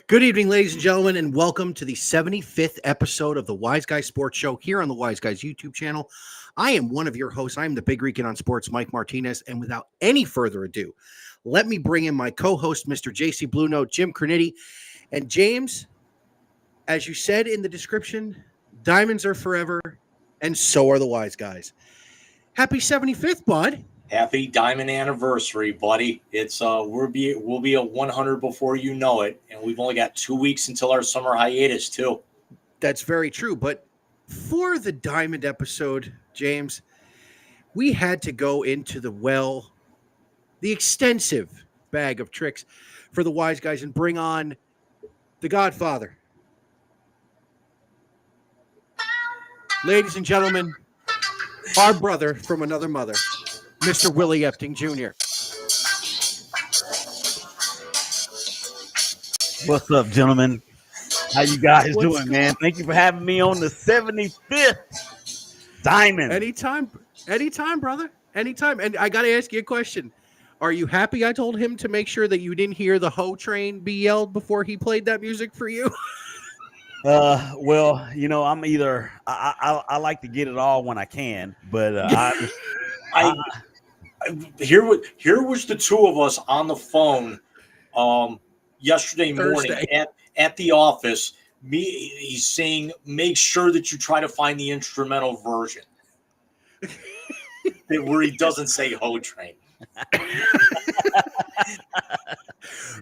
Good evening, ladies and gentlemen, and welcome to the 75th episode of the Wise Guys Sports Show here on the Wise Guys YouTube channel. I am one of your hosts. I am the Big Rican on Sports, Mike Martinez, and without any further ado, let me bring in my co-host, Mr. JC Blue Note, Jim Cornetti. And James, as you said in the description, diamonds are forever, and so are the Wise Guys. Happy 75th, bud. Happy diamond anniversary, buddy. It's we'll be at 100 before you know it, and we've only got 2 weeks until our summer hiatus too. That's very true. But for the diamond episode, James, we had to go into the extensive bag of tricks for the Wise Guys and bring on the Godfather. Ladies and gentlemen, our brother from another mother, Mr. Willie Epting Jr. What's up, gentlemen? How you guys doing, man? Thank you for having me on the 75th Diamond. Anytime, brother. Anytime. And I got to ask you a question. Are you happy I told him to make sure that you didn't hear the Ho Train be yelled before he played that music for you? Well, you know, I'm either I like to get it all when I can, but here was the two of us on the phone yesterday morning at the office. He's saying, make sure that you try to find the instrumental version where he doesn't say Ho Train.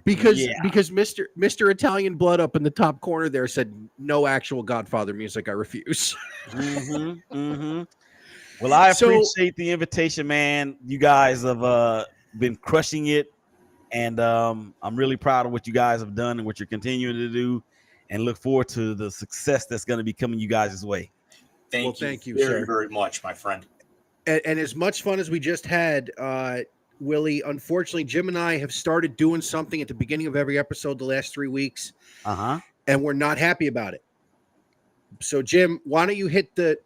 because Mr. Italian Blood up in the top corner there said no actual Godfather music. I refuse. Well, I appreciate the invitation, man. You guys have been crushing it, and I'm really proud of what you guys have done and what you're continuing to do, and look forward to the success that's going to be coming you guys' way. Thank you very, very much, my friend. And as much fun as we just had, Willie, unfortunately, Jim and I have started doing something at the beginning of every episode the last 3 weeks, and we're not happy about it. So, Jim, why don't you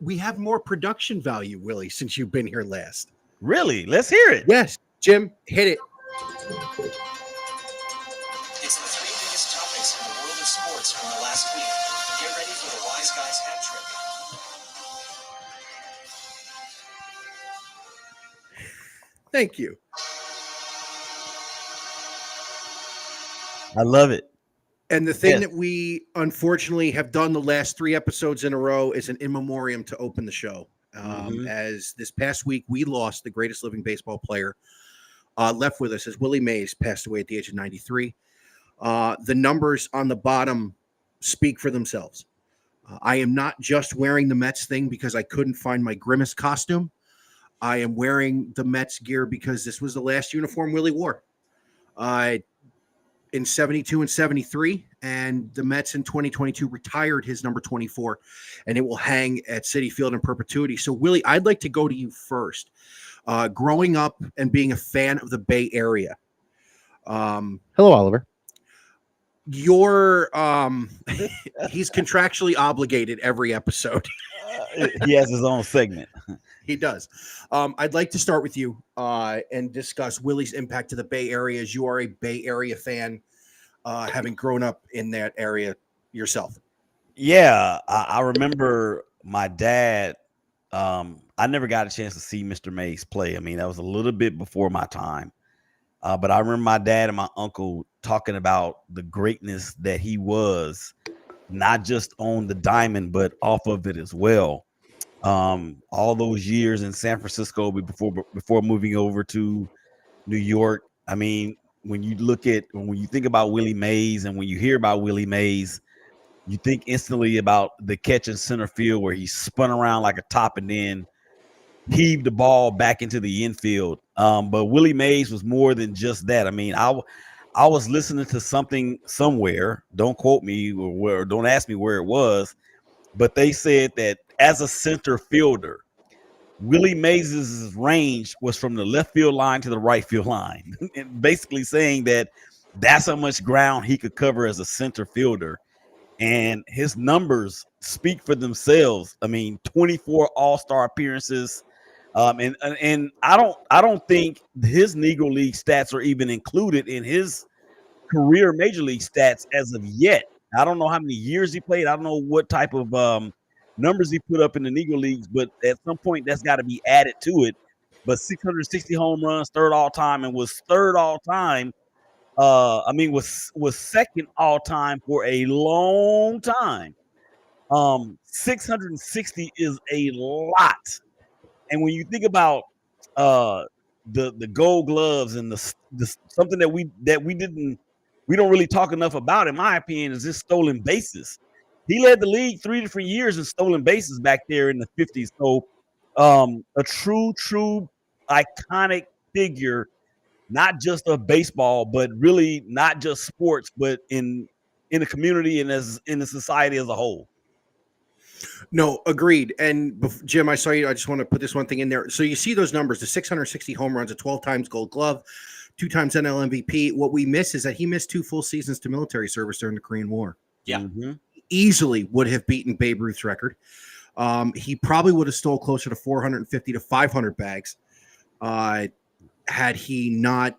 we have more production value, Willie, since you've been here last. Really? Let's hear it. Yes, Jim, hit it. It's the three biggest topics in the world of sports from the last week. Get ready for the Wise Guys hat trick. Thank you. I love it. And the thing that we unfortunately have done the last 3 episodes in a row is an in memoriam to open the show. As this past week, we lost the greatest living baseball player left with us as Willie Mays passed away at the age of 93. The numbers on the bottom speak for themselves. I am not just wearing the Mets thing because I couldn't find my Grimace costume. I am wearing the Mets gear because this was the last uniform Willie wore. In 72 and 73, and the Mets in 2022 retired his number 24, and it will hang at Citi Field in perpetuity. So, Willie, I'd like to go to you first. Growing up and being a fan of the Bay Area. Hello, Oliver. He's contractually obligated every episode. He has his own segment. He does. I'd like to start with you and discuss Willie's impact to the Bay Area, as you are a Bay Area fan, having grown up in that area yourself. Yeah, I remember my dad. I never got a chance to see Mr. Mays play. I mean, that was a little bit before my time. But I remember my dad and my uncle talking about the greatness that he was, not just on the diamond, but off of it as well. All those years in San Francisco before moving over to New York. I mean, when you think about Willie Mays and when you hear about Willie Mays, you think instantly about the catch in center field where he spun around like a top and then heaved the ball back into the infield. But Willie Mays was more than just that. I mean, I was listening to something somewhere. Don't quote me or don't ask me where it was, but they said that as a center fielder, Willie Mays' range was from the left field line to the right field line, and basically saying that that's how much ground he could cover as a center fielder. And his numbers speak for themselves. I mean, 24 All-Star appearances. And I don't think his Negro League stats are even included in his career major league stats as of yet. I don't know how many years he played. I don't know what type of numbers he put up in the Negro Leagues, but at some point that's got to be added to it. But 660 home runs, third all time, and was third all time. Was second all time for a long time. 660 is a lot. And when you think about the Gold Gloves and the something that we don't really talk enough about, in my opinion, is this stolen bases. He led the league 3 different years in stolen bases back there in the 50s. So a true iconic figure, not just of baseball, but really not just sports, but in the community and as in the society as a whole. No, agreed. And Jim, I saw you. I just want to put this one thing in there. So you see those numbers: the 660 home runs, 12 times Gold Glove, 2 times NL MVP. What we miss is that he missed 2 full seasons to military service during the Korean War. Yeah, easily would have beaten Babe Ruth's record. He probably would have stole closer to 450 to 500 bags had he not,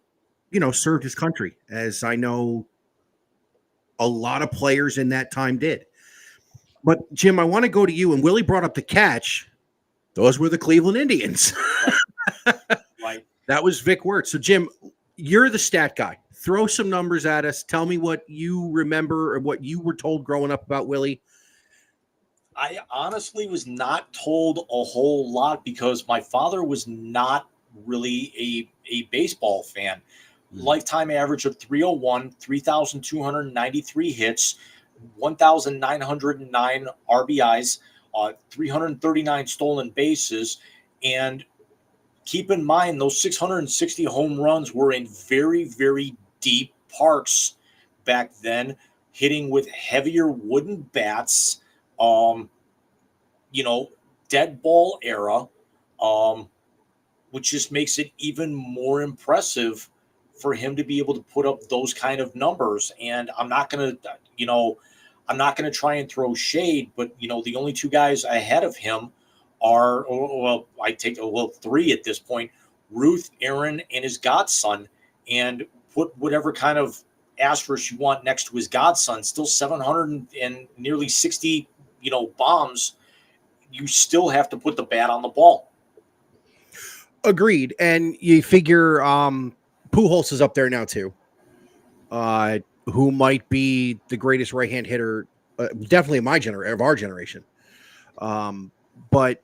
served his country, as I know a lot of players in that time did. But, Jim, I want to go to you. And Willie brought up the catch. Those were the Cleveland Indians. Right. That was Vic Wirtz. So, Jim, you're the stat guy. Throw some numbers at us. Tell me what you remember or what you were told growing up about Willie. I honestly was not told a whole lot because my father was not really a baseball fan. Lifetime average of 301, 3,293 hits, 1,909 RBIs, 339 stolen bases. And keep in mind, those 660 home runs were in very, very deep parks back then, hitting with heavier wooden bats, dead ball era, which just makes it even more impressive for him to be able to put up those kind of numbers. And I'm not going to try and throw shade, but the only 2 guys ahead of him are, three at this point: Ruth, Aaron, and his godson. And put whatever kind of asterisk you want next to his godson, still 700 and nearly 60, bombs. You still have to put the bat on the ball. Agreed. And you figure Pujols is up there now too, who might be the greatest right-hand hitter, definitely of our generation. But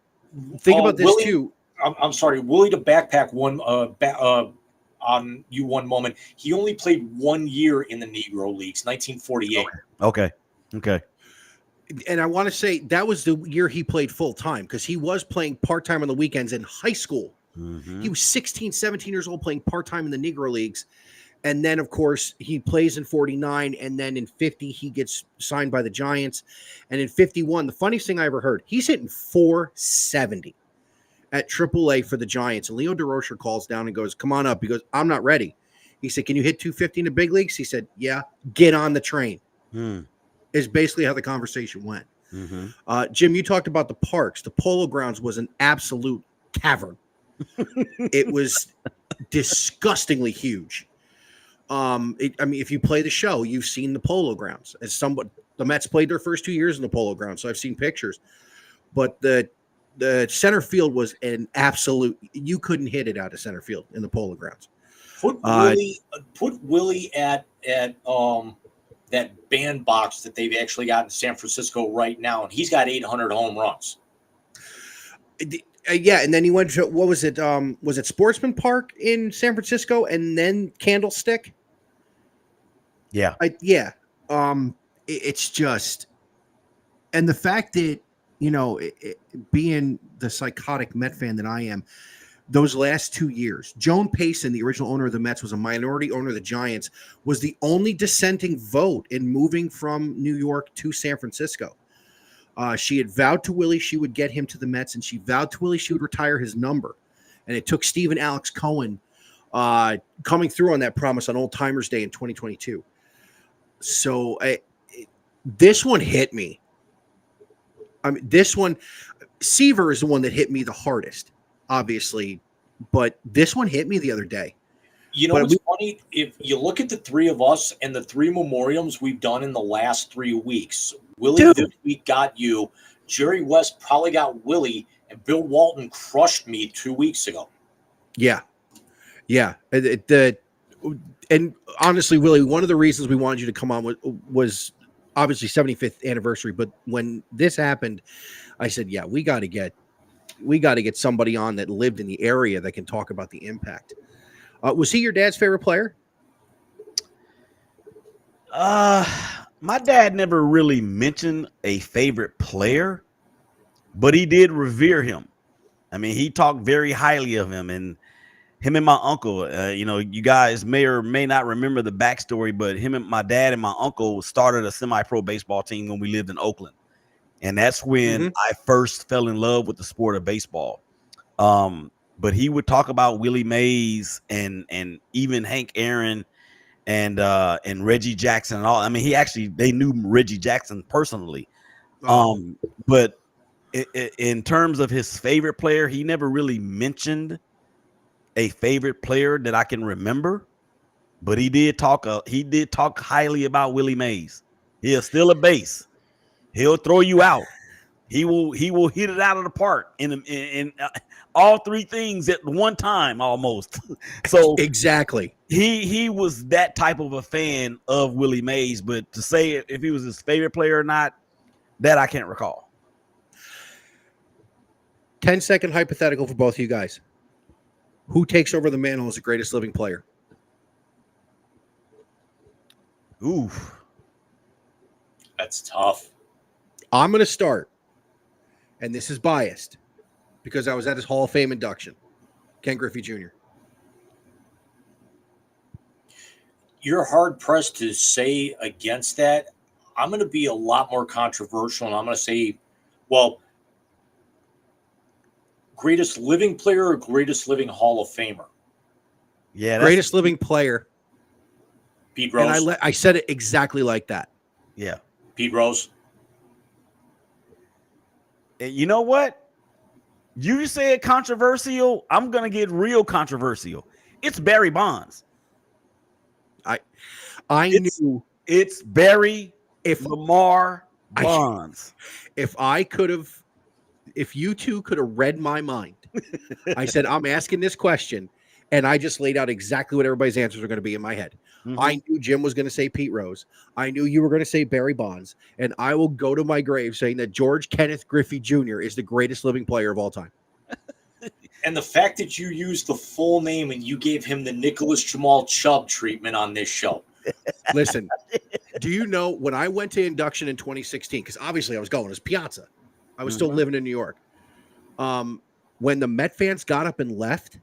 think about this Willie, too. I'm sorry, Willie, to backpack on you one moment. He only played 1 year in the Negro Leagues, 1948. Okay. And I want to say that was the year he played full time, because he was playing part time on the weekends in high school. Mm-hmm. He was 16, 17 years old playing part time in the Negro Leagues. And then, of course, he plays in 49. And then in 50, he gets signed by the Giants. And in 51, the funniest thing I ever heard, he's hitting 470 at AAA for the Giants. And Leo DeRocher calls down and goes, "Come on up." He goes, "I'm not ready." He said, "Can you hit 250 in the big leagues?" He said, "Yeah, get on the train." Is basically how the conversation went. Mm-hmm. Jim, you talked about the parks. The Polo Grounds was an absolute cavern. It was disgustingly huge. If you play the show, you've seen the Polo Grounds. The Mets played their first 2 years in the Polo Grounds, so I've seen pictures. But the center field was an absolute. You couldn't hit it out of center field in the Polo Grounds. Put Willie at that bandbox that they've actually got in San Francisco right now, and he's got 800 home runs. Yeah, and then he went to, what was it? Was it Sportsman Park in San Francisco, and then Candlestick? Yeah. It's just, and the fact that, being the psychotic Met fan that I am, those last 2 years, Joan Payson, the original owner of the Mets, was a minority owner of the Giants, was the only dissenting vote in moving from New York to San Francisco. She had vowed to Willie she would get him to the Mets, and she vowed to Willie she would retire his number. And it took Steve and Alex Cohen coming through on that promise on Old Timers Day in 2022. So this one hit me. This one, Seaver is the one that hit me the hardest, obviously, but this one hit me the other day. You know what's funny? If you look at the three of us and the three memoriams we've done in the last 3 weeks, Willie this week got you, Jerry West probably got Willie, and Bill Walton crushed me 2 weeks ago. Yeah. And honestly, Willie, one of the reasons we wanted you to come on was obviously 75th anniversary. But when this happened, I said, yeah, we got to get somebody on that lived in the area that can talk about the impact. Was he your dad's favorite player? My dad never really mentioned a favorite player, but he did revere him. I mean, he talked very highly of him, and him and my uncle, you guys may or may not remember the backstory, but him and my dad and my uncle started a semi-pro baseball team when we lived in Oakland. And that's when I first fell in love with the sport of baseball. But he would talk about Willie Mays and even Hank Aaron and Reggie Jackson and all. I mean, they knew Reggie Jackson personally. But in terms of his favorite player, he never really mentioned a favorite player that I can remember. But he did talk highly about Willie Mays. He is still a base. He'll throw you out. He will hit it out of the park in all three things at one time almost. So exactly. He was that type of a fan of Willie Mays, but to say if he was his favorite player or not, that I can't recall. 10-second hypothetical for both of you guys. Who takes over the mantle as the greatest living player? Ooh. That's tough. I'm going to start, and this is biased because I was at his Hall of Fame induction. Ken Griffey Jr. You're hard-pressed to say against that. I'm going to be a lot more controversial, and I'm going to say, well, greatest living player or greatest living Hall of Famer? Yeah, greatest living player. Pete Rose. And I said it exactly like that. Yeah. Pete Rose. You know what? You said controversial. I'm going to get real controversial. It's Barry Bonds. I knew it's Barry Lamar Bonds. If you two could have read my mind, I said, I'm asking this question, and I just laid out exactly what everybody's answers are going to be in my head. Mm-hmm. I knew Jim was going to say Pete Rose. I knew you were going to say Barry Bonds, and I will go to my grave saying that George Kenneth Griffey Jr. is the greatest living player of all time. And the fact that you used the full name and you gave him the Nicholas Jamal Chubb treatment on this show. Listen, do you know when I went to induction in 2016, because obviously I was going as Piazza. I was still living in New York. When the Met fans got up and left,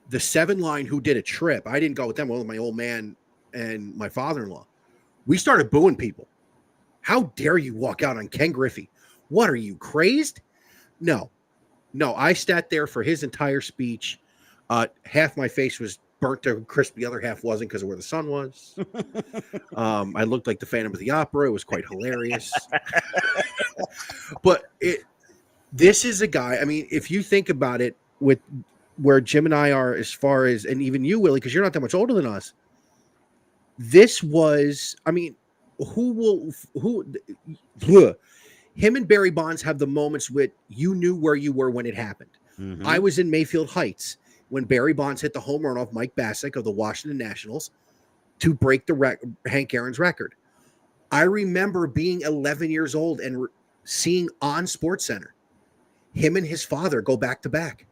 the 7 line who did a trip, I didn't go with them, with my old man and my father-in-law. We started booing people. How dare you walk out on Ken Griffey? What are you, crazed? No, I sat there for his entire speech. Half my face was burnt to crisp. The other half wasn't because of where the sun was. I looked like the Phantom of the Opera. It was quite hilarious. But this is a guy, I mean, if you think about it, with where Jim and I are as far as, and even you, Willie, because you're not that much older than us, this was, I mean, him and Barry Bonds have the moments with you knew where you were when it happened. Mm-hmm. I was in Mayfield Heights when Barry Bonds hit the home run off Mike Bassick of the Washington Nationals to break the Hank Aaron's record. I remember being 11 years old and seeing on SportsCenter him and his father go back to back.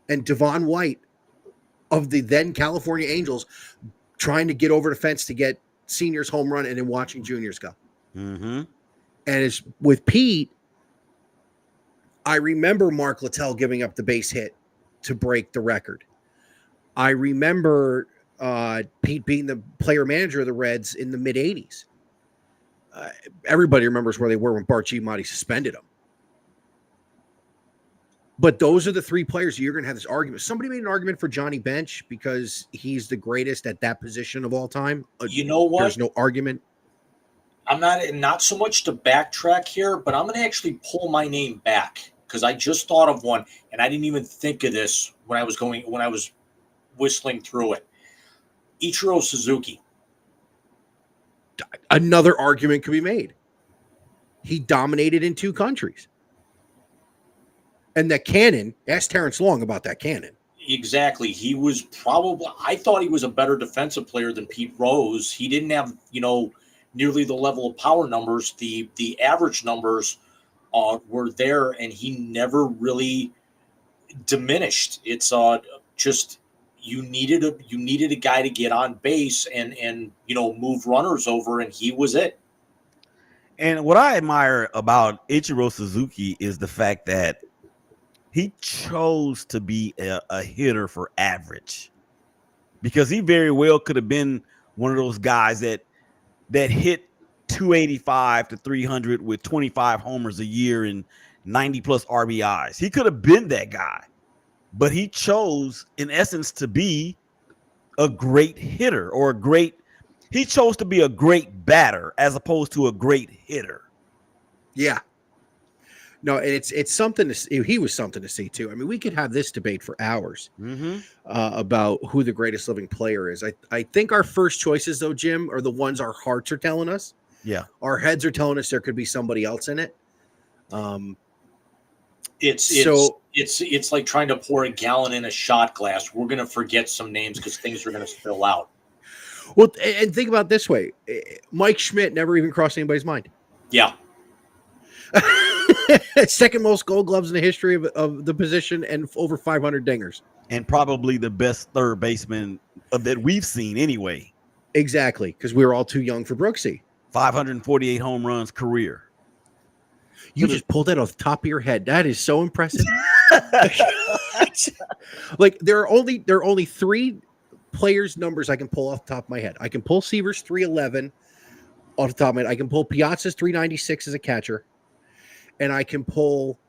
And Devon White of the then California Angels trying to get over the fence to get seniors home run and then watching juniors go. Mm-hmm. And it's with Pete, I remember Mark Littell giving up the base hit to break the record. I remember Pete being the player manager of the Reds in the mid 80s. Everybody remembers where they were when Bart Giamatti suspended them. But those are the 3 players you're going to have this argument. Somebody made an argument for Johnny Bench because he's the greatest at that position of all time. You know what? There's no argument. I'm not so much to backtrack here, but I'm going to actually pull my name back because I just thought of one, and I didn't even think of this when I was whistling through it. Ichiro Suzuki. Another argument could be made. He dominated in 2 countries. And that cannon, ask Terrence Long about that cannon. Exactly. He was I thought he was a better defensive player than Pete Rose. He didn't have, nearly the level of power numbers. The average numbers were there, and he never really diminished. It's just you needed a guy to get on base and move runners over, and he was it. And what I admire about Ichiro Suzuki is the fact that he chose to be a hitter for average, because he very well could have been one of those guys that hit 285 to 300 with 25 homers a year and 90 plus RBIs. He could have been that guy, but he chose, in essence, to be a great hitter he chose to be a great batter as opposed to a great hitter. Yeah. No, it's something to see. He was something to see too. I mean, we could have this debate for hours about who the greatest living player is. I think our first choices, though, Jim, are the ones our hearts are telling us. Yeah, our heads are telling us there could be somebody else in it. It's like trying to pour a gallon in a shot glass. We're gonna forget some names because things are gonna spill out. Well, and think about it this way: Mike Schmidt never even crossed anybody's mind. Yeah. Second most Gold Gloves in the history of the position, and over 500 dingers, and probably the best third baseman that we've seen anyway. Exactly, because we were all too young for Brooksy. 548 home runs career. You just pulled that off the top of your head. That is so impressive. Like there are only 3 players' numbers I can pull off the top of my head. I can pull Seaver's 311 off the top of my head. I can pull Piazza's 396 as a catcher. And I can pull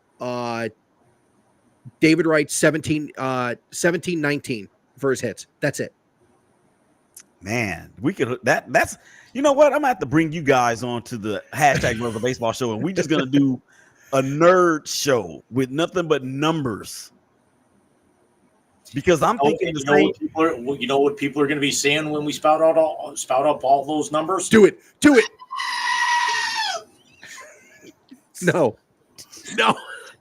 David Wright's 17-19 for his hits. That's it. Man, we could that's you know what? I'm gonna have to bring you guys on to the #Brother Baseball show, and we're just gonna do a nerd show with nothing but numbers. Because I'm thinking you know what people are gonna be saying when we spout up all those numbers? Do it. No,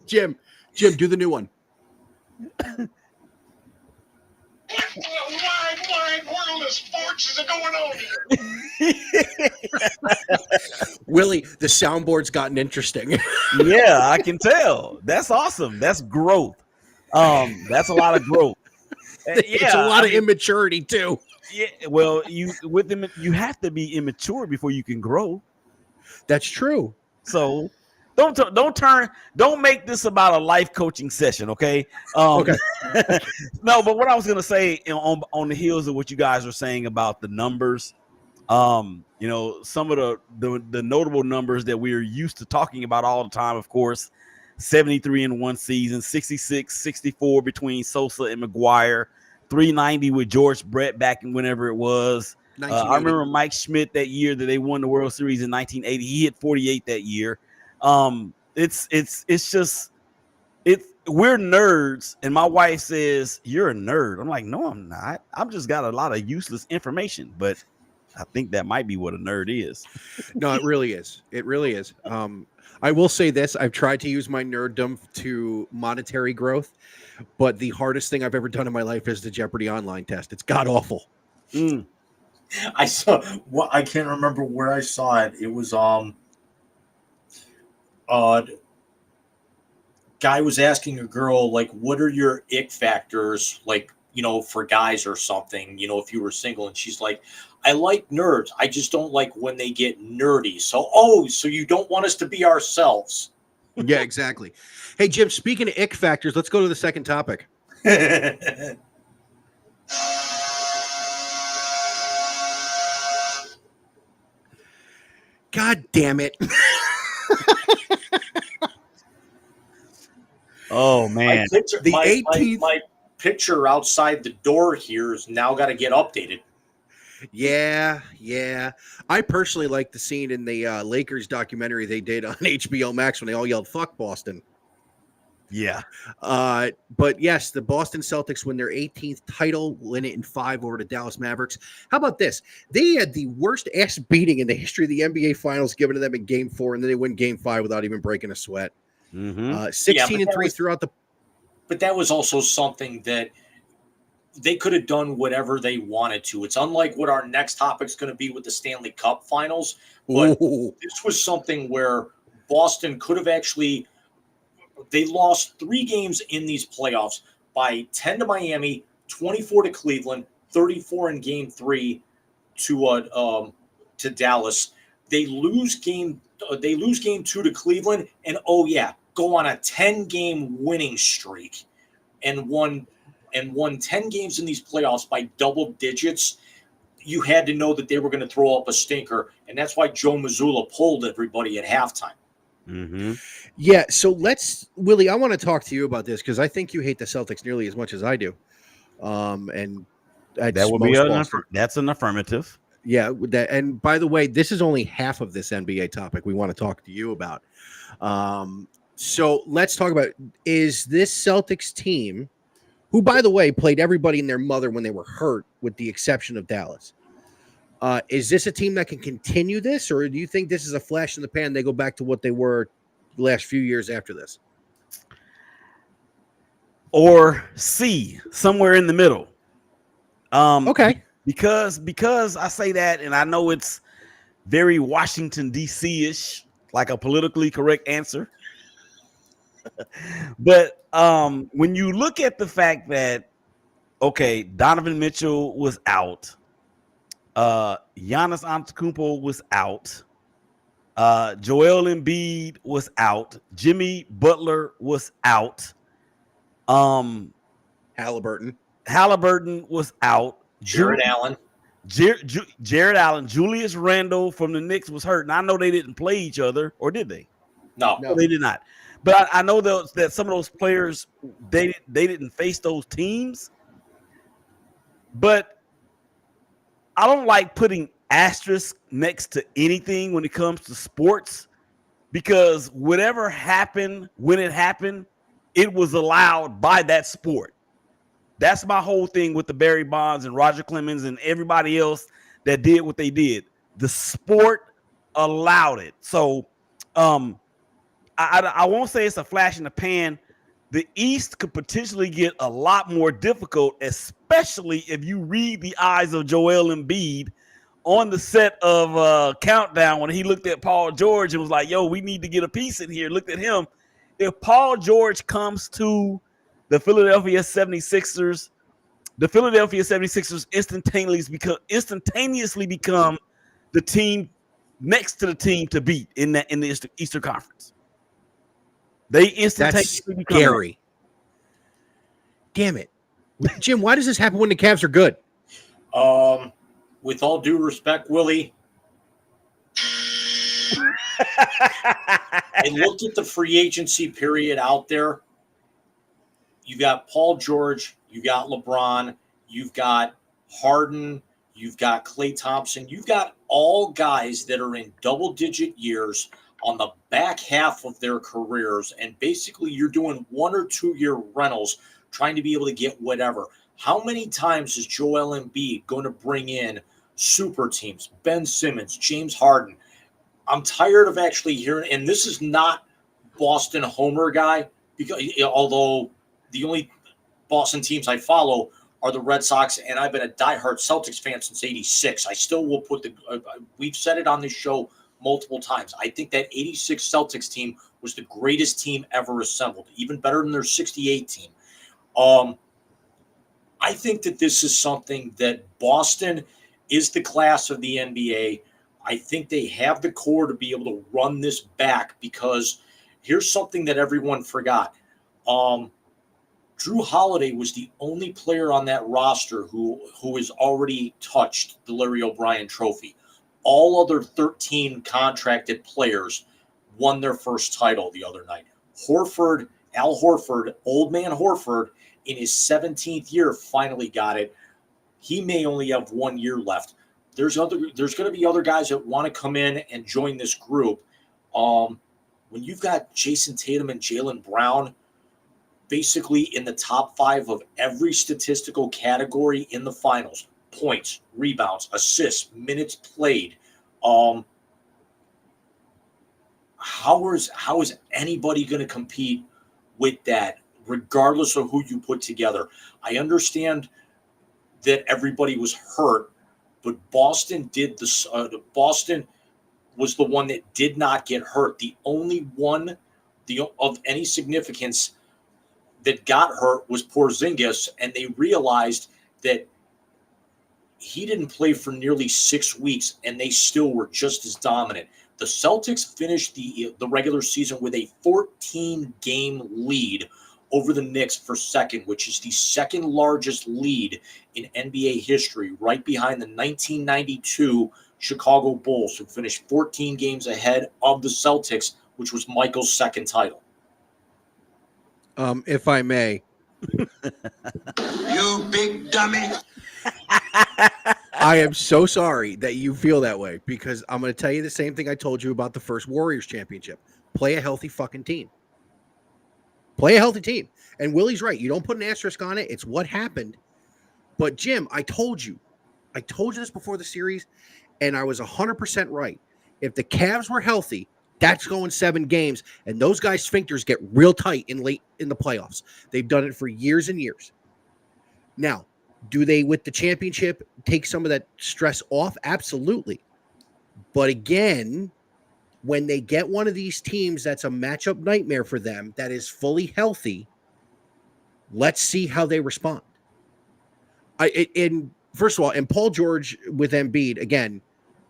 Jim, do the new one. Wide world of sports is going on here. Willie, the soundboard's gotten interesting. Yeah, I can tell. That's awesome. That's growth. That's a lot of growth. It's a lot of immaturity too. Yeah, well, you have to be immature before you can grow. That's true. So don't make this about a life coaching session, okay? Okay. No, but what I was gonna say on the heels of what you guys are saying about the numbers, some of the notable numbers that we're used to talking about all the time, of course, 73 in one season, 66, 64 between Sosa and McGuire, 390 with George Brett back in whenever it was. I remember Mike Schmidt that year that they won the World Series in 1980. He hit 48 that year. We're nerds, and my wife says you're a nerd. I'm like, no, I'm not. I've just got a lot of useless information, but I think that might be what a nerd is. No, it really is. It really is. I will say this: I've tried to use my nerddom to monetary growth, but the hardest thing I've ever done in my life is the Jeopardy online test. It's god awful. I can't remember where I saw it. It was guy was asking a girl, like, what are your ick factors, like, for guys or something, if you were single, and she's like, I like nerds. I just don't like when they get nerdy. So you don't want us to be ourselves. Yeah, exactly. Hey, Jim, speaking of ick factors, let's go to the second topic. God damn it. Oh, man. My picture outside the door here is now got to get updated. Yeah. I personally like the scene in the Lakers documentary they did on HBO Max when they all yelled, fuck Boston. Yeah. But yes, the Boston Celtics win their 18th title, win it in 5 over the Dallas Mavericks. How about this? They had the worst ass beating in the history of the NBA Finals given to them in Game 4, and then they win Game 5 without even breaking a sweat. 16-3 throughout the. But that was also something that they could have done whatever they wanted to. It's unlike what our next topic is going to be with the Stanley Cup Finals. But this was something where Boston could have actually. They lost 3 games in these playoffs by 10 to Miami, 24 to Cleveland, 34 in Game 3 to Dallas. They lose game 2 to Cleveland, and go on a 10-game winning streak, and won 10 games in these playoffs by double digits. You had to know that they were going to throw up a stinker, and that's why Joe Mazzulla pulled everybody at halftime. Yeah, so Willie, I want to talk to you about this because I think you hate the Celtics nearly as much as I do. And that would be that's an affirmative. Yeah, and by the way, this is only half of this NBA topic we want to talk to you about. So let's talk about, is this Celtics team, who, by the way, played everybody and their mother when they were hurt, with the exception of Dallas, is this a team that can continue this, or do you think this is a flash in the pan? They go back to what they were the last few years after this? Or C, somewhere in the middle. Okay. Because I say that, and I know it's very Washington, D.C.-ish, like a politically correct answer. But when you look at the fact that, okay, Donovan Mitchell was out, Giannis Antetokounmpo was out, Joel Embiid was out, Jimmy Butler was out, Halliburton Jared was Allen. Jared Allen, Julius Randle from the Knicks was hurt, and I know they didn't play each other, or did they? No, they did not. But I know that some of those players they didn't face those teams. But I don't like putting asterisks next to anything when it comes to sports, because whatever happened when it happened, it was allowed by that sport. That's my whole thing with the Barry Bonds and Roger Clemens and everybody else that did what they did. The sport allowed it. So I won't say it's a flash in the pan. The East could potentially get a lot more difficult, especially if you read the eyes of Joel Embiid on the set of Countdown when he looked at Paul George and was like, yo, we need to get a piece in here. Looked at him. If Paul George comes to the Philadelphia 76ers, instantaneously become the team next to the team to beat in the Eastern Conference. They instantaneously become scary. Damn it. Jim, why does this happen when the Cavs are good? With all due respect, Willie, I looked at the free agency period out there. You got Paul George, you got LeBron, you've got Harden, you've got Klay Thompson, you've got all guys that are in double-digit years on the back half of their careers, and basically you're doing 1 or 2 year rentals trying to be able to get whatever. How many times is Joel Embiid going to bring in super teams, Ben Simmons, James Harden? I'm tired of actually hearing, and this is not Boston homer guy, because although the only Boston teams I follow are the Red Sox, and I've been a diehard Celtics fan since '86. I still will put we've said it on this show multiple times. I think that '86 Celtics team was the greatest team ever assembled, even better than their '68 team. I think that this is something that Boston is the class of the NBA. I think they have the core to be able to run this back, because here's something that everyone forgot. Drew Holiday was the only player on that roster who has already touched the Larry O'Brien trophy. All other 13 contracted players won their first title the other night. Al Horford, old man Horford, in his 17th year, finally got it. He may only have 1 year left. There's going to be other guys that want to come in and join this group. When you've got Jason Tatum and Jaylen Brown, basically in the top 5 of every statistical category in the finals: points, rebounds, assists, minutes played. How is anybody going to compete with that, regardless of who you put together? I understand that everybody was hurt, but Boston did this. Boston was the one that did not get hurt. The only one of any significance that got hurt was Porzingis, and they realized that he didn't play for nearly 6 weeks, and they still were just as dominant. The Celtics finished the regular season with a 14-game lead over the Knicks for second, which is the second largest lead in NBA history, right behind the 1992 Chicago Bulls, who finished 14 games ahead of the Celtics, which was Michael's second title. If I may. You big dummy. I am so sorry that you feel that way, because I'm going to tell you the same thing I told you about the first Warriors championship. Play a healthy fucking team. Play a healthy team. And Willie's right. You don't put an asterisk on it. It's what happened. But Jim, I told you this before the series, and I was 100% right. If the Cavs were healthy, that's going 7 games, and those guys' sphincters get real tight late in the playoffs. They've done it for years and years. Now, do they, with the championship, take some of that stress off? Absolutely. But again, when they get one of these teams that's a matchup nightmare for them, that is fully healthy, let's see how they respond. First of all, and Paul George with Embiid, again,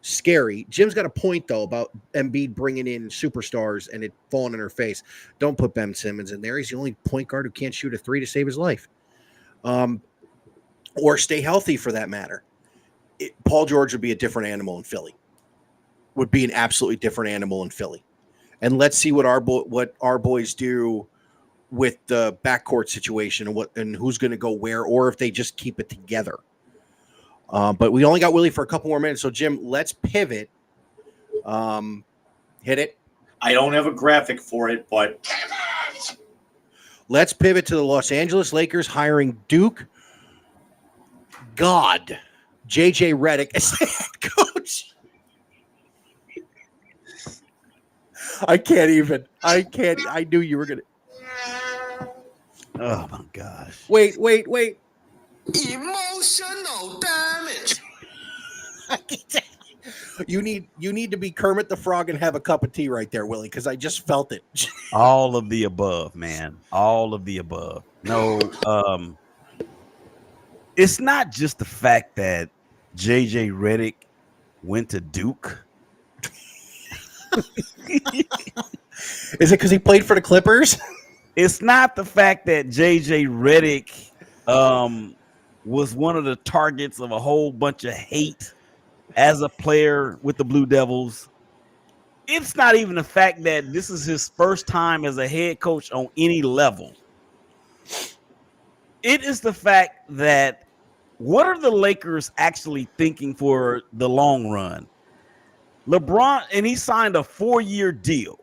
scary. Jim's got a point, though, about Embiid bringing in superstars and it falling in her face. Don't put Ben Simmons in there. He's the only point guard who can't shoot a 3 to save his life. Or stay healthy, for that matter. Paul George would be a different animal in Philly. Would be an absolutely different animal in Philly. And let's see what our boys do with the backcourt situation and who's going to go where, or if they just keep it together. But we only got Willie for a couple more minutes. So, Jim, let's pivot. Hit it. I don't have a graphic for it, but let's pivot to the Los Angeles Lakers hiring Duke God, JJ Redick as head coach. I knew you were going to. Oh, my gosh. Wait. Emotional damage. You need to be Kermit the Frog and have a cup of tea right there, Willie, because I just felt it. All of the above, man. All of the above. No, it's not just the fact that JJ Redick went to Duke. Is it because he played for the Clippers? It's not the fact that JJ Redick was one of the targets of a whole bunch of hate as a player with the Blue Devils. It's not even the fact that this is his first time as a head coach on any level. It is the fact that what are the Lakers actually thinking for the long run? LeBron, and he signed a 4-year deal.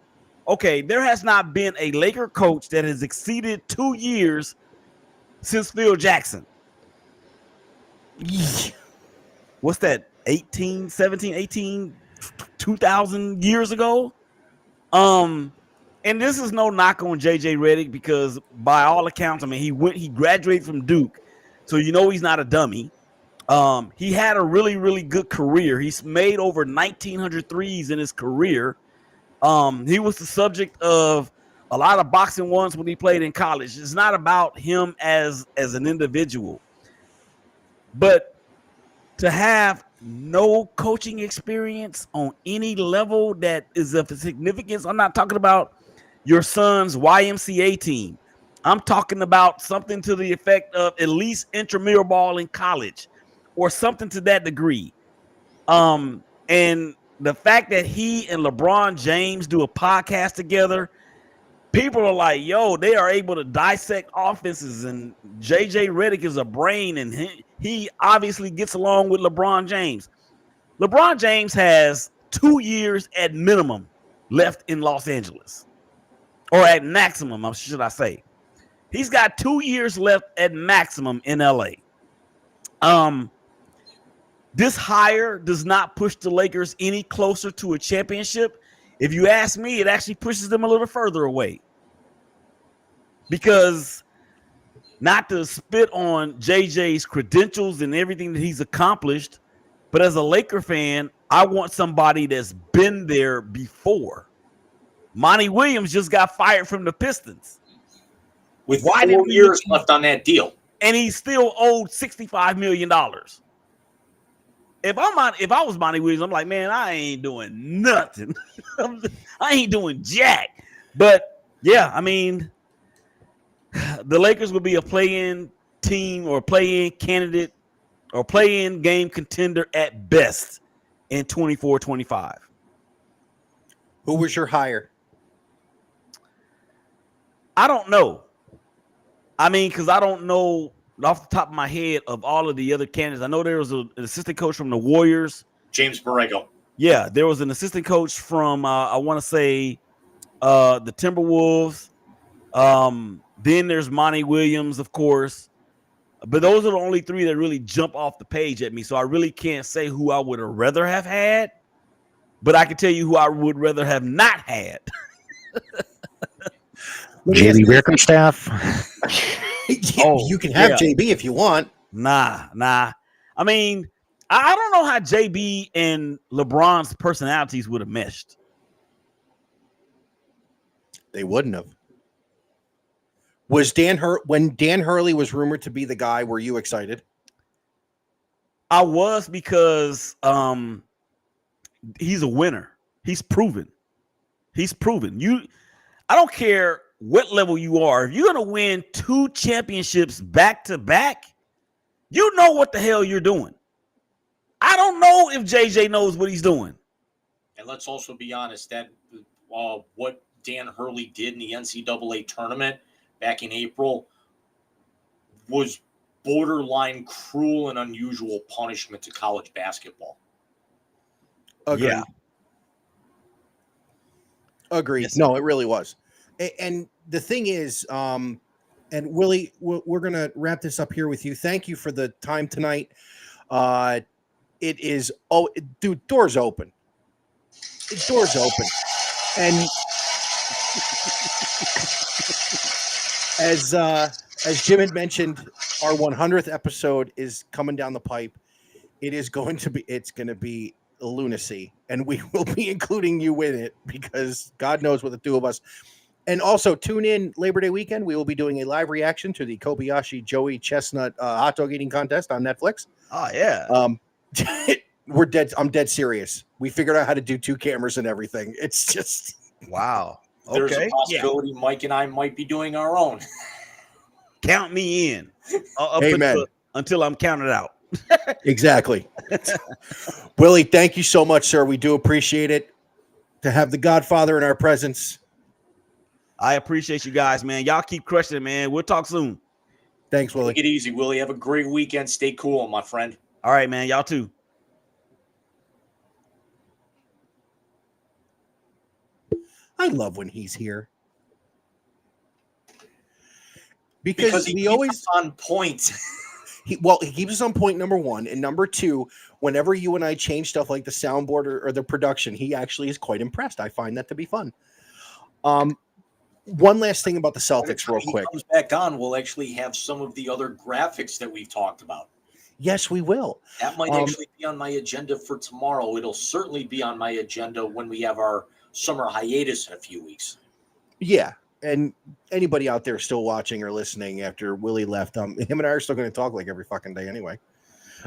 Okay, there has not been a Laker coach that has exceeded 2 years since Phil Jackson. What's that? 2,000 years ago? And this is no knock on JJ Redick, because by all accounts, I mean, he graduated from Duke, so you know he's not a dummy. He had a really, really good career. He's made over 1,900 threes in his career. He was the subject of a lot of boxing ones when he played in college. It's not about him as an individual, but to have no coaching experience on any level that is of significance. I'm not talking about your son's YMCA team. I'm talking about something to the effect of at least intramural ball in college or something to that degree. And the fact that he and LeBron James do a podcast together, people are like, yo, they are able to dissect offenses, and JJ Redick is a brain, and he obviously gets along with LeBron James. LeBron James has 2 years at minimum left in Los Angeles, or at maximum, should I say. He's got 2 years left at maximum in LA. This hire does not push the Lakers any closer to a championship. If you ask me, it actually pushes them a little further away. Because not to spit on JJ's credentials and everything that he's accomplished, but as a Laker fan, I want somebody that's been there before. Monty Williams just got fired from the Pistons. With 4 years left on that deal. And he's still owed $65 million. If I was Monty Williams, I'm like, man, I ain't doing nothing. I ain't doing jack. But yeah, I mean, the Lakers will be a play-in team or play-in candidate or play-in game contender at best in 24-25. Who was your hire? I don't know. I mean, because I don't know off the top of my head of all of the other candidates. I know there was an assistant coach from the Warriors. James Borrego. Yeah, there was an assistant coach from, I want to say, the Timberwolves. Then there's Monty Williams, of course. But those are the only 3 that really jump off the page at me. So I really can't say who I would have rather have had. But I can tell you who I would rather have not had. JB Bickerstaff. You can have JB if you want. Nah. I mean, I don't know how JB and LeBron's personalities would have meshed. They wouldn't have. Was when Dan Hurley was rumored to be the guy, were you excited? I was, because he's a winner. He's proven. I don't care what level you are. If you're going to win 2 championships back to back, you know what the hell you're doing. I don't know if JJ knows what he's doing. And let's also be honest, that what Dan Hurley did in the NCAA tournament back in April was borderline cruel and unusual punishment to college basketball. Agreed. Yeah. Agreed. Yes. No, it really was. And the thing is, and Willie, we're going to wrap this up here with you. Thank you for the time tonight. It is, dude, doors open. Doors open. And as Jim had mentioned, our 100th episode is coming down the pipe. It's going to be lunacy, and we will be including you in it, because God knows what the 2 of us. And also tune in Labor Day weekend. We will be doing a live reaction to the Kobayashi Joey Chestnut hot dog eating contest on Netflix. Oh yeah. We're dead. I'm dead serious. We figured out how to do 2 cameras and everything. It's just Wow. There's a possibility Mike and I might be doing our own. Count me in. Amen. Until I'm counted out. Exactly. Willie, thank you so much, sir. We do appreciate it to have the Godfather in our presence. I appreciate you guys, man. Y'all keep crushing it, man. We'll talk soon. Thanks, Willie. Take it easy, Willie. Have a great weekend. Stay cool, my friend. All right, man. Y'all too. I love when he's here. Because he we keeps always us on point. He keeps us on point, number 1. And number 2, whenever you and I change stuff like the soundboard or the production, he actually is quite impressed. I find that to be fun. One last thing about the Celtics real quick. Comes back on, we'll actually have some of the other graphics that we've talked about. Yes, we will. That might actually be on my agenda for tomorrow. It'll certainly be on my agenda when we have our summer hiatus in a few weeks. Yeah. And anybody out there still watching or listening after Willie left, him and I are still going to talk like every fucking day anyway.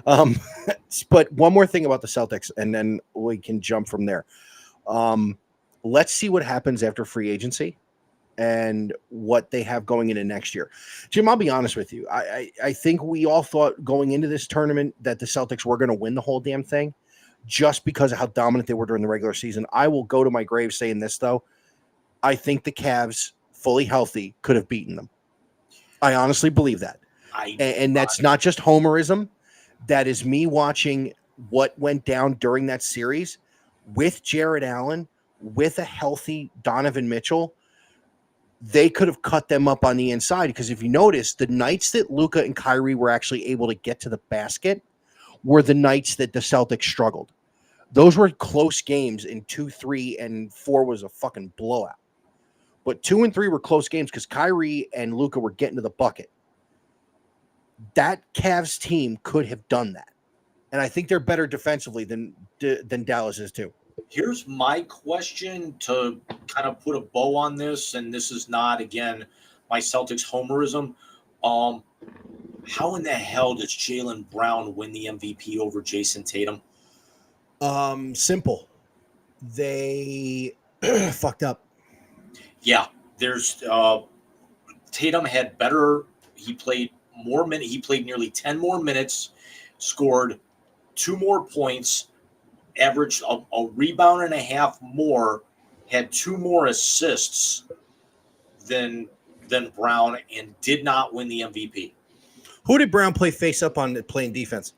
But one more thing about the Celtics, and then we can jump from there. Let's see what happens after free agency and what they have going into next year. Jim, I'll be honest with you. I think we all thought going into this tournament that the Celtics were going to win the whole damn thing just because of how dominant they were during the regular season. I will go to my grave saying this, though. I think the Cavs, fully healthy, could have beaten them. I honestly believe that. And that's not just homerism. That is me watching what went down during that series with Jared Allen, with a healthy Donovan Mitchell. they could have cut them up on the inside, because if you notice, the nights that Luka and Kyrie were actually able to get to the basket were the nights that the Celtics struggled. Those were close games, and 2, 3, and 4 was a fucking blowout. But 2 and 3 were close games because Kyrie and Luka were getting to the bucket. That Cavs team could have done that. And I think they're better defensively than Dallas is too. Here's my question to kind of put a bow on this, and this is not, again, my Celtics homerism. How in the hell does Jaylen Brown win the MVP over Jason Tatum? Simple. They fucked up. Yeah, there's Tatum had better. He played more minutes. He played nearly 10 more minutes, scored 2 more points, averaged a rebound and a half more, had 2 more assists than Brown, and did not win the MVP. Who did Brown play face up on playing defense?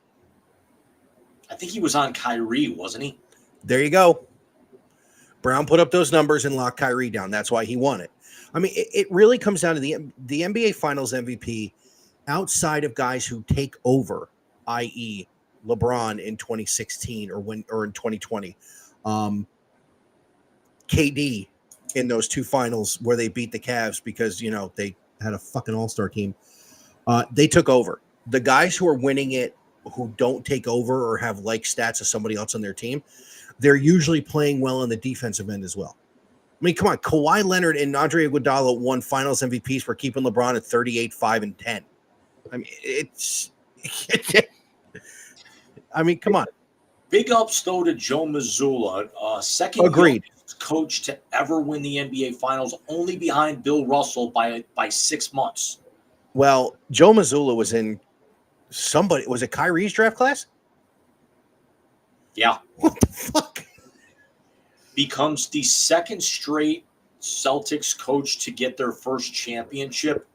I think he was on Kyrie, wasn't he? There you go. Brown put up those numbers and locked Kyrie down. That's why he won it. I mean, it really comes down to the NBA Finals MVP outside of guys who take over, i.e., LeBron in 2016 or in 2020. KD in those 2 finals where they beat the Cavs because, they had a fucking all-star team. They took over. The guys who are winning it, who don't take over or have like stats of somebody else on their team, they're usually playing well on the defensive end as well. I mean, come on. Kawhi Leonard and Andre Iguodala won finals MVPs for keeping LeBron at 38, 5, and 10. I mean, come on. Big ups, though, to Joe Mazzulla, second youngest coach to ever win the NBA Finals, only behind Bill Russell by 6 months. Well, Joe Mazzulla was in was it Kyrie's draft class? Yeah. What the fuck? Becomes the second straight Celtics coach to get their first championship,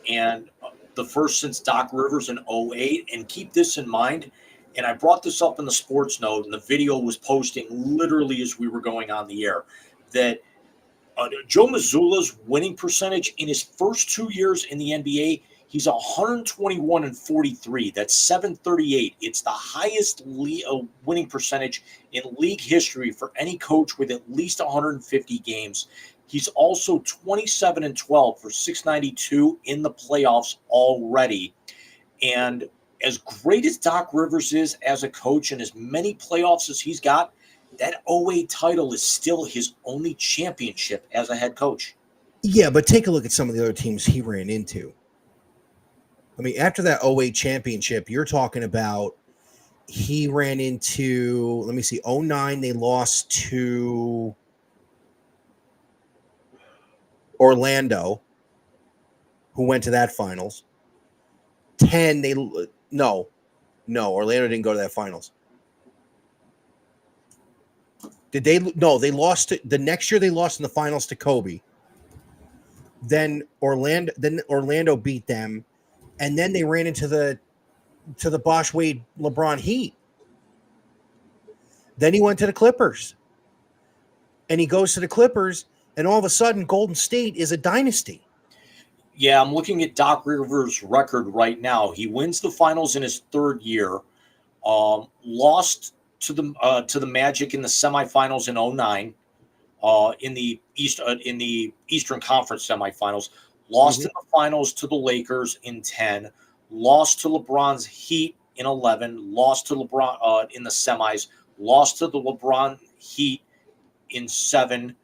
and the first since Doc Rivers in 2008. And keep this in mind, and I brought this up in the sports note, and the video was posting literally as we were going on the air, that Joe Mazzulla's winning percentage in his first 2 years in the NBA, he's 121-43. That's .738. It's the highest winning percentage in league history for any coach with at least 150 games. He's also 27-12 for .692 in the playoffs already. And as great as Doc Rivers is as a coach and as many playoffs as he's got, that 2008 title is still his only championship as a head coach. Yeah, but take a look at some of the other teams he ran into. I mean, after that 2008 championship, you're talking about he ran into, 2009, they lost to Orlando, who went to that finals. 10, Orlando didn't go to that finals. Did they? No, they lost the next year. They lost in the finals to Kobe. Then Orlando beat them, and then they ran into the Bosh Wade LeBron Heat. Then he went to the Clippers, and he goes to the Clippers, and all of a sudden, Golden State is a dynasty. Yeah, I'm looking at Doc Rivers' record right now. He wins the finals in his 3rd year. Lost to the Magic in the semifinals in 2009, in the Eastern Conference semifinals. Lost in the finals to the Lakers in 10. Lost to LeBron's Heat in 11. Lost to LeBron in the semis. Lost to the LeBron Heat in 7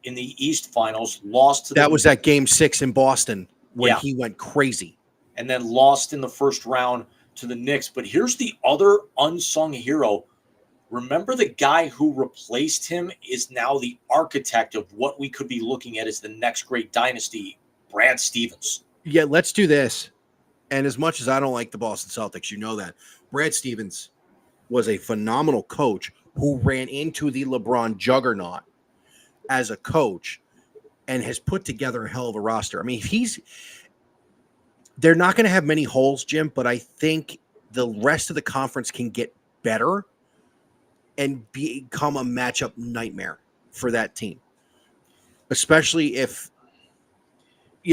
in the East Finals. Lost to that was that Game 6 in Boston when he went crazy, and then lost in the first round to the Knicks. But here's the other unsung hero. Remember, the guy who replaced him is now the architect of what we could be looking at as the next great dynasty, Brad Stevens. Yeah, let's do this. And as much as I don't like the Boston Celtics, you know that. Brad Stevens was a phenomenal coach who ran into the LeBron juggernaut as a coach and has put together a hell of a roster. I mean, they're not going to have many holes, Jim, but I think the rest of the conference can get better and become a matchup nightmare for that team, especially if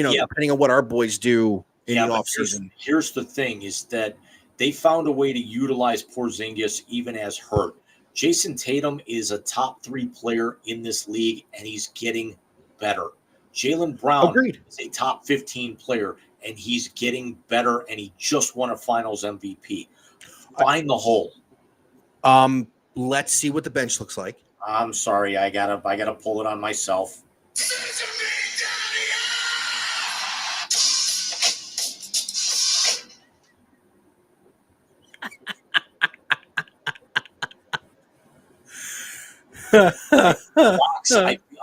depending on what our boys do in the offseason. Here's the thing is that they found a way to utilize Porzingis even as hurt. Jason Tatum is a top 3 player in this league, and he's getting better. Jaylen Brown is a top 15 player, and he's getting better, and he just won a Finals MVP. Find the hole. Let's see what the bench looks like. I'm sorry, I gotta pull it on myself.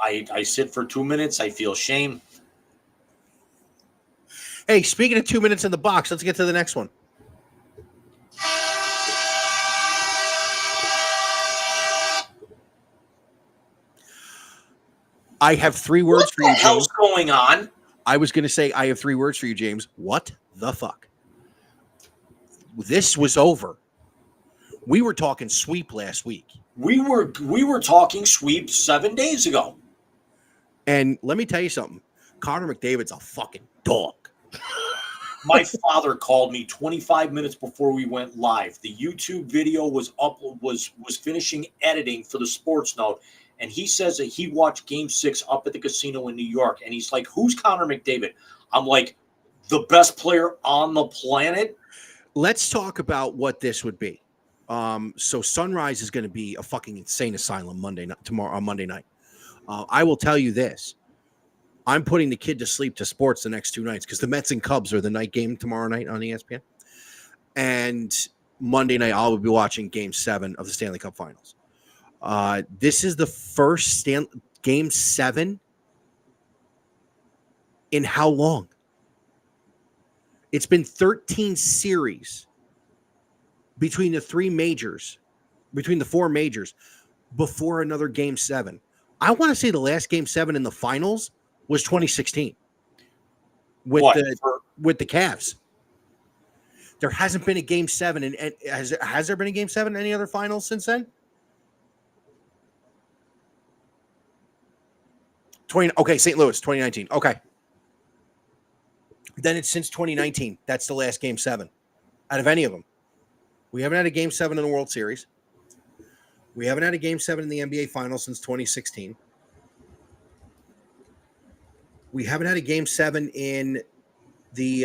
I sit for 2 minutes. I feel shame. Hey, speaking of 2 minutes in the box, let's get to the next one. I have 3 words for you, James. What the hell's going on? I was going to say I have 3 words for you, James. What the fuck? This was over. We were talking sweep last week. We were talking sweep 7 days ago. And let me tell you something. Connor McDavid's a fucking dog. My father called me 25 minutes before we went live. The YouTube video was finishing editing for the Sports Note, and he says that he watched Game 6 up at the casino in New York, and he's like, "Who's Connor McDavid?" I'm like, "The best player on the planet." Let's talk about what this would be. So Sunrise is going to be a fucking insane asylum Monday night. I will tell you this. I'm putting the kid to sleep to sports the next 2 nights because the Mets and Cubs are the night game tomorrow night on ESPN. And Monday night, I will be watching Game 7 of the Stanley Cup Finals. This is the first Game 7 in how long? It's been 13 series between the 4 majors, before another Game 7. I want to say the last Game 7 in the finals was 2016 with the Cavs. There hasn't been a Game 7, and has there been a Game 7 in any other finals since then? St. Louis, 2019. Okay. Then it's since 2019. That's the last Game 7 out of any of them. We haven't had a Game 7 in the World Series. We haven't had a Game 7 in the NBA Finals since 2016. We haven't had a Game 7 in the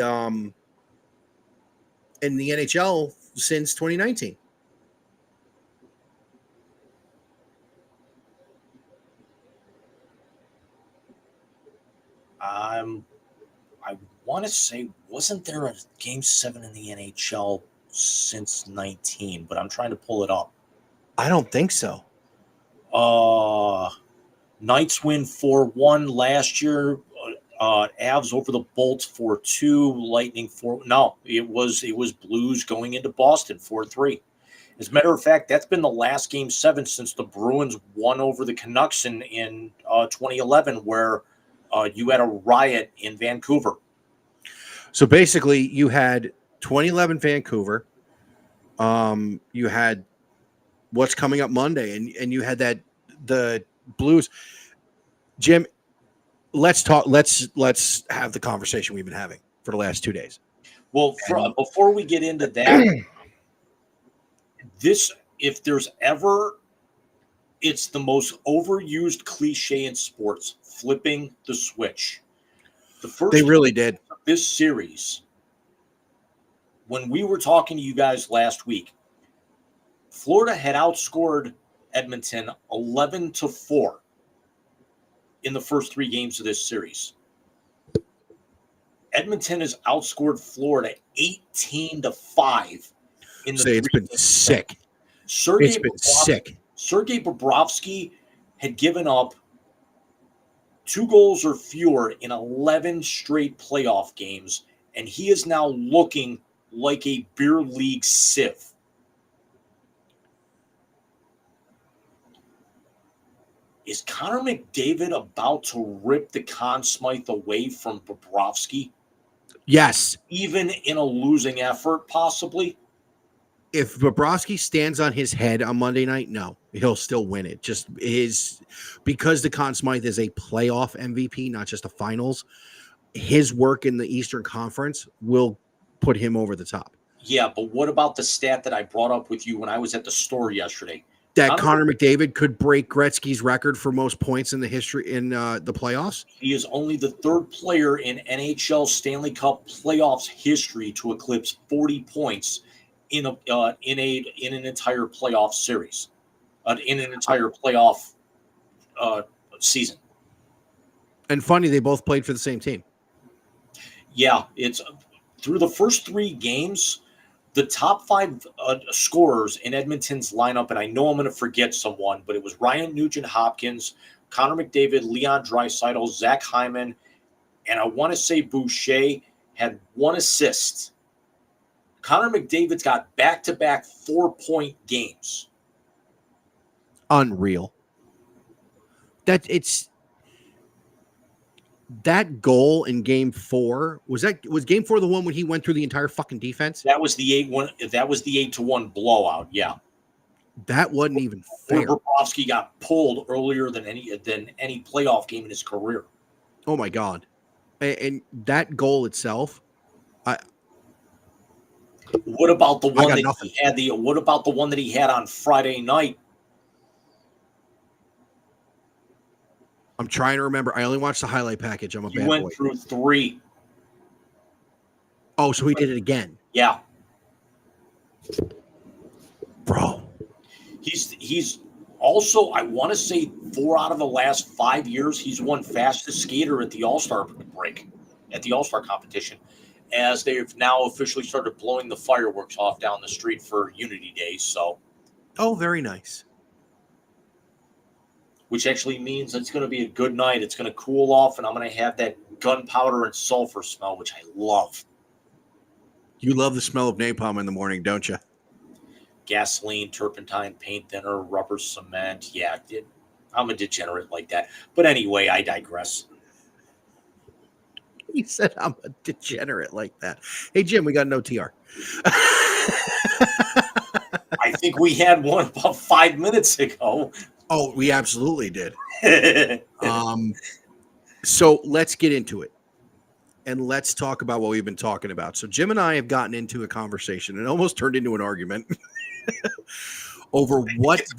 NHL since 2019. I want to say, wasn't there a Game 7 in the NHL since 19? But I'm trying to pull it up. I don't think so. Knights win 4-1 last year. Avs over the Bolts 4-2. Lightning 4. No, it was Blues going into Boston 4-3. As a matter of fact, that's been the last Game 7 since the Bruins won over the Canucks in 2011, where you had a riot in Vancouver. So basically, you had 2011 Vancouver. You had what's coming up Monday, and you had the Blues. Jim, let's talk. Let's have the conversation we've been having for the last 2 days. Well, before we get into that, if there's ever, it's the most overused cliche in sports: flipping the switch. The first they really did this series. When we were talking to you guys last week, Florida had outscored Edmonton 11-4 in the first 3 games of this series. Edmonton has outscored Florida 18-5 in the it's been sick. Sergei Bobrovsky had given up 2 goals or fewer in 11 straight playoff games, and he is now looking like a beer league sieve. Is Connor McDavid about to rip the Conn Smythe away from Bobrovsky? Yes. Even in a losing effort, possibly? If Bobrovsky stands on his head on Monday night, no, he'll still win it. Just because the Conn Smythe is a playoff MVP, not just a finals. his work in the Eastern Conference will put him over the top. Yeah, but what about the stat that I brought up with you when I was at the store yesterday? That Connor McDavid could break Gretzky's record for most points in the history in the playoffs. He is only the third player in NHL Stanley Cup playoffs history to eclipse 40 points in an entire playoff series, in an entire playoff season. And funny, they both played for the same team. Yeah, it's through the first 3 games. The top 5 scorers in Edmonton's lineup, and I know I'm going to forget someone, but it was Ryan Nugent-Hopkins, Connor McDavid, Leon Draisaitl, Zach Hyman, and I want to say Boucher had 1 assist. Connor McDavid's got back-to-back 4-point games. Unreal. That goal in Game 4 was Game 4 the one when he went through the entire fucking defense? That was the 8-1. That was the 8-1 blowout. Yeah, that wasn't even fair. Bobrovsky got pulled earlier than any playoff game in his career. Oh my god! And that goal itself. What about the one that he had? What about the one that he had on Friday night? I'm trying to remember. I only watched the highlight package. I'm a bad boy. He went through 3. Oh, so he did it again. Yeah. Bro. He's also, I want to say 4 out of the last 5 years, he's won fastest skater at the All-Star break, at the All-Star competition, as they've now officially started blowing the fireworks off down the street for Unity Day. So. Oh, very nice. Which actually means it's going to be a good night. It's going to cool off, and I'm going to have that gunpowder and sulfur smell, which I love. You love the smell of napalm in the morning, don't you? Gasoline, turpentine, paint thinner, rubber cement. Yeah, I'm a degenerate like that. But anyway, I digress. He said I'm a degenerate like that. Hey, Jim, we got an OTR. I think we had one about 5 minutes ago. Oh, we absolutely did. So let's get into it. And let's talk about what we've been talking about. So Jim and I have gotten into a conversation and almost turned into an argument over what it's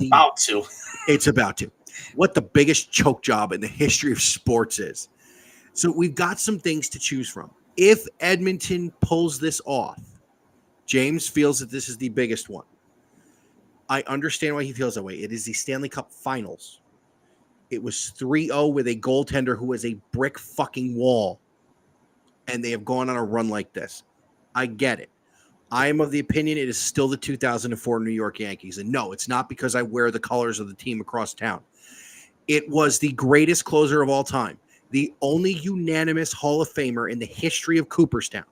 about to. What the biggest choke job in the history of sports is. So we've got some things to choose from. If Edmonton pulls this off, James feels that this is the biggest one. I understand why he feels that way. It is the Stanley Cup Finals. It was 3-0 with a goaltender who was a brick fucking wall. And they have gone on a run like this. I get it. I am of the opinion it is still the 2004 New York Yankees. And no, it's not because I wear the colors of the team across town. It was the greatest closer of all time. The only unanimous Hall of Famer in the history of Cooperstown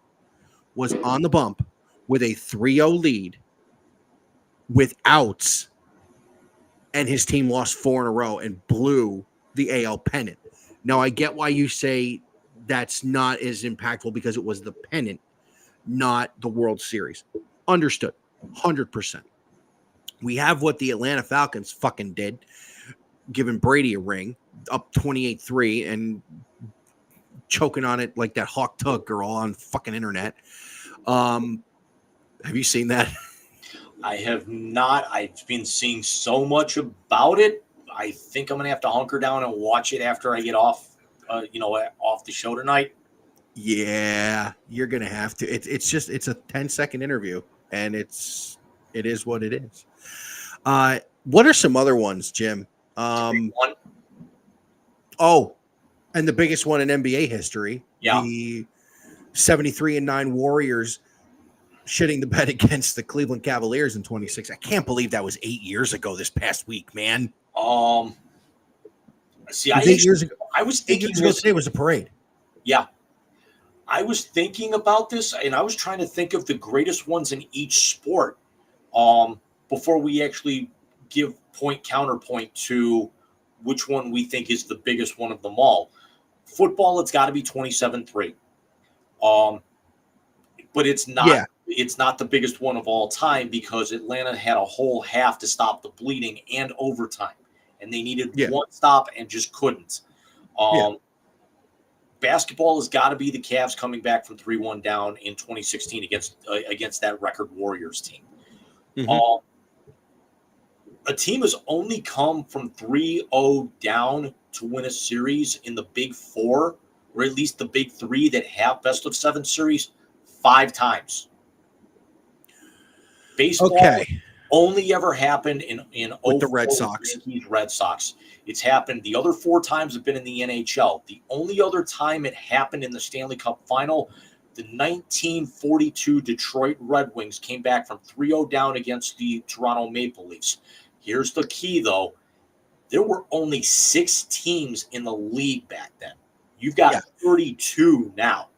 was on the bump with a 3-0 lead with outs, and his team lost 4 in a row and blew the AL pennant. Now, I get why you say that's not as impactful because it was the pennant, not the World Series. Understood. 100%. We have what the Atlanta Falcons fucking did, giving Brady a ring, up 28-3 and choking on it like that Hawk Tug girl on fucking internet. Have you seen that? I have not. I've been seeing so much about it. I think I'm going to have to hunker down and watch it after I get off the show tonight. Yeah, you're going to have to. It's a 10-second interview, and it is what it is. What are some other ones, Jim? And the biggest one in NBA history. Yeah. The 73-9 Warriors shitting the bed against the Cleveland Cavaliers in 26. I can't believe that was 8 years ago this past week, man. See, 8 years ago. I was thinking 8 years ago today was a parade. Yeah. I was thinking about this, and I was trying to think of the greatest ones in each sport before we actually give counterpoint to which one we think is the biggest one of them all. Football, it's got to be 27-3. But it's not. Yeah. It's not the biggest one of all time because Atlanta had a whole half to stop the bleeding and overtime, and they needed one stop and just couldn't. basketball has got to be the Cavs coming back from 3-1 down in 2016 against that record Warriors team. Mhm. A team has only come from 3-0 down to win a series in the Big Four, or at least the Big Three that have best of 7 series, 5 times. Baseball only ever happened in With the 04 Red with Sox. Yankees, Red Sox. It's happened. The other 4 times have been in the NHL. The only other time it happened in the Stanley Cup final, the 1942 Detroit Red Wings came back from 3-0 down against the Toronto Maple Leafs. Here's the key, though. There were only 6 teams in the league back then. You've got 32 now.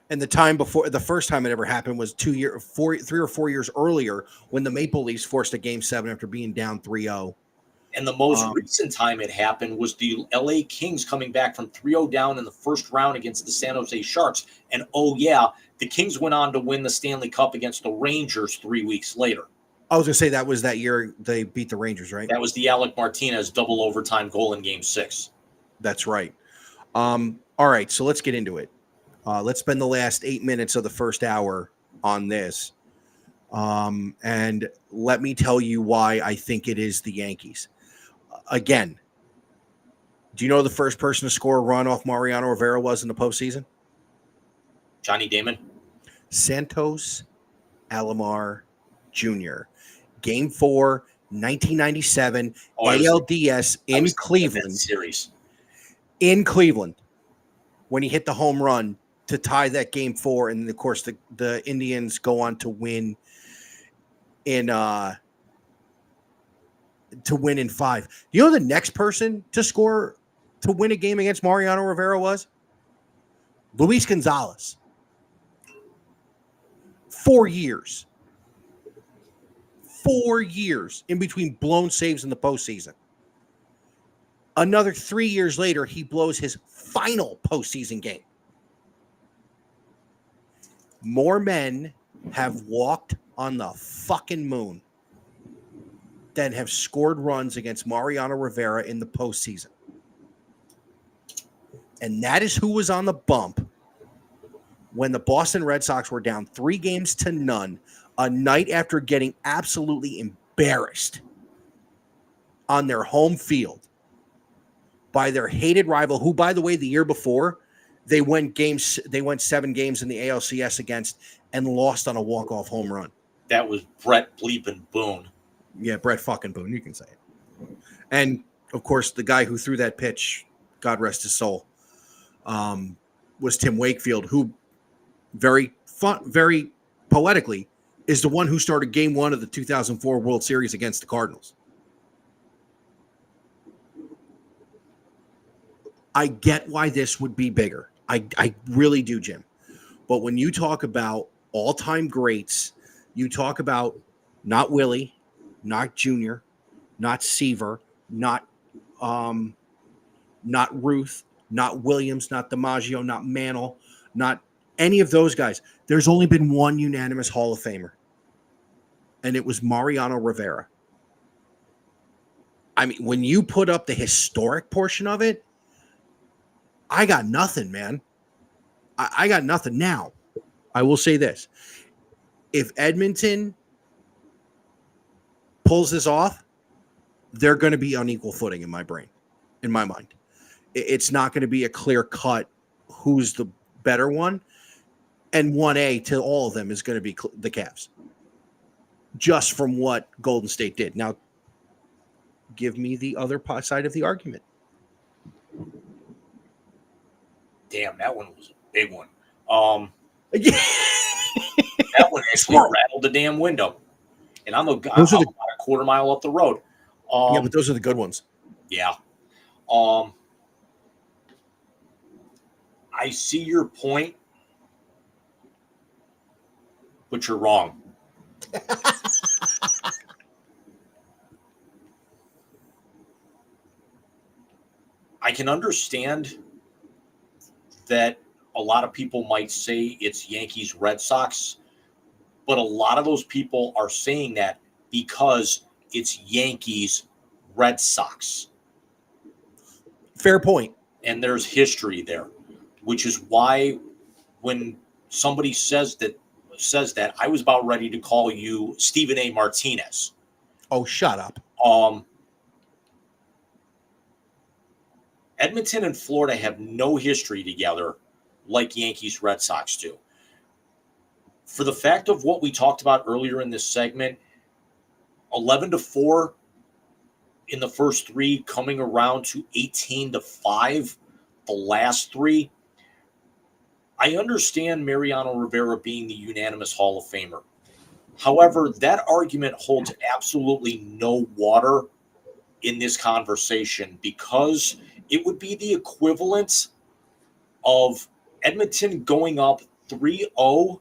And the time before, the first time it ever happened was 3 or 4 years earlier when the Maple Leafs forced a Game 7 after being down 3-0. And the most recent time it happened was the LA Kings coming back from 3-0 down in the first round against the San Jose Sharks. And the Kings went on to win the Stanley Cup against the Rangers 3 weeks later. I was going to say that was that year they beat the Rangers, right? That was the Alec Martinez double overtime goal in Game 6. That's right. All right, so let's get into it. Let's spend the last 8 minutes of the first hour on this. And let me tell you why I think it is the Yankees. Again, do you know the first person to score a run off Mariano Rivera was in the postseason? Johnny Damon. Santos Alomar Jr. Game 4, 1997, ALDS in Cleveland. Series. In Cleveland, when he hit the home run to tie that Game 4, and of course the Indians go on to win in 5. You know the next person to score to win a game against Mariano Rivera was Luis Gonzalez. 4 years. 4 years in between blown saves in the postseason. Another 3 years later, he blows his final postseason game. More men have walked on the fucking moon than have scored runs against Mariano Rivera in the postseason. And that is who was on the bump when the Boston Red Sox were down 3-0, a night after getting absolutely embarrassed on their home field by their hated rival, who, by the way, the year before, they went 7 games in the ALCS against and lost on a walk-off home run. That was Brett Bleepin Boone. Yeah, Brett fucking Boone, you can say it. And, of course, the guy who threw that pitch, God rest his soul, was Tim Wakefield, who very poetically is the one who started Game 1 of the 2004 World Series against the Cardinals. I get why this would be bigger. I really do, Jim. But when you talk about all-time greats, you talk about not Willie, not Junior, not Seaver, not Ruth, not Williams, not DiMaggio, not Mantle, not any of those guys. There's only been one unanimous Hall of Famer, and it was Mariano Rivera. I mean, when you put up the historic portion of it, I got nothing, man. I got nothing. Now, I will say this. If Edmonton pulls this off, they're going to be on equal footing in my brain, in my mind. It's not going to be a clear cut who's the better one. And 1A to all of them is going to be the Cavs. Just from what Golden State did. Now, give me the other side of the argument. Damn, that one was a big one. That one actually rattled the damn window. And I'm about a quarter mile up the road. Yeah, but those are the good ones. Yeah. I see your point, but you're wrong. I can understand that a lot of people might say it's Yankees, Red Sox, but a lot of those people are saying that because it's Yankees, Red Sox. Fair point. And there's history there. which is why when somebody says that, I was about ready to call you Stephen A. Martinez. Oh, shut up. Edmonton and Florida have no history together like Yankees Red Sox do. For the fact of what we talked about earlier in this segment, 11-4 in the first three, coming around to 18-5 the last three. I understand Mariano Rivera being the unanimous Hall of Famer. However, that argument holds absolutely no water in this conversation, because it would be the equivalent of Edmonton going up 3-0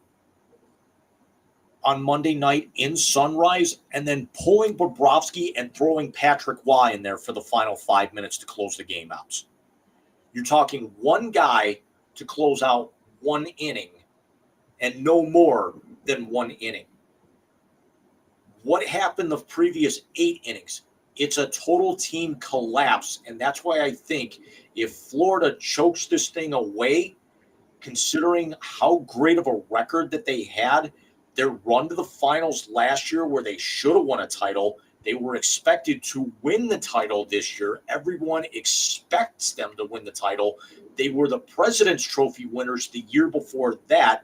on Monday night in Sunrise and then pulling Bobrovsky and throwing Patrick Waugh in there for the final 5 minutes to close the game out. You're talking one guy to close out one inning and no more than one inning. What happened the previous 8 innings? It's a total team collapse, and that's why I think if Florida chokes this thing away, considering how great of a record that they had, their run to the finals last year where they should have won a title, they were expected to win the title this year. Everyone expects them to win the title. They were the President's Trophy winners the year before that.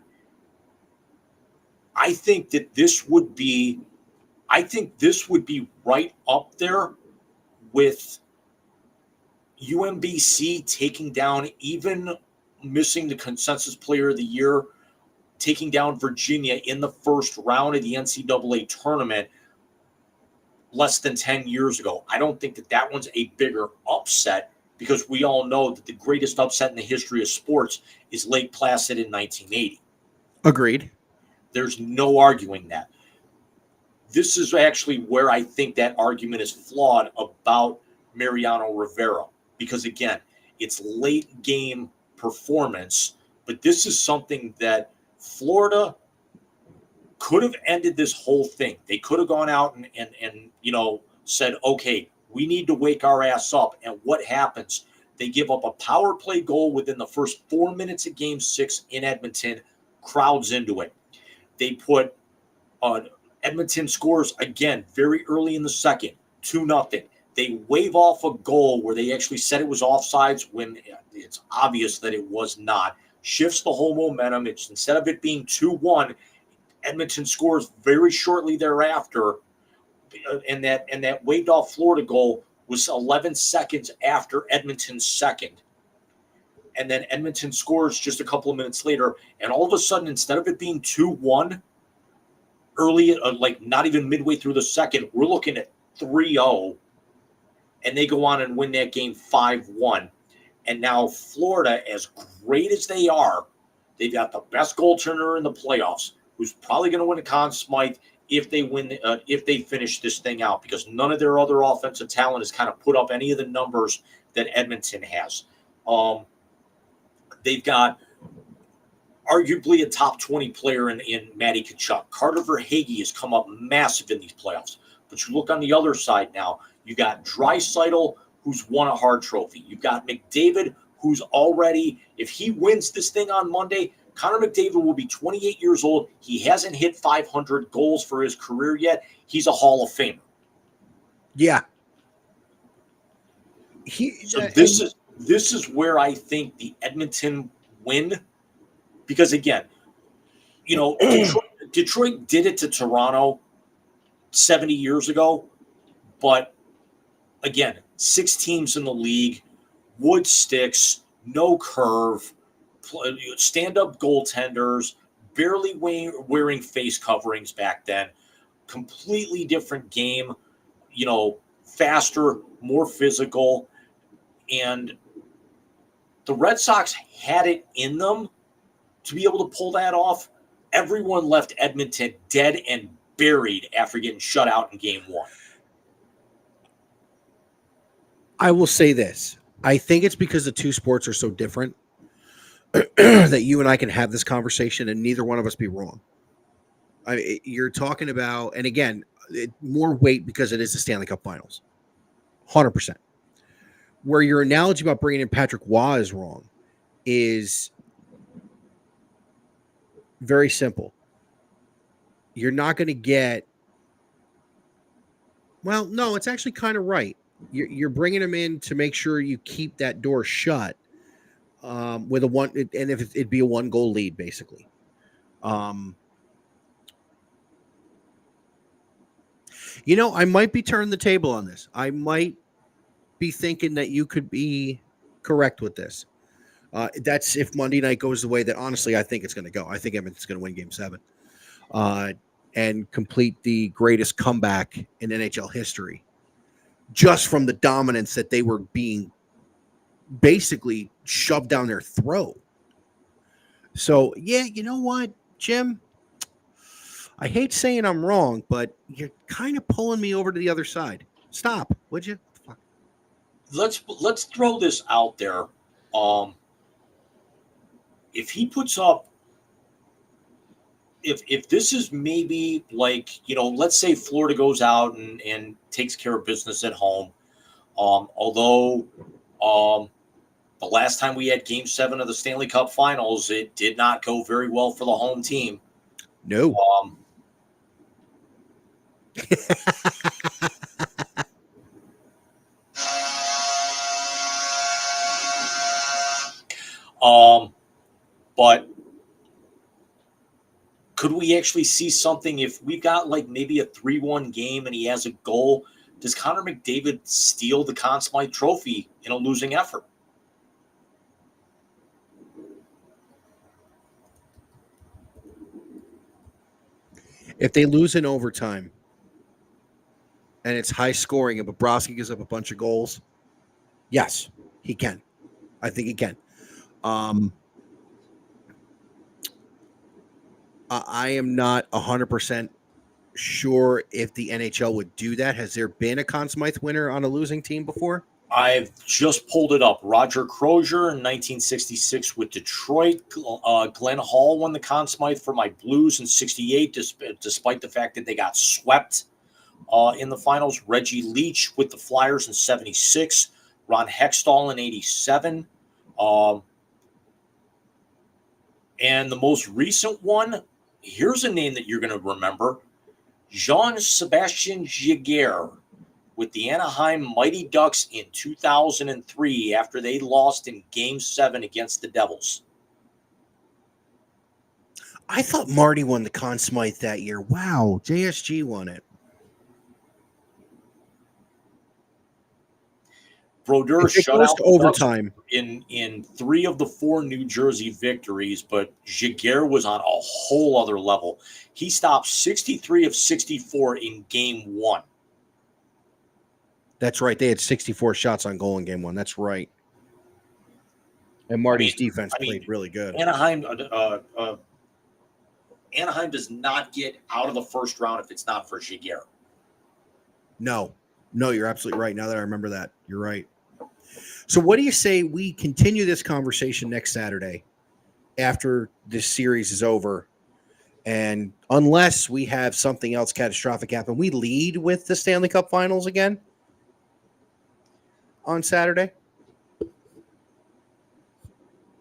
I think this would be right up there with UMBC taking down, even missing the consensus player of the year, taking down Virginia in the first round of the NCAA tournament less than 10 years ago. I don't think that one's a bigger upset, because we all know that the greatest upset in the history of sports is Lake Placid in 1980. Agreed. There's no arguing that. This is actually where I think that argument is flawed about Mariano Rivera, because, again, it's late game performance, but this is something that Florida could have ended this whole thing. They could have gone out and said, okay, we need to wake our ass up. And what happens? They give up a power play goal within the first 4 minutes of Game 6 in Edmonton, crowds into it. They put Edmonton scores again very early in the second, 2-0. They wave off a goal where they actually said it was offsides when it's obvious that it was not. Shifts the whole momentum. It's, instead of it being 2-1, Edmonton scores very shortly thereafter, and that waved off Florida goal was 11 seconds after Edmonton's second. And then Edmonton scores just a couple of minutes later, and all of a sudden, instead of it being 2-1 early, like not even midway through the second, we're looking at 3-0, and they go on and win that game 5-1. And now Florida, as great as they are, they've got the best goaltender in the playoffs, who's probably going to win a Conn Smythe if they finish this thing out, because none of their other offensive talent has kind of put up any of the numbers that Edmonton has. They've got arguably a top 20 player in Matty Tkachuk. Carter Verhaeghe has come up massive in these playoffs. But you look on the other side now, you got Draisaitl, who's won a Hart Trophy. You've got McDavid, who's already, if he wins this thing on Monday, Connor McDavid will be 28 years old. He hasn't hit 500 goals for his career yet. He's a Hall of Famer. Yeah. This is where I think the Edmonton win, because again, Detroit did it to Toronto 70 years ago, but again, 6 teams in the league, wood sticks, no curve, stand-up goaltenders, barely wearing face coverings back then, completely different game, faster, more physical, and the Red Sox had it in them to be able to pull that off. Everyone left Edmonton dead and buried after getting shut out in Game 1. I will say this. I think it's because the two sports are so different that you and I can have this conversation and neither one of us be wrong. You're talking about, and again, more weight because it is the Stanley Cup Finals. 100%. Where your analogy about bringing in Patrick Waugh is wrong is very simple. You're not going to get. Well, no, it's actually kind of right. You're bringing them in to make sure you keep that door shut with a one, and if it'd be a 1-goal lead, basically. I might be turning the table on this. I might be thinking that you could be correct with this. That's if Monday night goes the way that honestly I think it's going to go. I think Edmonton's going to win Game 7 and complete the greatest comeback in NHL history, just from the dominance that they were being basically shoved down their throat. So, yeah, you know what, Jim? I hate saying I'm wrong, but you're kind of pulling me over to the other side. Stop, would you? Fuck. Let's throw this out there. If he puts up, if this is maybe like, let's say Florida goes out and takes care of business at home, although the last time we had Game 7 of the Stanley Cup Finals, it did not go very well for the home team. No. But could we actually see something if we've got like maybe a 3-1 game and he has a goal? Does Connor McDavid steal the Conn Smythe Trophy in a losing effort? If they lose in overtime and it's high scoring and Bobrovsky gives up a bunch of goals, yes, he can. I think he can. I am not 100% sure if the NHL would do that. Has there been a Conn Smythe winner on a losing team before? I've just pulled it up. Roger Crozier in 1966 with Detroit. Glenn Hall won the Conn Smythe for my Blues in 68, despite the fact that they got swept in the finals. Reggie Leach with the Flyers in 76. Ron Hextall in 87. And the most recent one, here's a name that you're going to remember. Jean-Sebastien Giguère with the Anaheim Mighty Ducks in 2003 after they lost in Game 7 against the Devils. I thought Marty won the Conn Smythe that year. Wow, JSG won it. Brodeur shut out to overtime in 3 of the 4 New Jersey victories, but Giguère was on a whole other level. He stopped 63 of 64 in Game 1. That's right. They had 64 shots on goal in Game 1. That's right. And Marty's defense played really good. Anaheim does not get out of the first round if it's not for Giguère. No, you're absolutely right. Now that I remember that, you're right. So what do you say we continue this conversation next Saturday after this series is over? And unless we have something else catastrophic happen, we lead with the Stanley Cup Finals again on Saturday.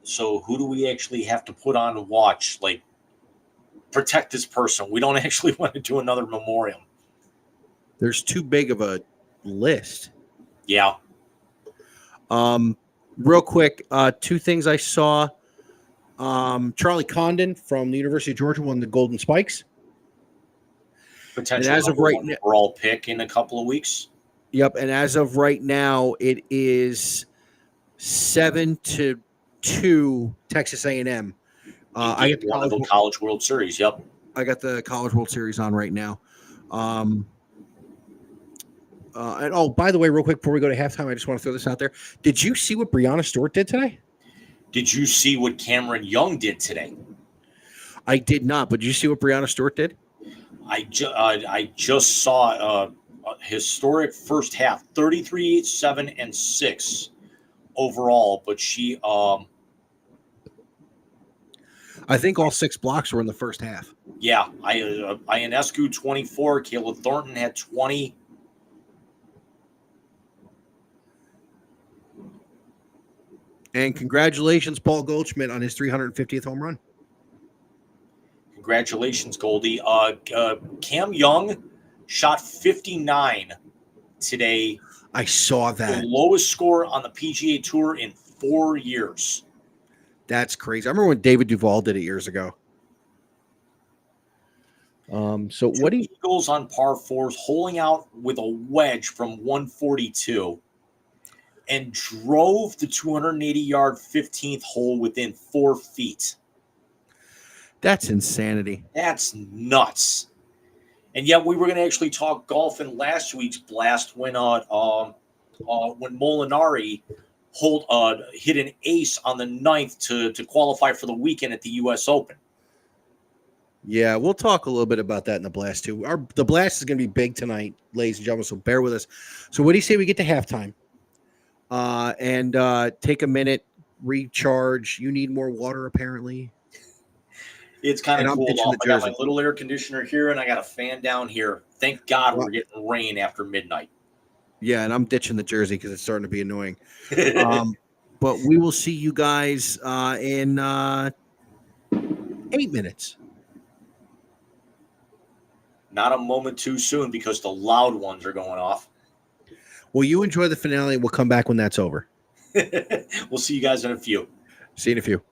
So who do we actually have to put on to watch? Like, protect this person. We don't actually want to do another memoriam. There's too big of a list. Yeah. Real quick, 2 things I saw. Charlie Condon from the University of Georgia won the Golden Spikes. Potential as of right now, overall pick in a couple of weeks. Yep, and as of right now, it is 7-2 Texas A&M. I get the College World Series. Yep, I got the College World Series on right now. And by the way, real quick before we go to halftime, I just want to throw this out there. Did you see what Breanna Stewart did today? Did you see what Cameron Young did today? I did not, but did you see what Breanna Stewart did? I just saw a historic first half, 33, 7, and 6 overall, but she I think all 6 blocks were in the first half. Yeah, Ionescu 24, Kayla Thornton had 20. And congratulations, Paul Goldschmidt, on his 350th home run. Congratulations, Goldie. Cam Young shot 59 today. I saw that. The lowest score on the PGA Tour in 4 years. That's crazy. I remember when David Duval did it years ago. So what do you Eagles on par fours, holing out with a wedge from 142, and drove the 280-yard 15th hole within 4 feet. That's insanity. That's nuts. And yet we were going to actually talk golf in last week's blast when Molinari hit an ace on the 9th to qualify for the weekend at the U.S. Open. Yeah, we'll talk a little bit about that in the blast too. The blast is going to be big tonight, ladies and gentlemen, so bear with us. So what do you say we get to halftime and take a minute, recharge? You need more water, apparently. It's kind of cooled off. I got my jersey. little air conditioner here, and I got a fan down here. Thank God we're getting rain after midnight. Yeah, and I'm ditching the jersey because it's starting to be annoying. But we will see you guys in 8 minutes. Not a moment too soon because the loud ones are going off. Well, you enjoy the finale. We'll come back when that's over. We'll see you guys in a few. See you in a few.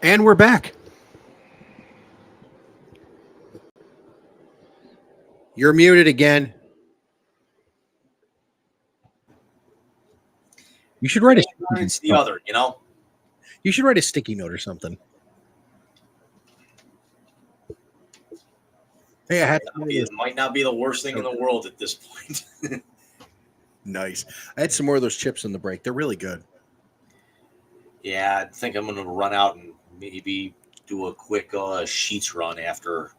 And we're back. You're muted again. You should write It's the other, you know? You should write a sticky note or something. Hey, It might not be the worst thing in the world at this point. Nice. I had some more of those chips in the break. They're really good. Yeah, I think I'm going to run out and maybe do a quick Sheets run after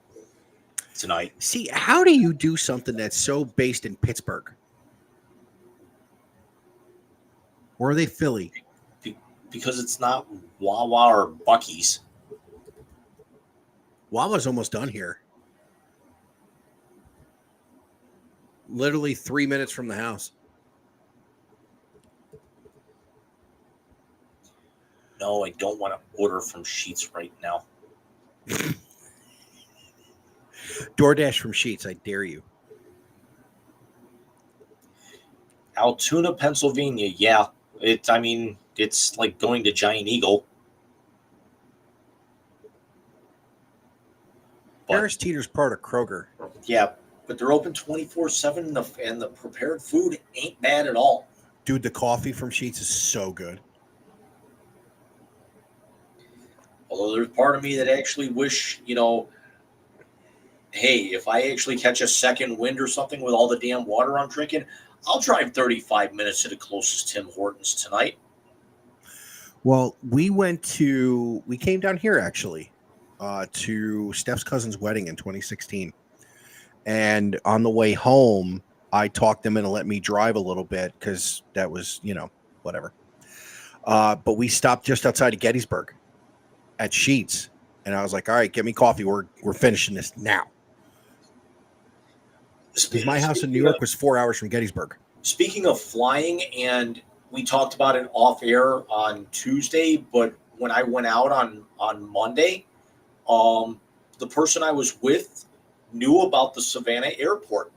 tonight. See, how do you do something that's so based in Pittsburgh? Or are they Philly? Because it's not Wawa or Buckeyes. Wawa's almost done here. Literally 3 minutes from the house. No, I don't want to order from Sheets right now. DoorDash from Sheets, I dare you. Altoona, Pennsylvania. Yeah, it's like going to Giant Eagle. Harris Teeter's part of Kroger. Yeah, but they're open 24/7, and the prepared food ain't bad at all. Dude, the coffee from Sheets is so good. Although there's part of me that actually wish, hey, if I actually catch a second wind or something with all the damn water I'm drinking, I'll drive 35 minutes to the closest Tim Hortons tonight. Well, we came down here actually to Steph's cousin's wedding in 2016. And on the way home, I talked them into let me drive a little bit because that was, whatever. But we stopped just outside of Gettysburg at Sheets. And I was like, all right, get me coffee. We're finishing this now. My house in New York was 4 hours from Gettysburg. Speaking of flying, and we talked about it off air on Tuesday, but when I went out on Monday, the person I was with knew about the Savannah airport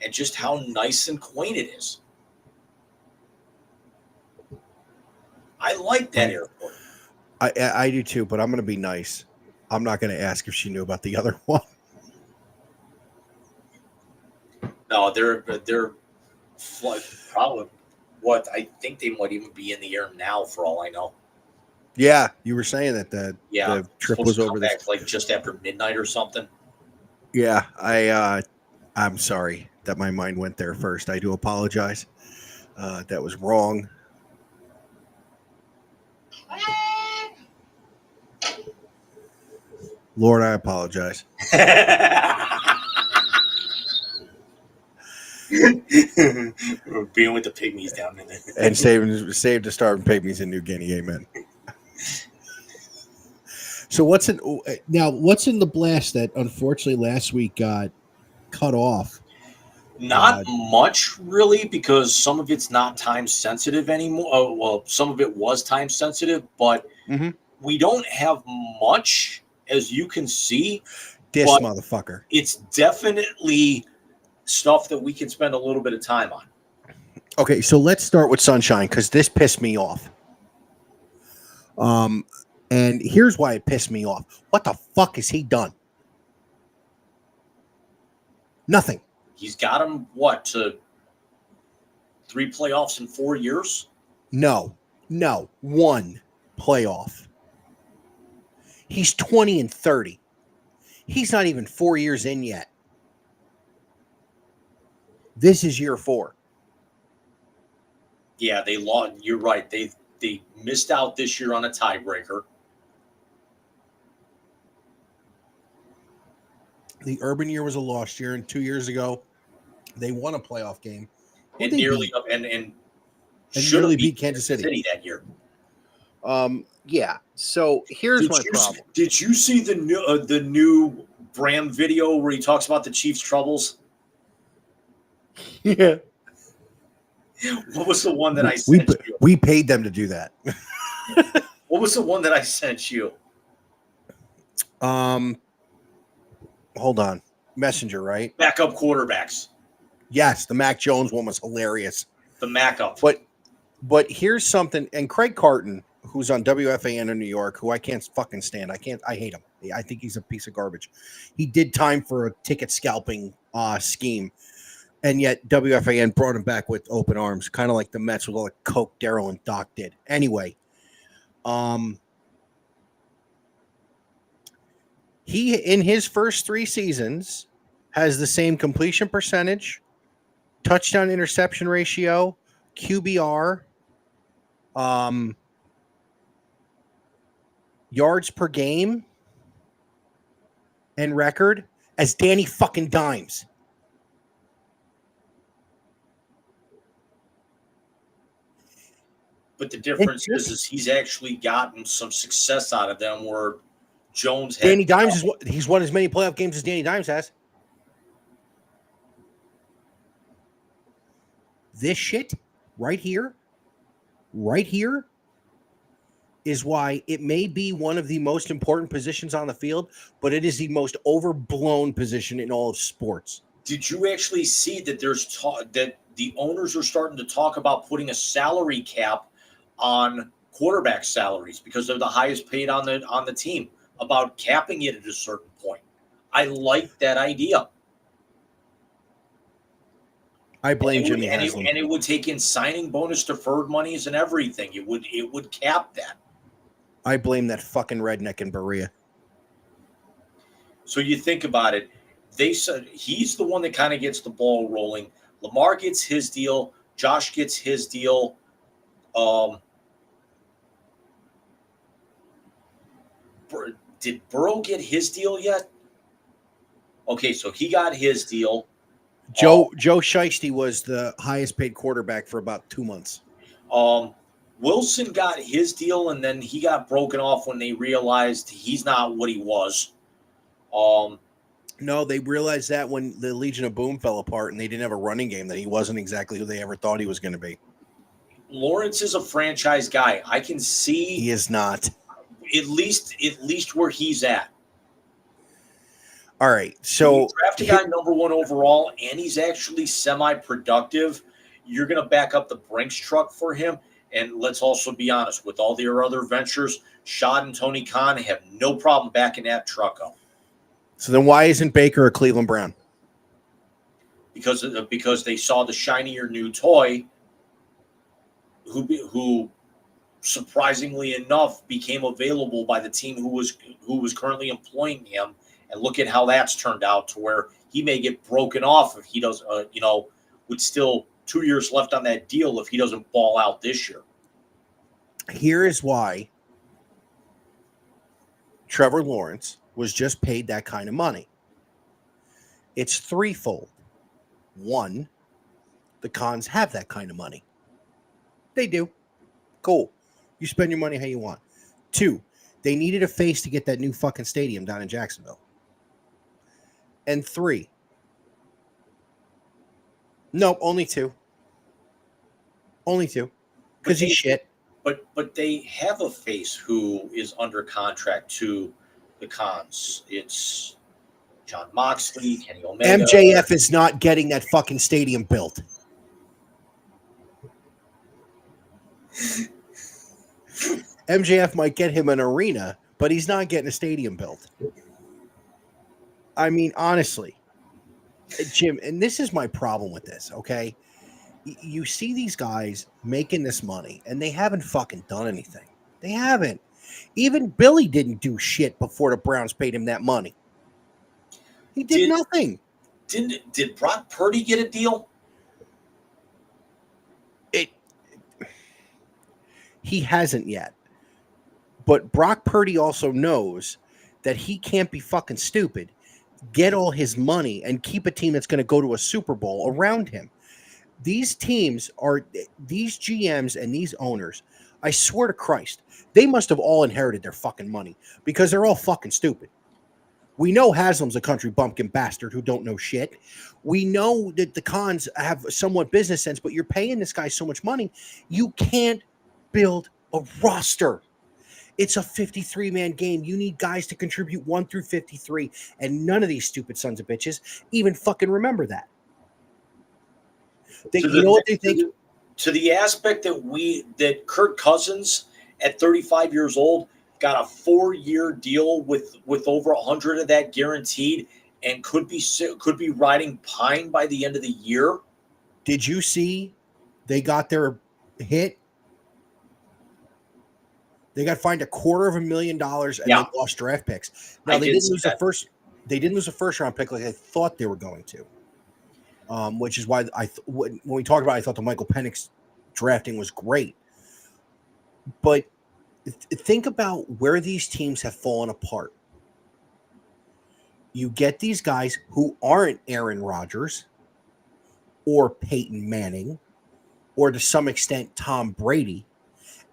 and just how nice and quaint it is. I like that airport. I do too, but I'm going to be nice. I'm not going to ask if she knew about the other one. No, they're probably what I think they might even be in the air now, for all I know. Yeah, you were saying that the trip was over this like just after midnight or something. Yeah, I'm sorry that my mind went there first. I do apologize. That was wrong. Lord, I apologize. We're being with the pygmies down in it. And save the starving pygmies in New Guinea. Amen. So what's in the blast that unfortunately last week got cut off? Not much, really, because some of it's not time sensitive anymore. Well, some of it was time sensitive, but we don't have much, as you can see. This motherfucker. It's definitely stuff that we can spend a little bit of time on. Okay, so let's start with Sunshine because this pissed me off. And here's why it pissed me off. What the fuck has he done? Nothing. He's got him, to 3 playoffs in 4 years? No, 1 playoff. He's 20-30. He's not even 4 years in yet. This is year 4. Yeah, they lost. You're right. They missed out this year on a tiebreaker. The Urban year was a lost year, and 2 years ago, they won a playoff game. And nearly beat Kansas City that year. Yeah. So here's my problem. Did you see the new Bram video where he talks about the Chiefs' troubles? Yeah. What was the one that I sent you? We paid them to do that. What was the one that I sent you? Hold on. Messenger, right? Backup quarterbacks. Yes, the Mac Jones one was hilarious. The Mac up. But here's something, and Craig Carton, who's on WFAN in New York, who I can't fucking stand. I hate him. I think he's a piece of garbage. He did time for a ticket scalping scheme, and yet WFAN brought him back with open arms, kind of like the Mets with all the coke Daryl and Doc did. Anyway, he in his first 3 seasons has the same completion percentage, touchdown interception ratio, QBR, yards per game, and record as Danny fucking Dimes. But the difference is he's actually gotten some success out of them where Jones had. Danny Dimes he's won as many playoff games as Danny Dimes has. This shit right here is why it may be one of the most important positions on the field, but it is the most overblown position in all of sports. Did you actually see that there's that the owners are starting to talk about putting a salary cap on quarterback salaries because they're the highest paid on the team, about capping it at a certain point? I like that idea. I blame Jimmy Haslam. And it would take in signing bonus, deferred monies, and everything. It would cap that. I blame that fucking redneck in Berea. So you think about it. They said he's the one that kind of gets the ball rolling. Lamar gets his deal. Josh gets his deal. Did Burrow get his deal yet? Okay, so he got his deal. Joe Shiesty was the highest paid quarterback for about 2 months. Wilson got his deal, and then he got broken off when they realized he's not what he was. No, they realized that when the Legion of Boom fell apart and they didn't have a running game, that he wasn't exactly who they ever thought he was going to be. Lawrence is a franchise guy. I can see he is not. At least where he's at. All right, so you draft a guy number 1 overall, and he's actually semi-productive. You're going to back up the Brinks truck for him. And let's also be honest, with all their other ventures, Shad and Tony Khan have no problem backing that truck up. So then why isn't Baker a Cleveland Brown? Because they saw the shinier new toy who surprisingly enough became available by the team who was currently employing him. And look at how that's turned out, to where he may get broken off if he does, with still 2 years left on that deal if he doesn't ball out this year. Here is why Trevor Lawrence was just paid that kind of money. It's threefold. 1, the Cons have that kind of money. They do. Cool. You spend your money how you want. 2, they needed a face to get that new fucking stadium down in Jacksonville. And 3, nope, only 2. Only 2. Because he's shit. But they have a face who is under contract to the Cons. It's John Moxley, Kenny Omega. MJF is not getting that fucking stadium built. MJF might get him an arena, but he's not getting a stadium built. I mean, honestly, Jim, and this is my problem with this, okay? You see these guys making this money, and they haven't fucking done anything. They haven't. Even Billy didn't do shit before the Browns paid him that money. He did nothing. Did Brock Purdy get a deal? He hasn't yet. But Brock Purdy also knows that he can't be fucking stupid, get all his money, and keep a team that's going to go to a Super Bowl around him. These teams these GMs and these owners, I swear to Christ, they must have all inherited their fucking money because they're all fucking stupid. We know Haslam's a country bumpkin bastard who don't know shit. We know that the Cons have somewhat business sense, but you're paying this guy so much money, you can't build a roster. It's a 53-man game. You need guys to contribute 1 through 53, and none of these stupid sons of bitches even fucking remember that. You know what they think? To the aspect that Kirk Cousins at 35 years old, got a 4-year deal with over 100 of that guaranteed, and could be riding pine by the end of the year. Did you see they got their hit? They got fined $250,000 and they lost draft picks. Now they didn't lose the first. They didn't lose a first round pick like I thought they were going to. Which is why when we talked about it, I thought the Michael Penix drafting was great. But think about where these teams have fallen apart. You get these guys who aren't Aaron Rodgers or Peyton Manning or to some extent Tom Brady,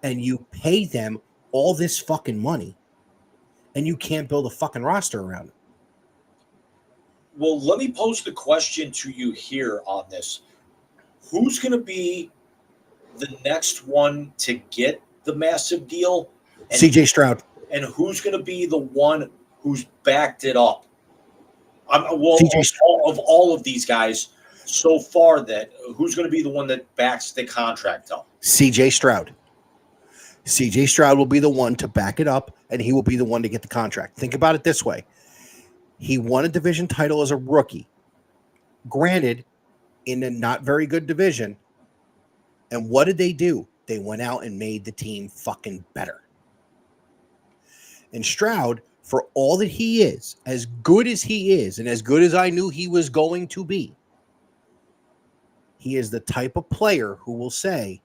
and you pay them all this fucking money, and you can't build a fucking roster around it. Well, let me pose the question to you here on this. Who's going to be the next one to get the massive deal? CJ Stroud. And who's going to be the one who's backed it up? Of all of these guys so far, that who's going to be the one that backs the contract up? CJ Stroud. CJ Stroud will be the one to back it up, and he will be the one to get the contract. Think about it this way. He won a division title as a rookie. Granted, in a not very good division. And what did they do? They went out and made the team fucking better. And Stroud, for all that he is, as good as he is, and as good as I knew he was going to be, he is the type of player who will say,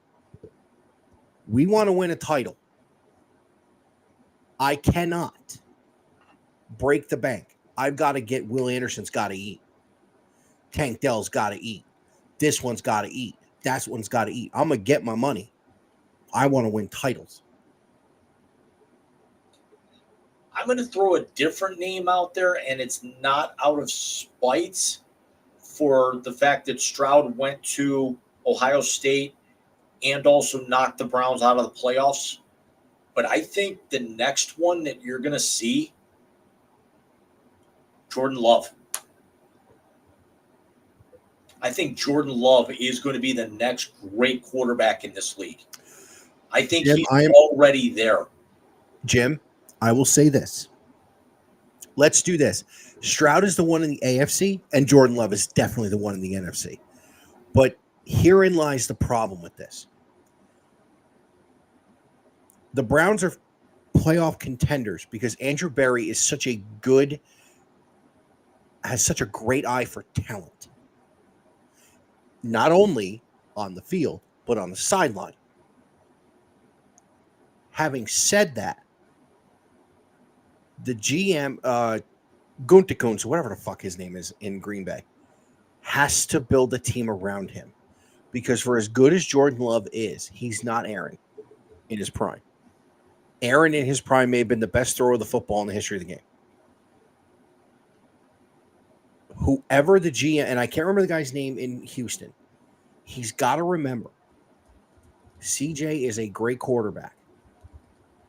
we want to win a title. I cannot break the bank. I've got to get Will Anderson's got to eat. Tank Dell's got to eat. This one's got to eat. That one's got to eat. I'm going to get my money. I want to win titles. I'm going to throw a different name out there, and it's not out of spite for the fact that Stroud went to Ohio State and also knocked the Browns out of the playoffs. But I think the next one that you're going to see, Jordan Love. I think Jordan Love is going to be the next great quarterback in this league. I think he's already there. Jim, I will say this. Let's do this. Stroud is the one in the AFC, and Jordan Love is definitely the one in the NFC. But herein lies the problem with this. The Browns are playoff contenders because Andrew Berry is has such a great eye for talent. Not only on the field, but on the sideline. Having said that, the GM, Gunther, whatever the fuck his name is in Green Bay, has to build a team around him. Because for as good as Jordan Love is, he's not Aaron in his prime. Aaron in his prime may have been the best thrower of the football in the history of the game. Whoever the GM, and I can't remember the guy's name in Houston, he's got to remember, CJ is a great quarterback.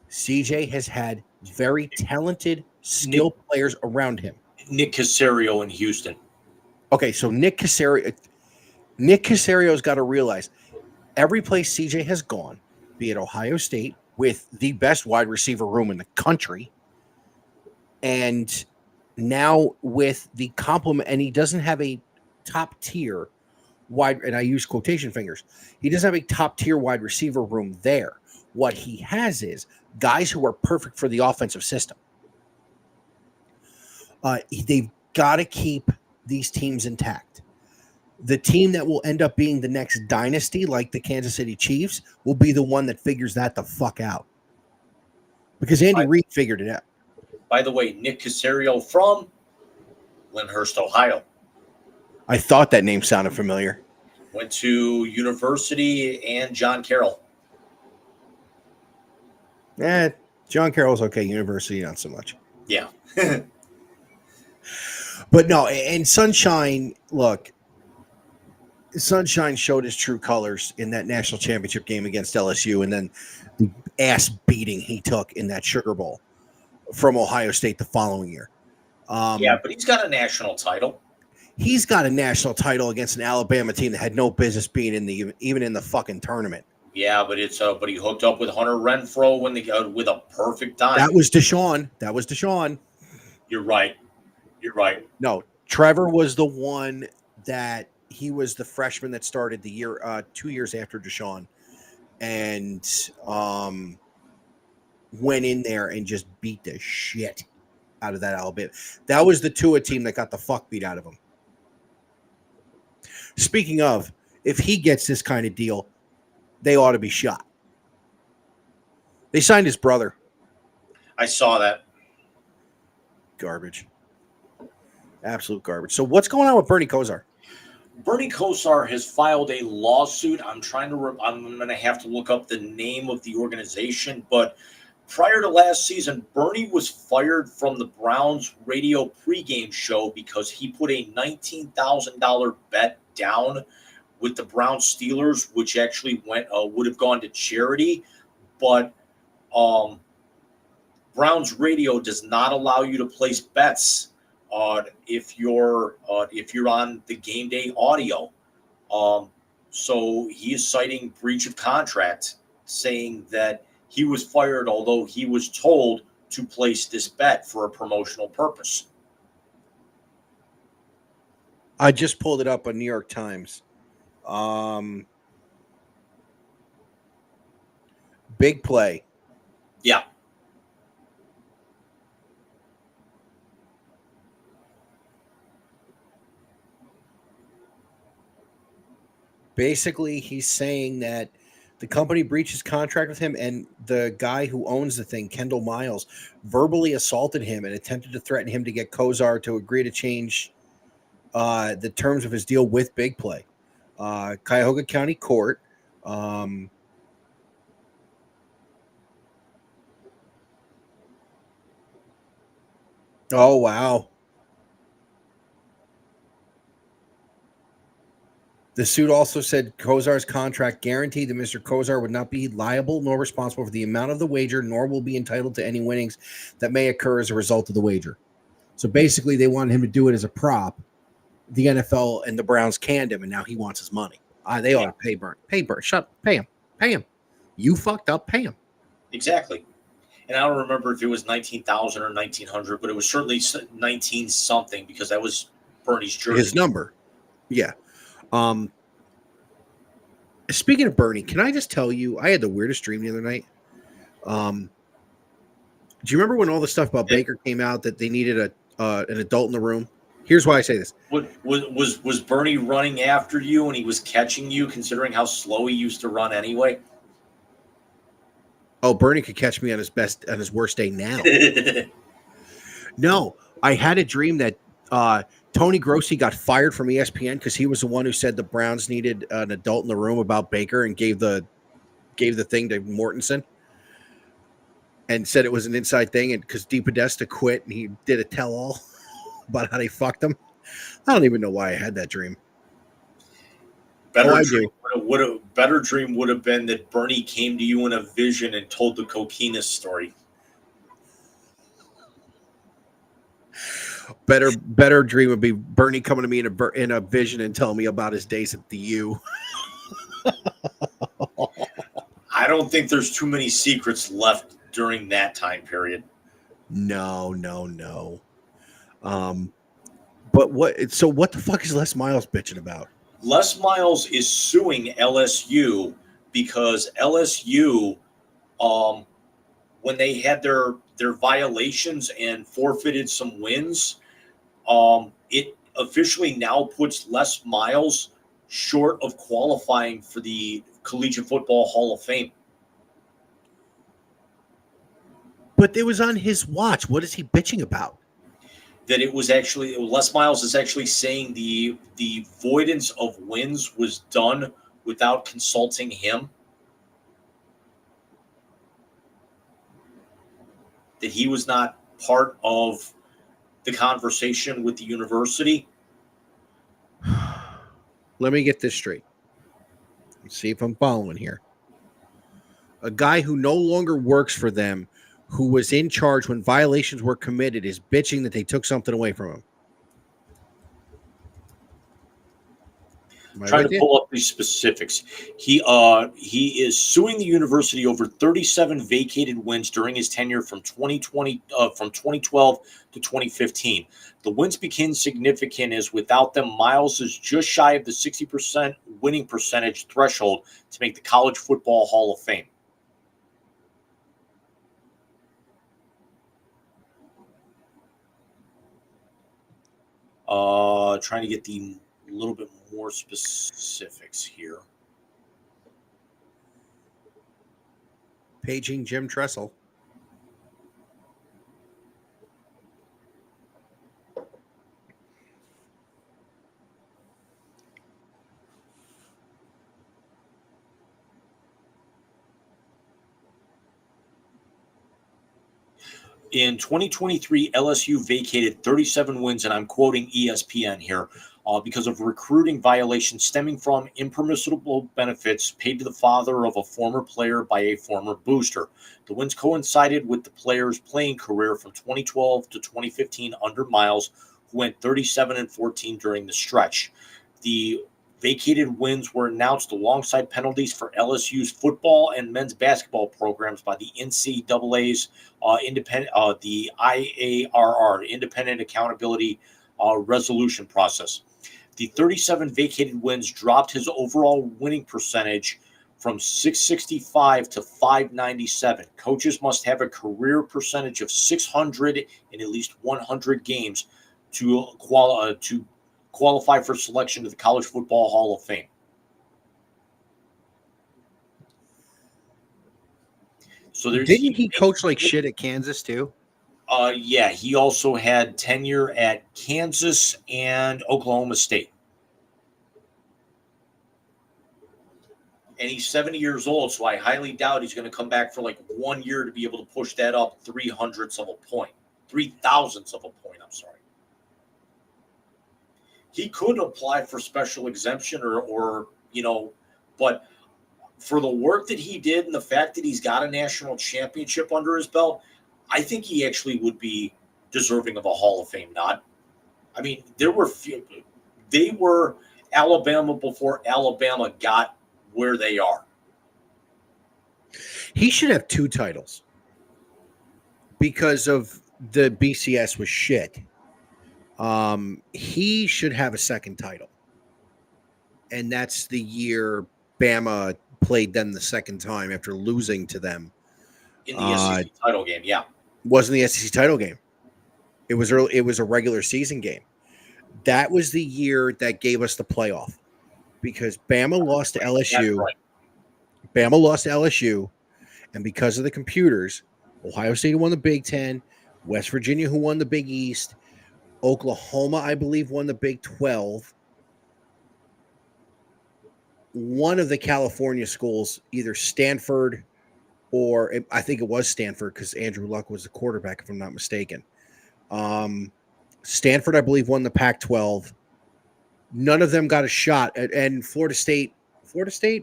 CJ has had very talented, skilled players around him. Nick Caserio in Houston. Okay, so Nick Caserio's got to realize every place CJ has gone, be it Ohio State, with the best wide receiver room in the country, and now with the complement, and he doesn't have a top tier wide, and I use quotation fingers, he doesn't have a top tier wide receiver room there. What he has is guys who are perfect for the offensive system. They've got to keep these teams intact. The team that will end up being the next dynasty, like the Kansas City Chiefs, will be the one that figures that the fuck out. Because Andy Reid figured it out. By the way, Nick Caserio from Lyndhurst, Ohio. I thought that name sounded familiar. Went to university and John Carroll. John Carroll's okay. University, not so much. Yeah. But no, and Sunshine, look, Sunshine showed his true colors in that national championship game against LSU, and then the ass beating he took in that Sugar Bowl from Ohio State the following year. But he's got a national title. He's got a national title against an Alabama team that had no business being even in the fucking tournament. Yeah, but he hooked up with Hunter Renfrow when they got with a perfect time. That was Deshaun. You're right. No, Trevor was the one that he was the freshman that started the year 2 years after Deshaun, and went in there and just beat the shit out of that Alabama. That was the Tua team that got the fuck beat out of him. Speaking of, if he gets this kind of deal, they ought to be shot. They signed his brother. I saw that. Garbage. Absolute garbage. So what's going on with Bernie Kosar? Bernie Kosar has filed a lawsuit. I'm going to have to look up the name of the organization, but prior to last season, Bernie was fired from the Browns radio pregame show because he put a $19,000 bet down with the Browns Steelers, which actually would have gone to charity, but Browns radio does not allow you to place bets if you're on the game day audio. So he is citing breach of contract, saying that he was fired, although he was told to place this bet for a promotional purpose. I just pulled it up on New York Times. Big play. Yeah. Basically, he's saying that the company breached his contract with him, and the guy who owns the thing, Kendall Miles, verbally assaulted him and attempted to threaten him to get Kosar to agree to change the terms of his deal with Big Play. Cuyahoga County Court. Oh, wow. The suit also said Kosar's contract guaranteed that Mr. Kosar would not be liable nor responsible for the amount of the wager, nor will be entitled to any winnings that may occur as a result of the wager. So basically, they wanted him to do it as a prop. The NFL and the Browns canned him, and now he wants his money. They ought to pay Burn. Pay Burn. Pay him. You fucked up. Pay him. Exactly. And I don't remember if it was 19,000 or 1,900, but it was certainly 19 something because that was Bernie's jersey. His number. Yeah. Speaking of Bernie, can I just tell you, I had the weirdest dream the other night. Do you remember when all the stuff about Baker came out that they needed an adult in the room? Here's why I say this. Was Bernie running after you and he was catching you, considering how slow he used to run anyway? Oh, Bernie could catch me on his worst day now. No, I had a dream that Tony Grossi got fired from ESPN because he was the one who said the Browns needed an adult in the room about Baker and gave the thing to Mortensen and said it was an inside thing, and because DePodesta quit and he did a tell-all about how they fucked him. I don't even know why I had that dream. Better dream would have been that Bernie came to you in a vision and told the coquinist story. Better dream would be Bernie coming to me in a vision and telling me about his days at the U. I don't think there's too many secrets left during that time period. No. But what? So what the fuck is Les Miles bitching about? Les Miles is suing LSU because LSU, when they had their violations and forfeited some wins, it officially now puts Les Miles short of qualifying for the Collegiate Football Hall of Fame. But it was on his watch. What is he bitching about? That it was actually, Les Miles is actually saying the voidance of wins was done without consulting him. That he was not part of the conversation with the university. Let me get this straight. Let's see if I'm following here. A guy who no longer works for them, who was in charge when violations were committed, is bitching that they took something away from him. Trying to pull up these specifics. He is suing the university over 37 vacated wins during his tenure from 2012 to 2015. The wins became significant as without them, Miles is just shy of the 60% winning percentage threshold to make the College Football Hall of Fame. Trying to get the little bit more specifics here. Paging Jim Tressel. In 2023, LSU vacated 37 wins, and I'm quoting ESPN here, because of recruiting violations stemming from impermissible benefits paid to the father of a former player by a former booster. The wins coincided with the player's playing career from 2012 to 2015 under Miles, who went 37-14 during the stretch. The vacated wins were announced alongside penalties for LSU's football and men's basketball programs by the NCAA's the IARR, Independent Accountability Resolution Process. The 37 vacated wins dropped his overall winning percentage from 665 to 597. Coaches must have a career percentage of 600 in at least 100 games to qualify for selection to the College Football Hall of Fame. So didn't he coach like shit at Kansas too? Yeah, he also had tenure at Kansas and Oklahoma State. And he's 70 years old, so I highly doubt he's going to come back for like 1 year to be able to push that up 0.03 of a point. 0.003 of a point, I'm sorry. He could apply for special exemption or but for the work that he did and the fact that he's got a national championship under his belt, I think he actually would be deserving of a Hall of Fame nod. I mean, they were Alabama before Alabama got where they are. He should have 2 titles because of the BCS was shit. He should have a second title. And that's the year Bama played them the second time after losing to them. In the SEC title game, yeah. Wasn't the SEC title game. It was early, it was a regular season game. That was the year that gave us the playoff because Bama lost to LSU. Right. Bama lost to LSU, and because of the computers, Ohio State won the Big Ten, West Virginia, who won the Big East, Oklahoma, I believe, won the Big 12. One of the California schools, either Stanford or I think it was Stanford because Andrew Luck was the quarterback, if I'm not mistaken. Stanford, I believe, won the Pac-12. None of them got a shot. And Florida State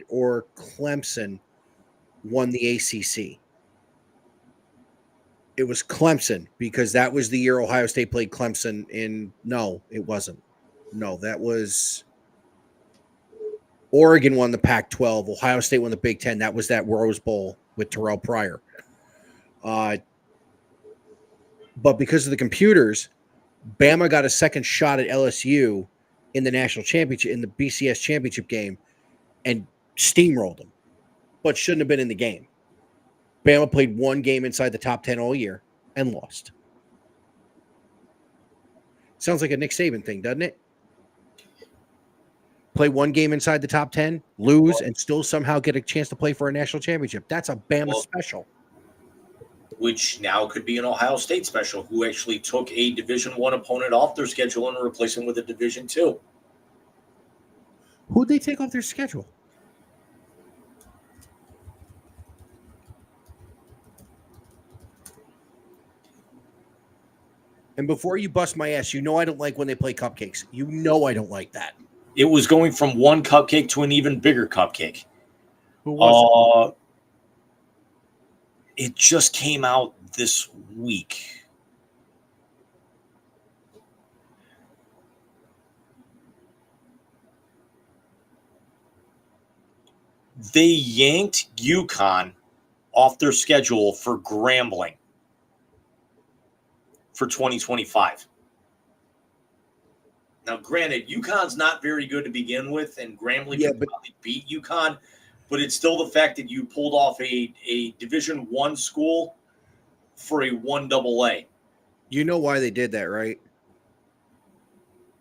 or Clemson won the ACC. It was Clemson because that was the year Ohio State played Clemson in. No, it wasn't. No, that was Oregon won the Pac-12. Ohio State won the Big Ten. That was that Rose Bowl with Terrell Pryor. But because of the computers, Bama got a second shot at LSU in the national championship, in the BCS championship game, and steamrolled them, but shouldn't have been in the game. Bama played one game inside the top 10 all year and lost. Sounds like a Nick Saban thing, doesn't it? Play one game inside the top 10, lose, and still somehow get a chance to play for a national championship. That's a Bama special. Which now could be an Ohio State special, who actually took a Division I opponent off their schedule and replaced him with a Division II. Who'd they take off their schedule? And before you bust my ass, you know I don't like when they play cupcakes. You know I don't like that. It was going from one cupcake to an even bigger cupcake. Who was it? It just came out this week. They yanked UConn off their schedule for Grambling for 2025. Now, granted, UConn's not very good to begin with, and Grambling could probably beat UConn, but it's still the fact that you pulled off a Division I school for a 1AA. You know why they did that, right?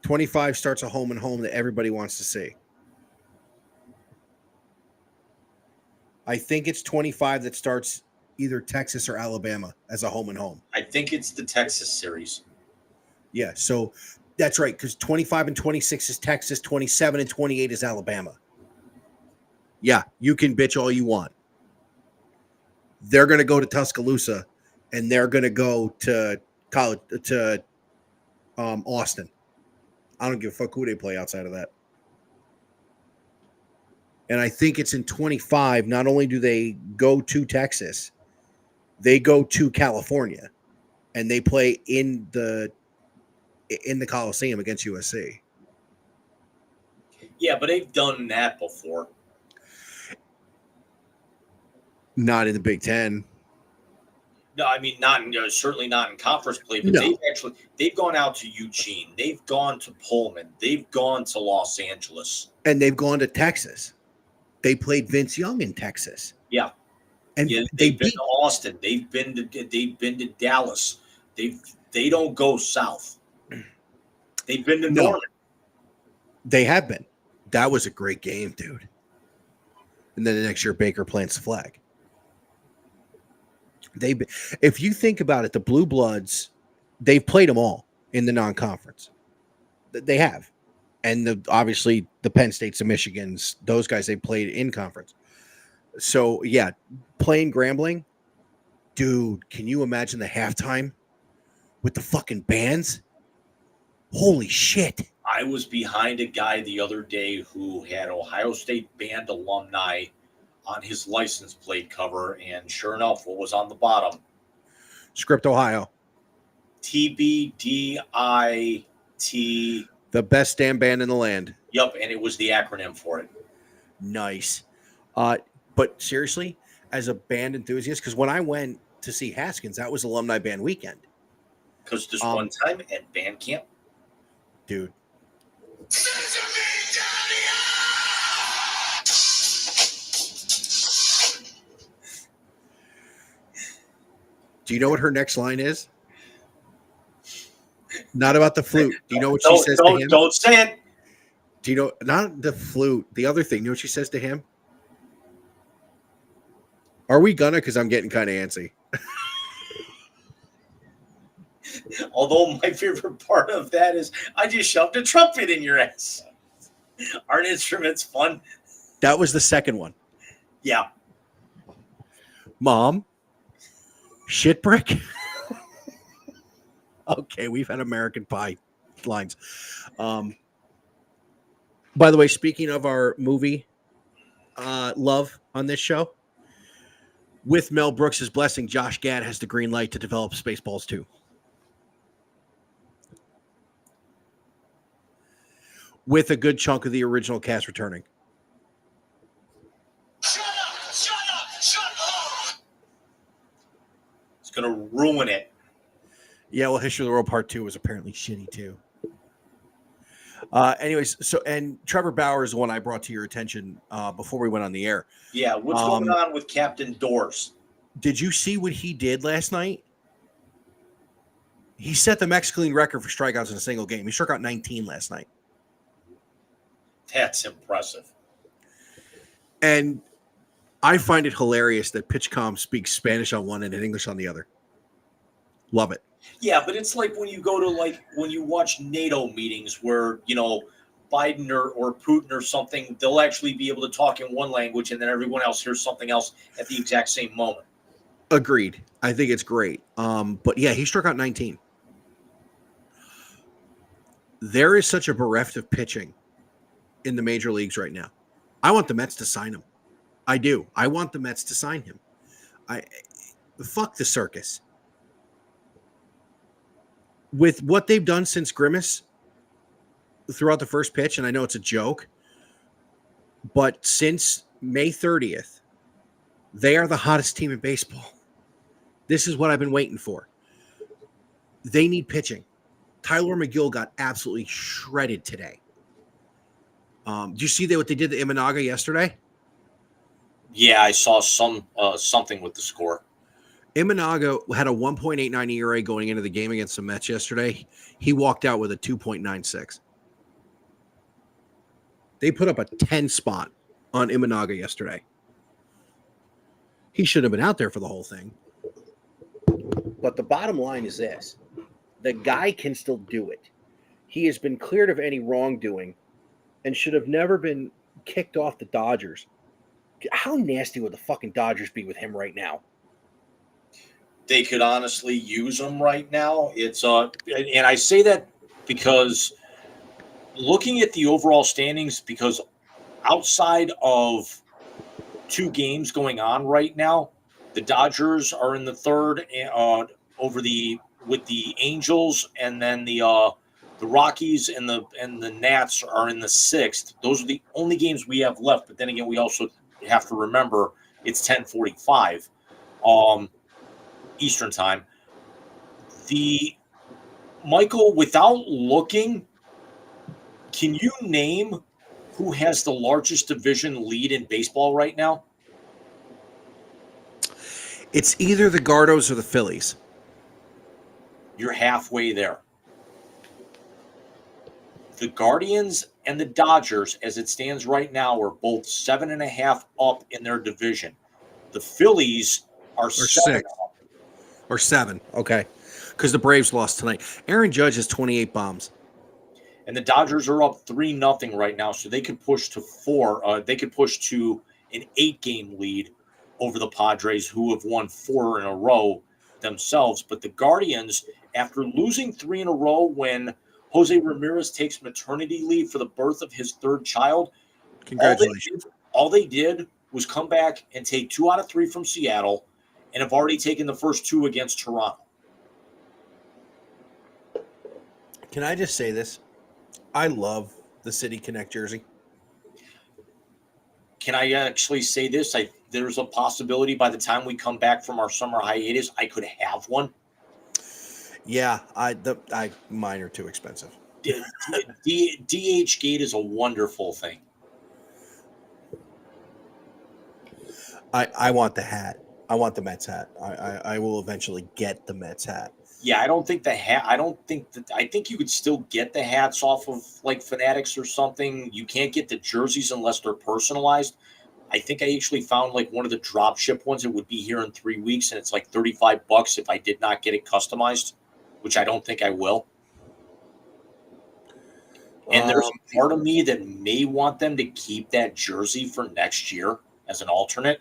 25 starts a home and home that everybody wants to see. I think it's 25 that starts either Texas or Alabama as a home and home. I think it's the Texas series. Yeah, so that's right, because 25 and 26 is Texas, 27 and 28 is Alabama. Yeah, you can bitch all you want. They're going to go to Tuscaloosa, and they're going to go to college to Austin. I don't give a fuck who they play outside of that. And I think it's in 25. Not only do they go to Texas, they go to California, and they play in the Coliseum against USC. Yeah, but they've done that before. Not in the Big Ten. No, I mean certainly not in conference play, but they've gone out to Eugene, they've gone to Pullman, they've gone to Los Angeles, and they've gone to Texas. They played Vince Young in Texas. Yeah, and they've been to Austin. They've been to Dallas. They don't go south. They've been to Norman. They have been. That was a great game, dude. And then the next year, Baker plants the flag. If you think about it, the Blue Bloods, they've played them all in the non-conference. They have. And obviously the Penn States, the Michigans, those guys, they played in conference. So, yeah, playing Grambling, dude, can you imagine the halftime with the fucking bands? Holy shit. I was behind a guy the other day who had Ohio State band alumni on his license plate cover, and sure enough, what was on the bottom? Script Ohio. TBDIT. The best damn band in the land. Yep, and it was the acronym for it. Nice. But seriously, as a band enthusiast, because when I went to see Haskins, that was alumni band weekend. Because this one time at band camp. Dude. Do you know what her next line is? Not about the flute. Do you know what she says to him? Don't say it. Do you know, not the flute, the other thing, you know what she says to him? Are we gonna? Because I'm getting kind of antsy. Although my favorite part of that is I just shoved a trumpet in your ass. Aren't instruments fun? That was the second one. Yeah. Mom, shit brick. Okay, we've had American Pie lines. By the way, speaking of our movie love on this show, with Mel Brooks' blessing, Josh Gad has the green light to develop Spaceballs 2. With a good chunk of the original cast returning. Shut up! Shut up! Shut up! It's going to ruin it. Yeah, well, History of the World Part 2 was apparently shitty too. Anyways, and Trevor Bauer is the one I brought to your attention before we went on the air. Yeah, what's going on with Captain Doors? Did you see what he did last night? He set the Mexican record for strikeouts in a single game. He struck out 19 last night. That's impressive. And I find it hilarious that PitchCom speaks Spanish on one end and English on the other. Love it. Yeah, but it's like when you go to when you watch NATO meetings where, Biden or Putin or something, they'll actually be able to talk in one language and then everyone else hears something else at the exact same moment. Agreed. I think it's great. But yeah, he struck out 19. There is such a bereft of pitching in the major leagues right now. I want the Mets to sign him. I do. I want the Mets to sign him. Fuck the circus. With what they've done since Grimace throughout the first pitch, and I know it's a joke, but since May 30th, they are the hottest team in baseball. This is what I've been waiting for. They need pitching. Tyler McGill got absolutely shredded today. Do you see what they did to Imanaga yesterday? Yeah, I saw something with the score. Imanaga had a 1.89 ERA going into the game against the Mets yesterday. He walked out with a 2.96. They put up a 10 spot on Imanaga yesterday. He should have been out there for the whole thing. But the bottom line is this. The guy can still do it. He has been cleared of any wrongdoing and should have never been kicked off the Dodgers. How nasty would the fucking Dodgers be with him right now? They could honestly use him right now. It's and I say that because looking at the overall standings, because outside of 2 games going on right now, the Dodgers are in the third with the Angels, and then the Rockies and the Nats are in the 6th. Those are the only games we have left. But then again, we also have to remember it's 10:45 Eastern time. Michael, without looking, can you name who has the largest division lead in baseball right now? It's either the Gardos or the Phillies. You're halfway there. The Guardians and the Dodgers, as it stands right now, are both 7.5 up in their division. The Phillies are 7 up. Or 7, okay. Because the Braves lost tonight. Aaron Judge has 28 bombs. And the Dodgers are up 3-0 right now, so they could push to 4. They could push to an 8-game lead over the Padres, who have won 4 in a row themselves. But the Guardians, after losing 3 in a row when Jose Ramirez takes maternity leave for the birth of his 3rd child, congratulations. All they did was come back and take 2 out of 3 from Seattle, and have already taken the first 2 against Toronto. Can I just say this? I love the City Connect jersey. Can I actually say this? There's a possibility by the time we come back from our summer hiatus, I could have one. Yeah, mine are too expensive. DH Gate is a wonderful thing. I want the hat. I want the Mets hat. I will eventually get the Mets hat. Yeah, I don't think the hat. I think you could still get the hats off of like Fanatics or something. You can't get the jerseys unless they're personalized. I think I actually found like one of the drop ship ones. It would be here in 3 weeks, and it's like $35 if I did not get it customized, which I don't think I will. And there's a part of me that may want them to keep that jersey for next year as an alternate.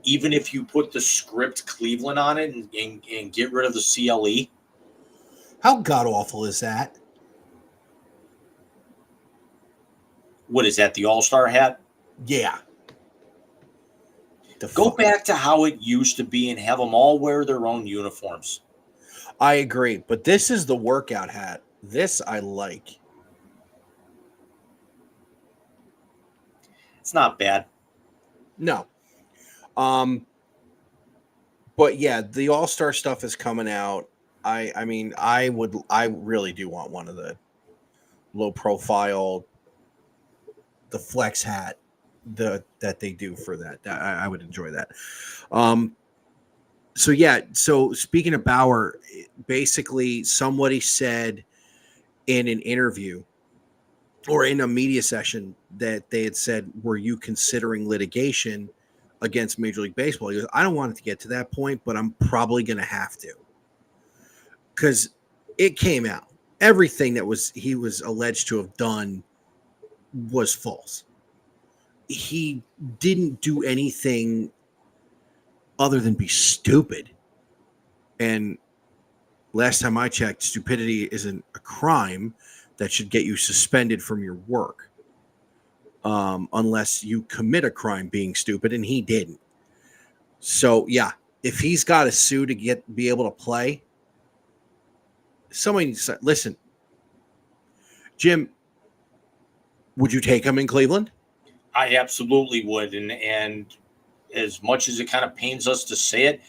Even if you put the script Cleveland on it and get rid of the CLE. How god-awful is that? What is that, the All-Star hat? Yeah. Go back to how it used to be and have them all wear their own uniforms. I agree, but this is the workout hat. This I like. It's not bad. No. But yeah, the All-Star stuff is coming out. I really do want one of the low profile, the flex hat that they do for that. I would enjoy that. So speaking of Bauer, basically somebody said in an interview or in a media session that they had said, were you considering litigation against Major League Baseball? He goes, I don't want it to get to that point, but I'm probably going to have to. Because it came out. Everything that he was alleged to have done was false. He didn't do anything other than be stupid. And last time I checked, stupidity isn't a crime that should get you suspended from your work. Unless you commit a crime being stupid, and he didn't. So, yeah, if he's got a sue to be able to play, somebody said, listen, Jim, would you take him in Cleveland? I absolutely would, and as much as it kind of pains us to say it,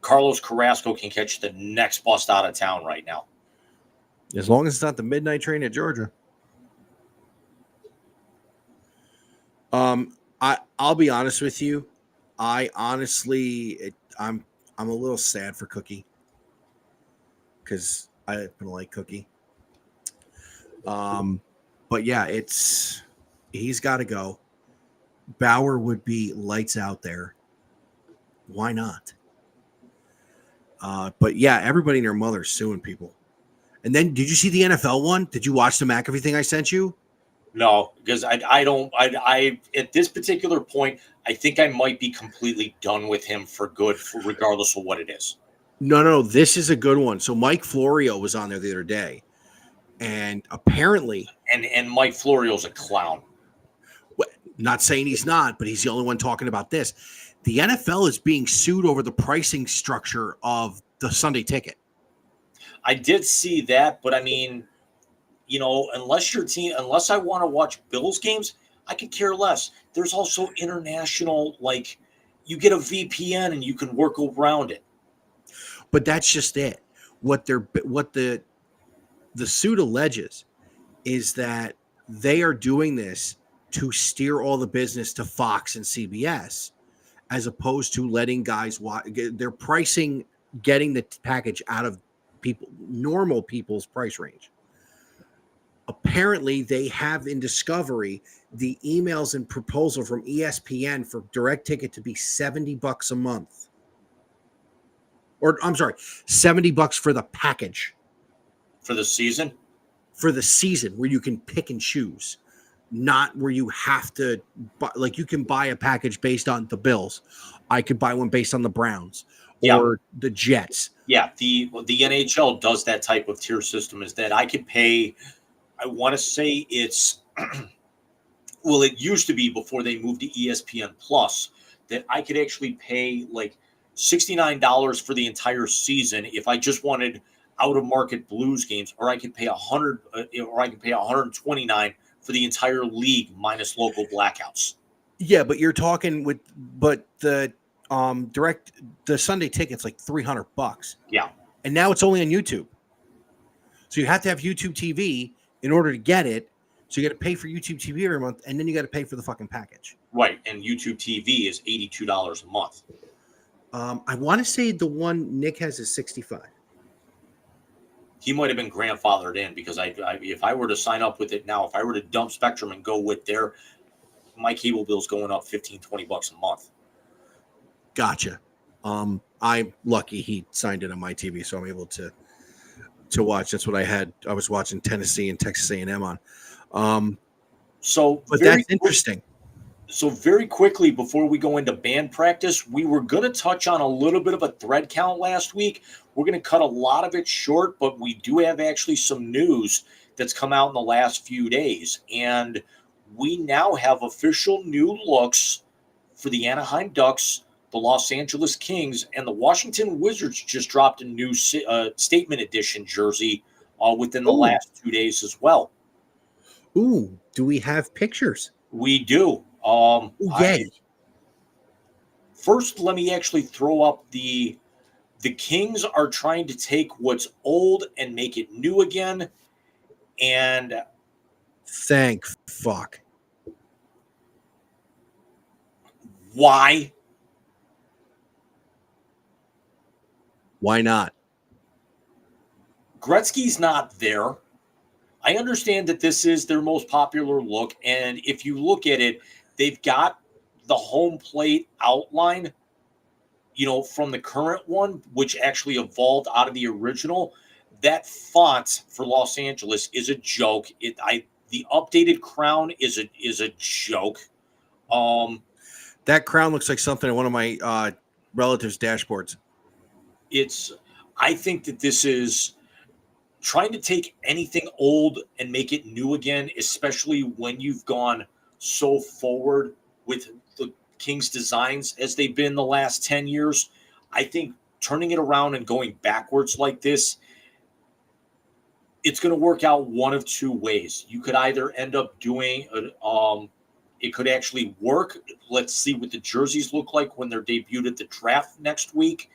Carlos Carrasco can catch the next bus out of town right now. As long as it's not the midnight train at Georgia. I'll be honest with you. I'm a little sad for Cookie because I happen to like Cookie. But yeah, he's got to go. Bauer would be lights out there. Why not? But yeah, everybody and their mother's suing people. And then, did you see the NFL one? Did you watch the McAfee thing I sent you? No, because I don't at this particular point, I think I might be completely done with him for good, regardless of what it is. No, this is a good one. So Mike Florio was on there the other day, and apparently, and Mike Florio's a clown. Not saying he's not, but he's the only one talking about this. The NFL is being sued over the pricing structure of the Sunday ticket. I did see that, but I mean, unless I want to watch Bills games, I could care less. There's also international, like you get a VPN and you can work around it. But that's just it. What the suit alleges is that they are doing this to steer all the business to Fox and CBS, as opposed to letting guys watch. They're pricing, getting the package out of normal people's price range. Apparently, they have in Discovery the emails and proposal from ESPN for direct ticket to be $70 a month. Or I'm sorry, $70 for the package. For the season? For the season, where you can pick and choose. Not where you have to buy, like you can buy a package based on the Bills. I could buy one based on the Browns or the Jets. Yeah, the NHL does that type of tier system, is that I could pay, I want to say it's well, it used to be before they moved to ESPN Plus that I could actually pay like $69 for the entire season if I just wanted out of market Blues games, or I could pay $129 for the entire league minus local blackouts. Yeah, but you're talking the the Sunday ticket's like $300. Yeah. And now it's only on YouTube. So you have to have YouTube TV in order to get it. So you got to pay for YouTube TV every month, and then you got to pay for the fucking package. Right, and YouTube TV is $82 a month. I want to say the one Nick has is $65. He might have been grandfathered in, because if I were to sign up with it now, if I were to dump Spectrum and go with my cable bill's going up $15-20 a month. Gotcha. I'm lucky he signed it on my TV, so I'm able to watch. That's what I had. I was watching Tennessee and Texas A&M on. But that's interesting. So very quickly before we go into band practice, we were going to touch on a little bit of a thread count last week. We're going to cut a lot of it short, but we do have actually some news that's come out in the last few days. And we now have official new looks for the Anaheim Ducks, the Los Angeles Kings, and the Washington Wizards just dropped a new statement edition jersey within the last 2 days as well. Ooh, do we have pictures? We do. Yay. First, let me actually throw up the Kings are trying to take what's old and make it new again. And thank fuck. Why? Why not? Gretzky's not there. I understand that this is their most popular look, and if you look at it, they've got the home plate outline, from the current one, which actually evolved out of the original. That font for Los Angeles is a joke. The updated crown is a joke. That crown looks like something on one of my relatives' dashboards. I think that this is trying to take anything old and make it new again, especially when you've gone so forward with the Kings designs as they've been the last 10 years. I think turning it around and going backwards like this, it's going to work out one of two ways. You could either end up doing it could actually work. Let's see what the jerseys look like when they're debuted at the draft next week.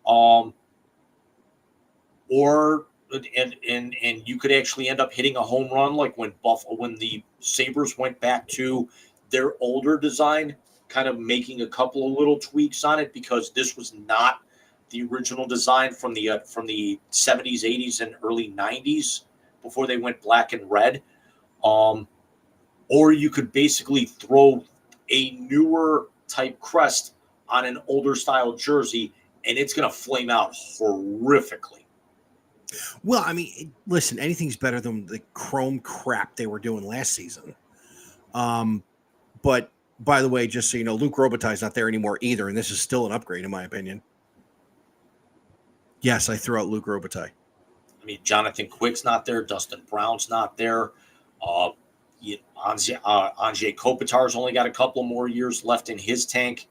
Or you could actually end up hitting a home run like when the Sabres went back to their older design, kind of making a couple of little tweaks on it, because this was not the original design from the 70s, 80s, and early 90s before they went black and red. Or you could basically throw a newer type crest on an older style jersey, and it's going to flame out horrifically. Well, I mean, listen, anything's better than the chrome crap they were doing last season. But by the way, just so you know, Luc Robitaille's not there anymore either, and this is still an upgrade in my opinion. Yes, I threw out Luc Robitaille. I mean, Jonathan Quick's not there. Dustin Brown's not there. Anze Kopitar's only got a couple more years left in his tank.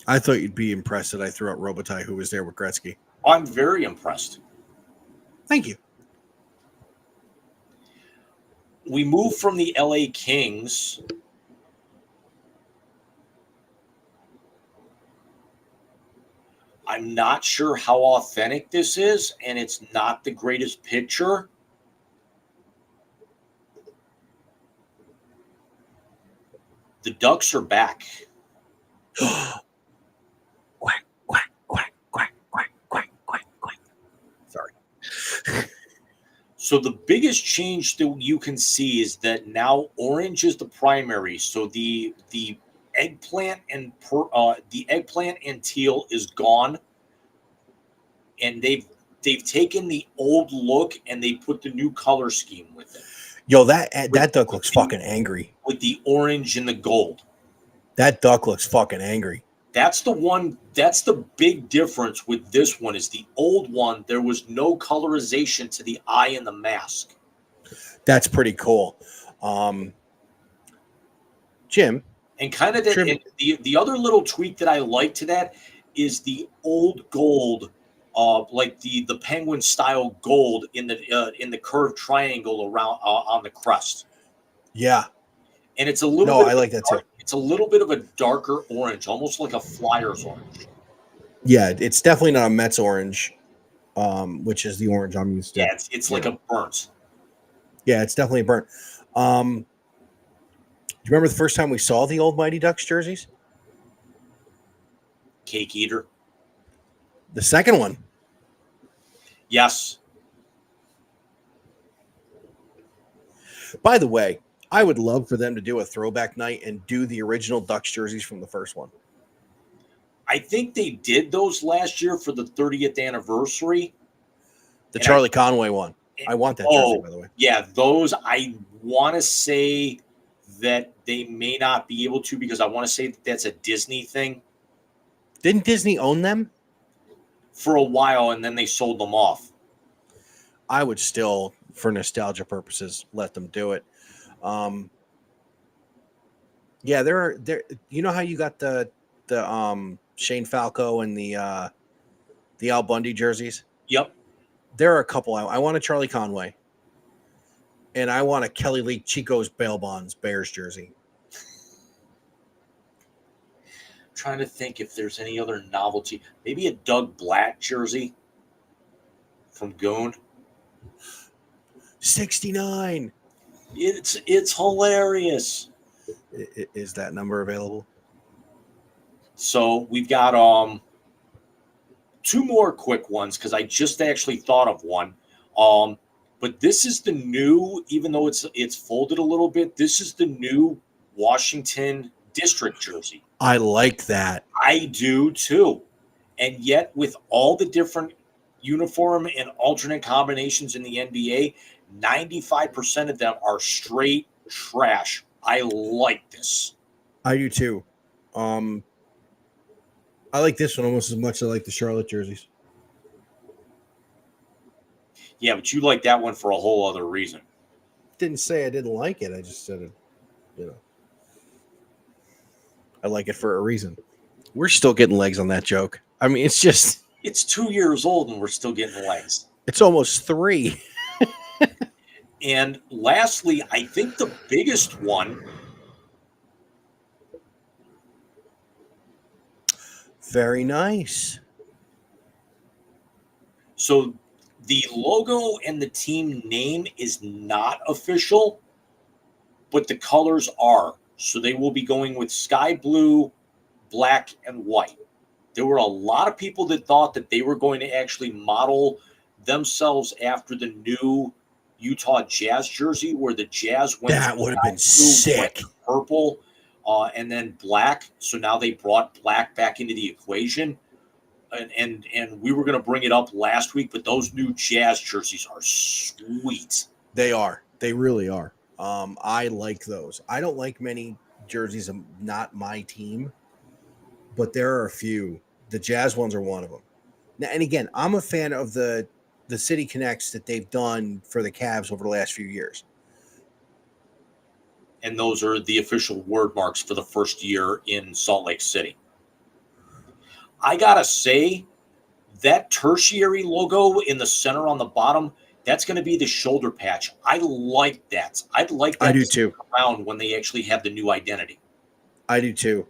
I thought you'd be impressed that I threw out Robitaille, who was there with Gretzky. I'm very impressed. Thank you. We move from the LA Kings. I'm not sure how authentic this is, and it's not the greatest picture. The Ducks are back. Quack, quack, quack, quack, quack, quack, quack, quack. Sorry. So the biggest change that you can see is that now orange is the primary. So the eggplant and teal is gone, and they've taken the old look and they put the new color scheme with it. Yo, that duck looks fucking angry. With the orange and the gold. That duck looks fucking angry. That's the one. That's the big difference with this one. Is the old one, there was no colorization to the eye and the mask. That's pretty cool. Jim. And kind of the other little tweak that I like to that is the old gold, like the penguin style gold in the curved triangle around on the crest. Yeah, and it's a little. No, I like that too. It's a little bit of a darker orange, almost like a Flyers orange. Yeah, it's definitely not a Mets orange, which is the orange I'm used to. Yeah, it's like a burnt. Yeah, it's definitely a burnt. Do you remember the first time we saw the old Mighty Ducks jerseys? Cake Eater. The second one. Yes. By the way, I would love for them to do a throwback night and do the original Ducks jerseys from the first one. I think they did those last year for the 30th anniversary. The Charlie Conway one. I want that jersey, by the way. Yeah, those I want to say that they may not be able to, because I want to say that that's a Disney thing. Didn't Disney own them? For a while, and then they sold them off. I would still, for nostalgia purposes, let them do it. Yeah, there. You know how you got the Shane Falco and the Al Bundy jerseys? Yep. There are a couple. I want a Charlie Conway, and I want a Kelly Lee Chico's Bail Bonds Bears jersey. Trying to think if there's any other novelty. Maybe a Doug Blatt jersey from Goon. 69. It's hilarious. Is that number available? So we've got two more quick ones, because I just actually thought of one. But this is the new, even though it's folded a little bit, this is the new Washington District jersey. I like that. I do too. And yet, with all the different uniform and alternate combinations in the NBA, 95% of them are straight trash. I like this. I do too. I like this one almost as much as I like the Charlotte jerseys. Yeah, but you like that one for a whole other reason. Didn't say I didn't like it. I just said it, I like it for a reason. We're still getting legs on that joke. I mean, it's 2 years old and we're still getting legs. It's almost 3. And lastly, I think the biggest one. Very nice. So the logo and the team name is not official, but the colors are. So they will be going with sky blue, black, and white. There were a lot of people that thought that they were going to actually model themselves after the new Utah Jazz jersey, where the Jazz went. That would have been sick. Purple, and then black. So now they brought black back into the equation. And we were going to bring it up last week, but those new Jazz jerseys are sweet. They are. They really are. I like those. I don't like many jerseys of not my team, but there are a few. The Jazz ones are one of them. Now, and again, I'm a fan of the City Connects that they've done for the Cavs over the last few years. And those are the official word marks for the first year in Salt Lake City. I got to say, that tertiary logo in the center on the bottom, that's going to be the shoulder patch. I like that. I'd like that. I do too. Around when they actually have the new identity. I do too.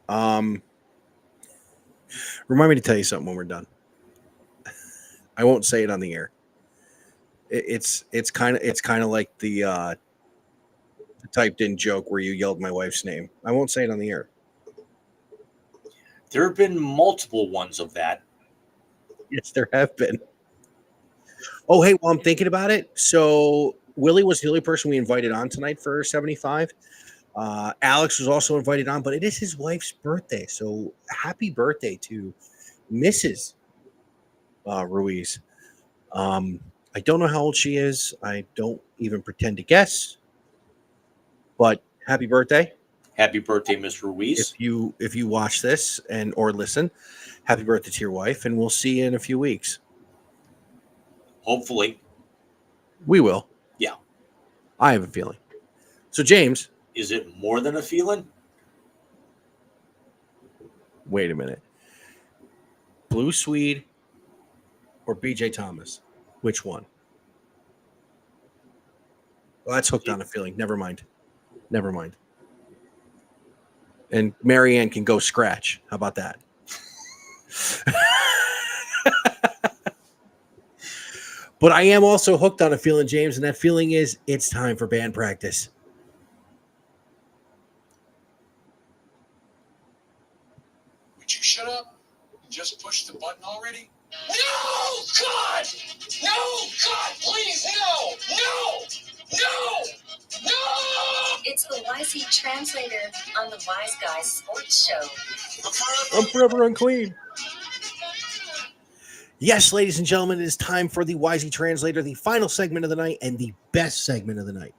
Remind me to tell you something when we're done. I won't say it on the air. It's kind of like the typed in joke where you yelled my wife's name. I won't say it on the air. There have been multiple ones of that. Yes, there have been. Oh, hey, well, I'm thinking about it. So Willie was the only person we invited on tonight for 75. Alex was also invited on, but it is his wife's birthday. So happy birthday to Mrs. Ruiz. I don't know how old she is. I don't even pretend to guess. But happy birthday. Happy birthday, Mr. Ruiz. If you watch this or listen, happy birthday to your wife, and we'll see you in a few weeks. Hopefully. We will. Yeah. I have a feeling. So, James. Is it more than a feeling? Wait a minute. Blue Swede or BJ Thomas? Which one? Well, that's hooked on a feeling. Never mind. And Marianne can go scratch. How about that? But I am also hooked on a feeling, James, and that feeling is it's time for band practice. Would you shut up and just push the button already? No, God! No, God, please, no! It's the YC Translator on the Wise Guys Sports Show. I'm forever unclean. Yes, ladies and gentlemen, it is time for the YZ Translator, the final segment of the night and the best segment of the night.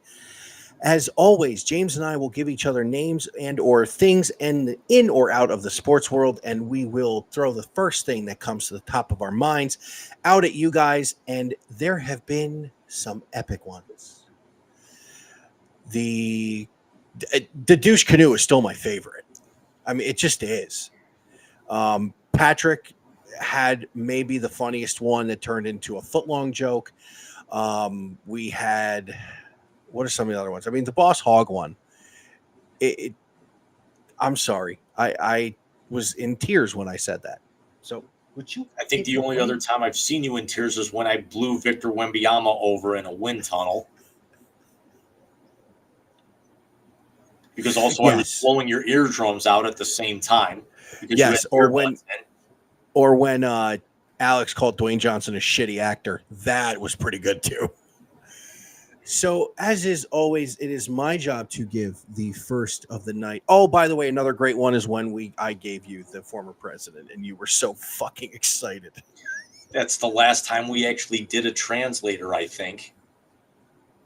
As always, James and I will give each other names and or things in or out of the sports world, and we will throw the first thing that comes to the top of our minds out at you guys, and there have been some epic ones. The douche canoe is still my favorite. I mean, it just is. Patrick had maybe the funniest one that turned into a foot-long joke. We had, what are some of the other ones? I mean, the Boss Hog one. I'm sorry. I was in tears when I said that. So would you? I think the only other time I've seen you in tears is when I blew Victor Wembanyama over in a wind tunnel. Because also I was blowing your eardrums out at the same time. Yes, or when Alex called Dwayne Johnson a shitty actor. That was pretty good too. So, as is always, it is my job to give the first of the night. Oh, by the way, another great one is when I gave you the former president, and you were so fucking excited. That's the last time we actually did a translator, I think.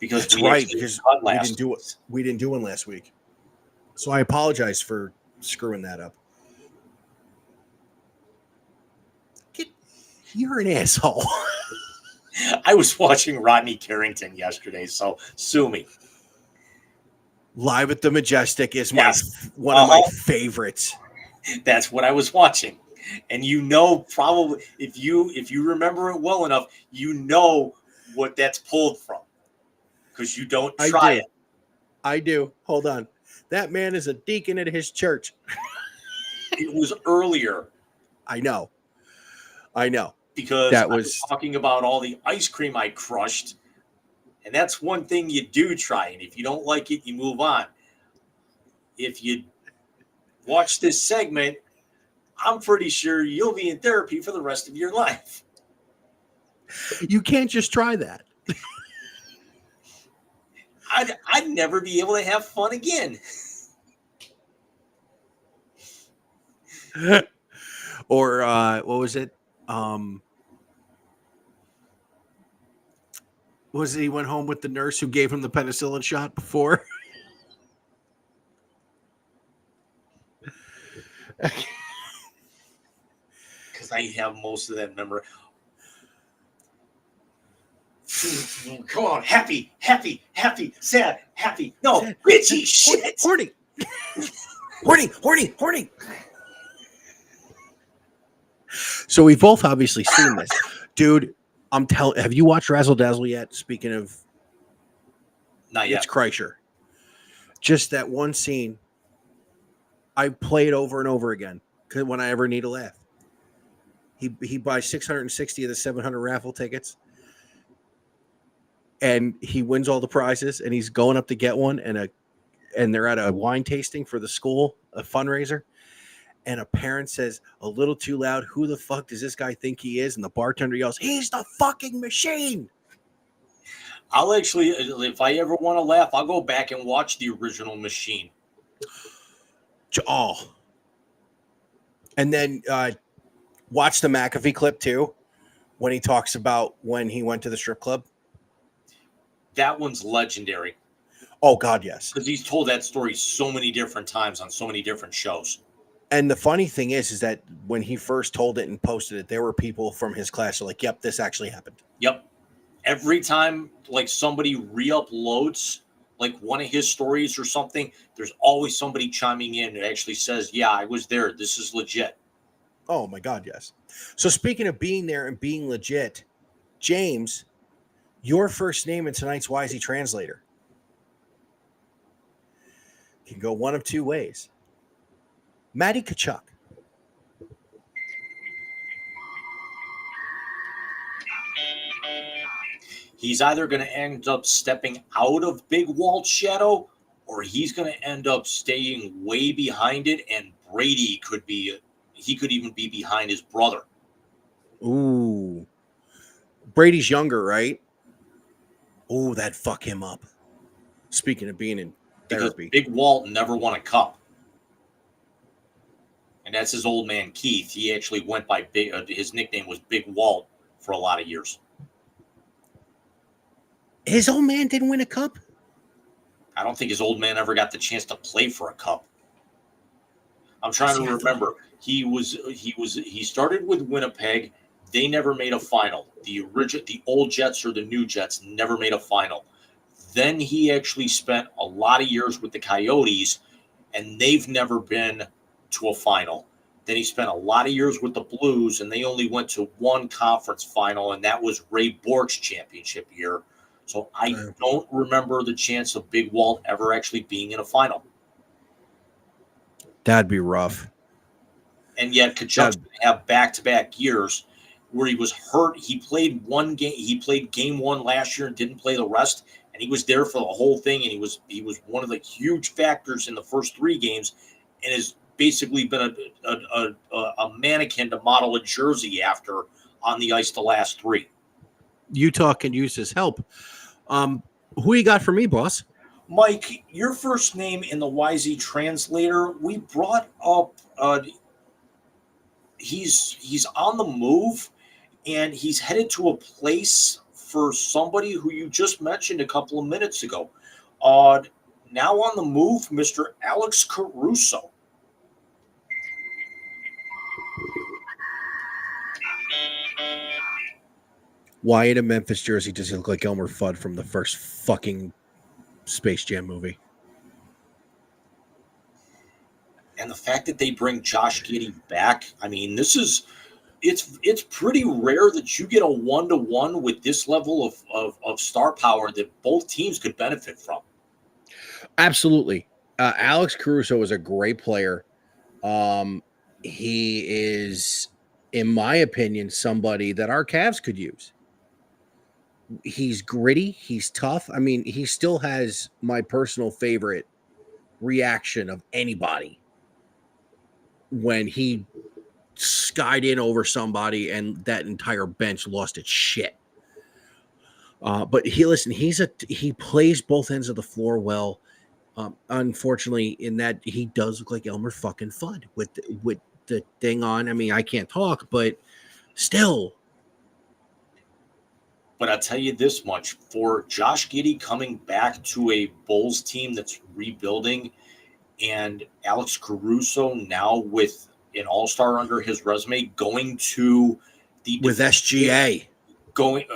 Because that's right, because we didn't do one last week. So I apologize for screwing that up. You're an asshole. I was watching Rodney Carrington yesterday, so sue me. Live at the Majestic is one of my favorites. That's what I was watching. And probably if you remember it well enough, what that's pulled from because you don't try it. I do. Hold on. That man is a deacon at his church. It was earlier. I know. Because I was talking about all the ice cream I crushed. And that's one thing you do try. And if you don't like it, you move on. If you watch this segment, I'm pretty sure you'll be in therapy for the rest of your life. You can't just try that. I'd never be able to have fun again. Or what was it? Was it he went home with the nurse who gave him the penicillin shot before? Because I have most of that memory. Come on, happy, sad, happy. No, sad, bitchy shit. Horny. So we've both obviously seen this. Dude, have you watched Razzle Dazzle yet? Speaking of, not yet. It's Kreischer. Just that one scene. I play it over and over again because when I ever need a laugh. He buys 660 of the 700 raffle tickets. And he wins all the prizes, and he's going up to get one, and they're at a wine tasting for the school, a fundraiser, and a parent says a little too loud, "Who the fuck does this guy think he is?" And the bartender yells, "He's the fucking machine." I'll actually, if I ever want to laugh, I'll go back and watch the original Machine. Oh, and then watch the McAfee clip too, when he talks about when he went to the strip club. That one's legendary. Oh, God, yes. Because he's told that story so many different times on so many different shows. And the funny thing is that when he first told it and posted it, there were people from his class who were like, yep, this actually happened. Yep. Every time like somebody re-uploads like one of his stories or something, there's always somebody chiming in who actually says, yeah, I was there. This is legit. Oh, my God, yes. So speaking of being there and being legit, James, your first name in tonight's Wisey Translator can go one of two ways. Matty Tkachuk. He's either going to end up stepping out of Big Walt's shadow, or he's going to end up staying way behind it, and Brady could even be behind his brother. Ooh. Brady's younger, right? Oh, that'd fuck him up. Speaking of being in therapy. Because Big Walt never won a cup. And that's his old man, Keith. He actually went by his nickname was Big Walt for a lot of years. His old man didn't win a cup? I don't think his old man ever got the chance to play for a cup. I'm trying to remember. He started with Winnipeg. They never made a final. The old Jets or the new Jets never made a final. Then he actually spent a lot of years with the Coyotes, and they've never been to a final. Then he spent a lot of years with the Blues, and they only went to one conference final, and that was Ray Bork's championship year. So I don't remember the chance of Big Walt ever actually being in a final. That'd be rough. And yet Tkachuk's going to have back-to-back years where he was hurt. He played one game. He played game one last year and didn't play the rest. And he was there for the whole thing. And he was one of the huge factors in the first three games, and has basically been a mannequin to model a jersey after on the ice the last three. Utah can use his help. Who you got for me, boss? Mike, your first name in the Wisey Translator, we brought up he's on the move, and he's headed to a place for somebody who you just mentioned a couple of minutes ago. Now on the move, Mr. Alex Caruso. Why in a Memphis jersey does he look like Elmer Fudd from the first fucking Space Jam movie? And and the fact that they bring Josh Giddey back, I mean, it's pretty rare that you get a 1-to-1 with this level of star power that both teams could benefit from. Absolutely. Alex Caruso is a great player. He is, in my opinion, somebody that our Cavs could use. He's gritty. He's tough. I mean, he still has my personal favorite reaction of anybody when he skied in over somebody and that entire bench lost its shit. But he plays both ends of the floor well. Unfortunately, in that he does look like Elmer fucking Fudd with the thing on. I mean, I can't talk, but still. But I'll tell you this much, for Josh Giddey coming back to a Bulls team that's rebuilding, and Alex Caruso now with an all-star under his resume going to the with SGA going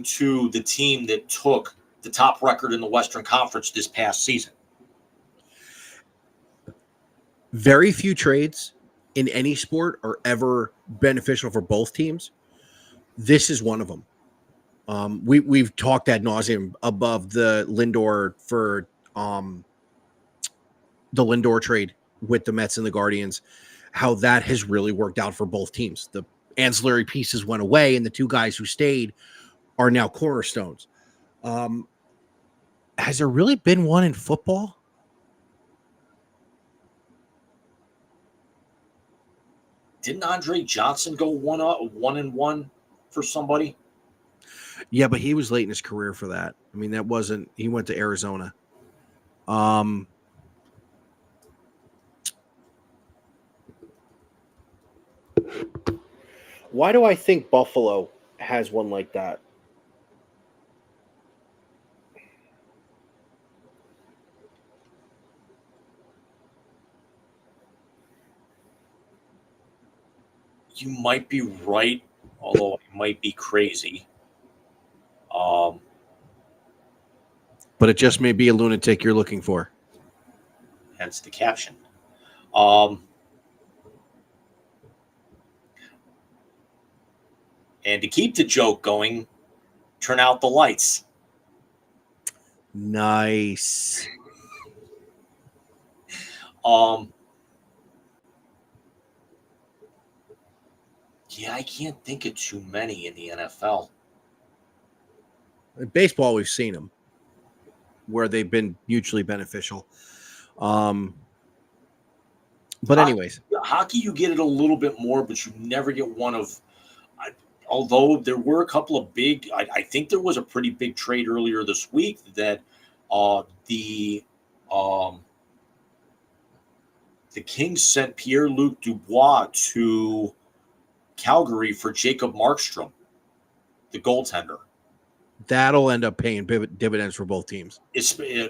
to the team that took the top record in the Western Conference this past season. Very few trades in any sport are ever beneficial for both teams. This is one of them. We've talked ad nauseum above the Lindor for the Lindor trade with the Mets and the Guardians, how that has really worked out for both teams. The ancillary pieces went away, and the two guys who stayed are now cornerstones. Has there really been one in football? Didn't Andre Johnson go 1-1 for somebody? Yeah, but he was late in his career for that. I mean, that wasn't. He went to Arizona. Why do I think Buffalo has one like that? You might be right, although it might be crazy. But it just may be a lunatic you're looking for. Hence the caption. And to keep the joke going, turn out the lights. Nice. Yeah, I can't think of too many in the NFL. In baseball, we've seen them where they've been mutually beneficial. But anyways. Hockey, you get it a little bit more, but you never get one of although there were a couple of big, I think there was a pretty big trade earlier this week that the Kings sent Pierre-Luc Dubois to Calgary for Jacob Markstrom, the goaltender. That'll end up paying dividends for both teams.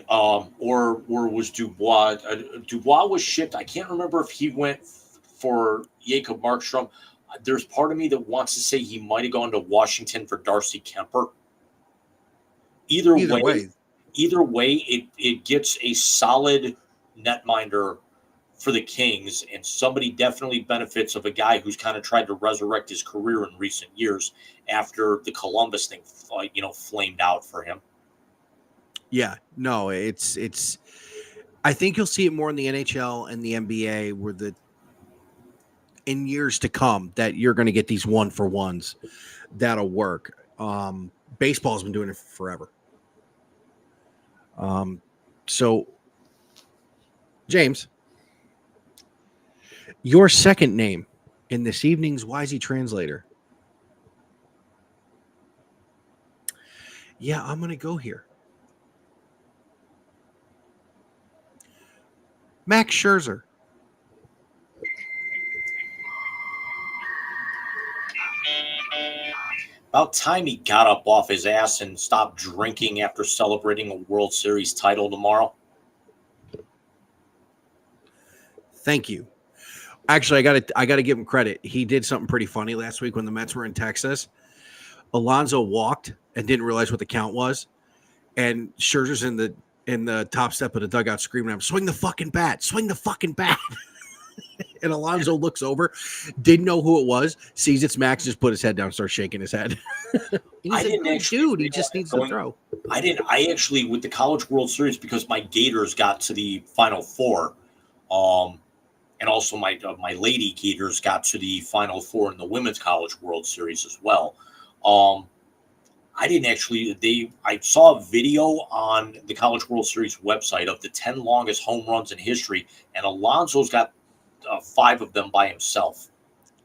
Or was Dubois? Dubois was shipped. I can't remember if he went for Jacob Markstrom. There's part of me that wants to say he might have gone to Washington for Darcy Kemper. Either way, it gets a solid netminder for the Kings, and somebody definitely benefits of a guy who's kind of tried to resurrect his career in recent years after the Columbus thing, flamed out for him. Yeah, no, it's. I think you'll see it more in the NHL and the NBA, where in years to come that you're going to get these 1-for-1s that'll work. Baseball's been doing it forever. So, James, your second name in this evening's Wisey Translator. Yeah, I'm going to go here. Max Scherzer. About time he got up off his ass and stopped drinking after celebrating a World Series title tomorrow. Thank you. Actually, I got to give him credit. He did something pretty funny last week when the Mets were in Texas. Alonso walked and didn't realize what the count was, and Scherzer's in in the top step of the dugout screaming, swing the fucking bat, swing the fucking bat. And Alonso looks over, didn't know who it was, sees it's Max, just put his head down, starts shaking his head. He's a good dude. He just needs to throw. I actually, with the College World Series, because my Gators got to the Final Four, and also my Lady Gators got to the Final Four in the Women's College World Series as well. I didn't actually, I saw a video on the College World Series website of the 10 longest home runs in history, and Alonso's got 5 of them by himself.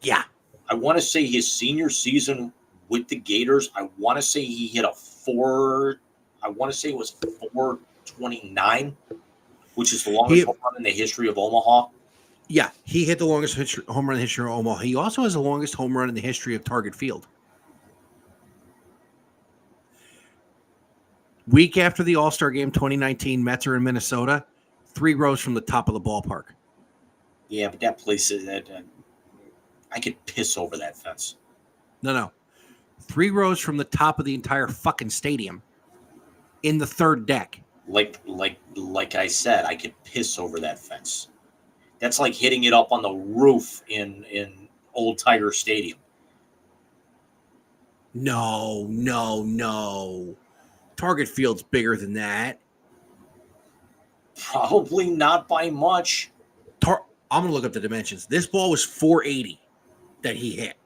Yeah. I want to say his senior season with the Gators, I want to say he hit a 429, which is the longest home run in the history of Omaha. Yeah, he hit the longest home run in the history of Omaha. He also has the longest home run in the history of Target Field. Week after the All-Star Game 2019, Mets are in Minnesota, 3 rows from the top of the ballpark. Yeah, but that place is I could piss over that fence. No. 3 rows from the top of the entire fucking stadium in the third deck. Like I said, I could piss over that fence. That's like hitting it up on the roof in Old Tiger Stadium. No. Target Field's bigger than that. Probably not by much. I'm going to look up the dimensions. This ball was 480 that he hit.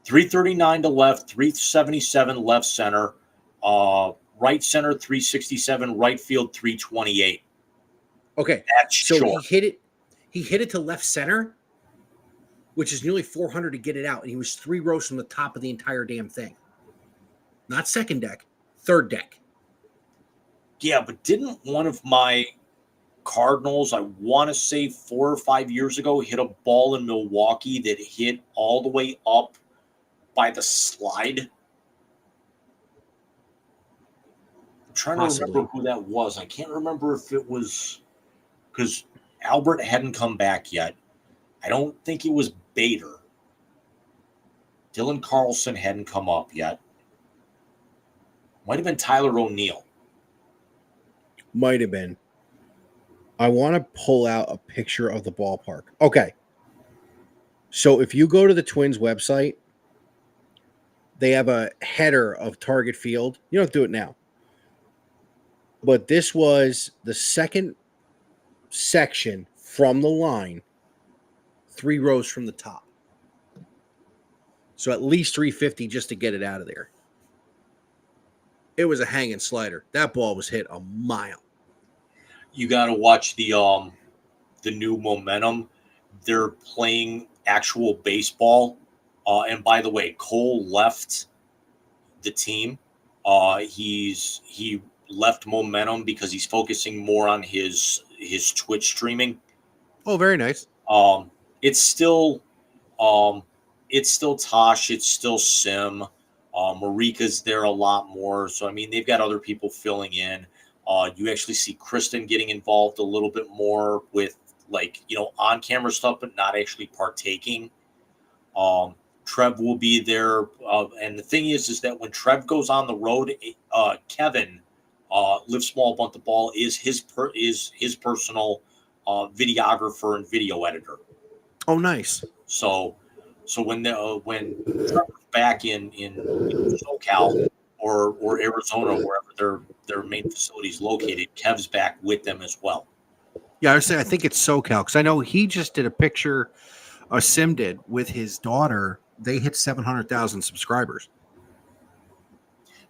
.339 to left, 377 left center, right center 367, right field 328. Okay, that's so short. He hit it to left center, which is nearly 400 to get it out, and he was 3 rows from the top of the entire damn thing. Not second deck, third deck. Yeah, but didn't one of my Cardinals, I want to say 4 or 5 years ago, hit a ball in Milwaukee that hit all the way up by the slide? I'm trying to remember who that was. I can't remember if it was because Albert hadn't come back yet. I don't think it was Bader. Dylan Carlson hadn't come up yet. Might have been Tyler O'Neill. Might have been. I want to pull out a picture of the ballpark. Okay. So if you go to the Twins website, they have a header of Target Field. You don't do it now. But this was the second section from the line, 3 rows from the top. So at least 350 just to get it out of there. It was a hanging slider. That ball was hit a mile. You got to watch the new Momentum. They're playing actual baseball. And by the way, Cole left the team. He left Momentum because he's focusing more on his Twitch streaming. Oh, very nice. It's still Tosh. It's still Sim. Marika's there a lot more. So, I mean, they've got other people filling in. You actually see Kristen getting involved a little bit more with, on-camera stuff, but not actually partaking. Trev will be there. And the thing is that when Trev goes on the road, Kevin, Live Small Bunt the Ball, is his personal videographer and video editor. Oh, nice. So when Trevor's back in SoCal or Arizona, wherever their main facility is located, Kev's back with them as well. Yeah, I think it's SoCal because I know he just did a picture, Sim did with his daughter. They hit 700,000 subscribers.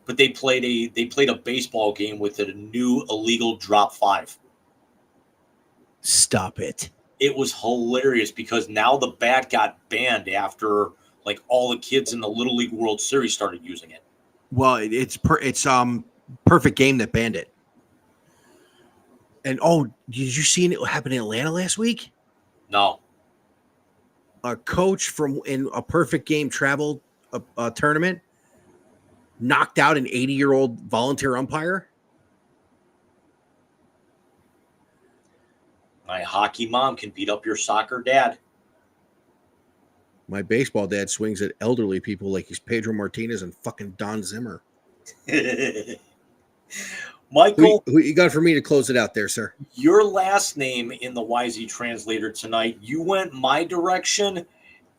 But they played a baseball game with a new illegal drop 5. Stop it. It was hilarious because now the bat got banned after all the kids in the Little League World Series started using it. Well, it's Perfect Game that banned it. And did you see it happen in Atlanta last week? No. A coach in a Perfect Game travel tournament knocked out an 80-year-old volunteer umpire? My hockey mom can beat up your soccer dad. My baseball dad swings at elderly people like he's Pedro Martinez and fucking Don Zimmer. Michael, who you got for me to close it out there, sir? Your last name in the YZ translator tonight, you went my direction,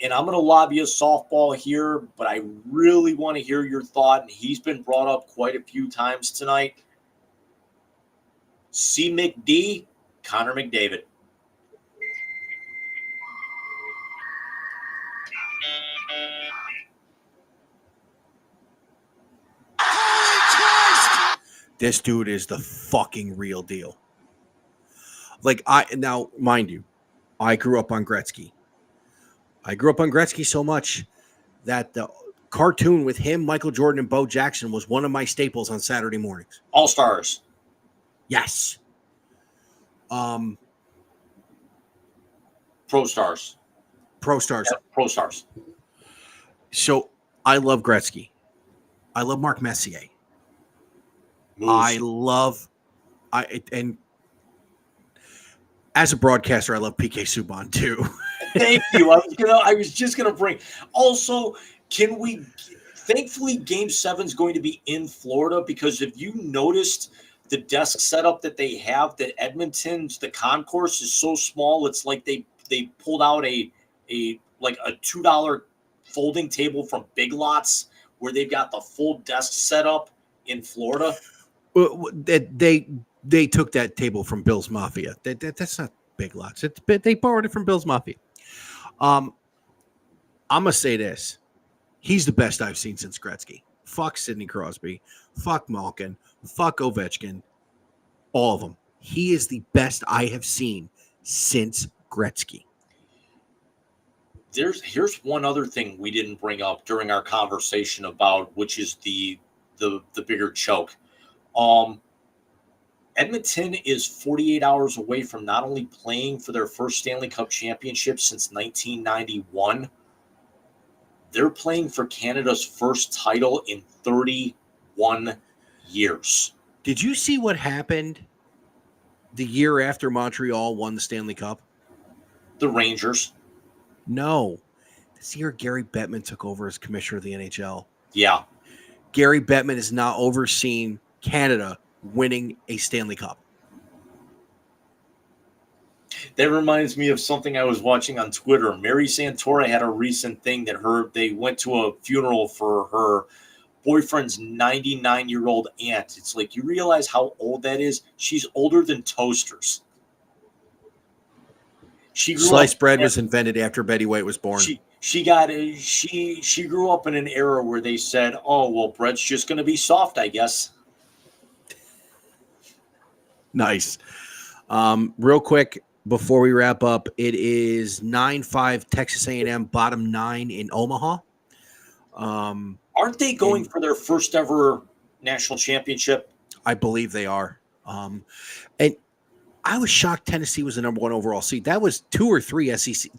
and I'm going to lobby a softball here, but I really want to hear your thought, and he's been brought up quite a few times tonight. C. McD, Connor McDavid. This dude is the fucking real deal. Like, now, mind you, I grew up on Gretzky. I grew up on Gretzky so much that the cartoon with him, Michael Jordan, and Bo Jackson was one of my staples on Saturday mornings. All Stars. Yes. Pro Stars. Pro Stars. Yeah, Pro Stars. So I love Gretzky. I love Mark Messier. Moose. And as a broadcaster, I love PK Subban too. Thank you. I was just gonna bring. Also, can we? Thankfully, Game 7 is going to be in Florida because if you noticed the desk setup that they have, that Edmonton's the concourse is so small. It's like they pulled out a $2 folding table from Big Lots where they've got the full desk setup in Florida. Well, they took that table from Bill's Mafia. That's not Big Lots. They borrowed it from Bill's Mafia. I'm gonna say this: he's the best I've seen since Gretzky. Fuck Sidney Crosby. Fuck Malkin. Fuck Ovechkin. All of them. He is the best I have seen since Gretzky. Here's one other thing we didn't bring up during our conversation about which is the bigger choke. Edmonton is 48 hours away from not only playing for their first Stanley Cup championship since 1991, they're playing for Canada's first title in 31 years. Did you see what happened the year after Montreal won the Stanley Cup? The Rangers. No. This year, Gary Bettman took over as commissioner of the NHL. Yeah. Gary Bettman is now overseeing Canada winning a Stanley Cup. That reminds me of something I was watching on Twitter. Mary Santora had a recent thing that they went to a funeral for her boyfriend's 99-year-old aunt. It's like, you realize how old that is? She's older than toasters. Sliced bread was invented after Betty White was born. She grew up in an era where they said, "Oh, well, bread's just going to be soft, I guess." Nice. Real quick before we wrap up, it is 9-5 Texas A&M, bottom 9 in Omaha. Aren't they going for their first ever national championship? I believe they are. And I was shocked Tennessee was the number 1 overall seed. That was 2 or 3 SEC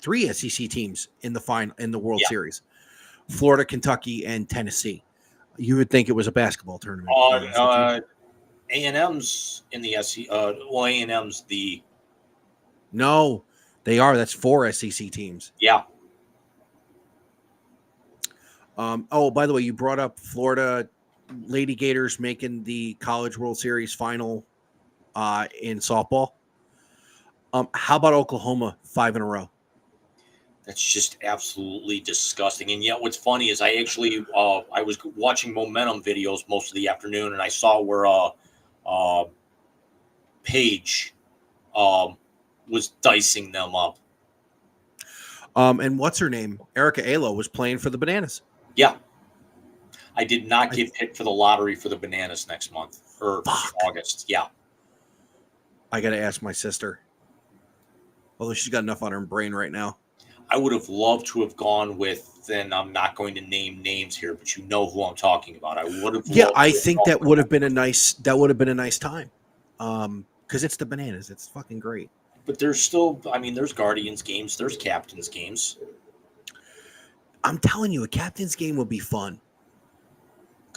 teams in the World Series. Florida, Kentucky, and Tennessee. You would think it was a basketball tournament. A&M's in the SEC. A&M's the. No, they are. That's 4 SEC teams. Yeah. By the way, you brought up Florida Lady Gators making the College World Series final in softball. How about Oklahoma 5 in a row? That's just absolutely disgusting. And yet what's funny is I actually I was watching momentum videos most of the afternoon, and I saw where Paige was dicing them up. And what's her name? Erica Alo was playing for the Bananas. Yeah. I did not get picked for the lottery for the Bananas next month or August. Yeah. I got to ask my sister. Although she's got enough on her brain right now. I would have loved to have gone with, and I'm not going to name names here, but you know who I'm talking about. I would have. Yeah, I think that would have been a nice time. Because it's the Bananas. It's fucking great. But there's still, there's Guardians games, there's Captains games. I'm telling you, a Captains game would be fun.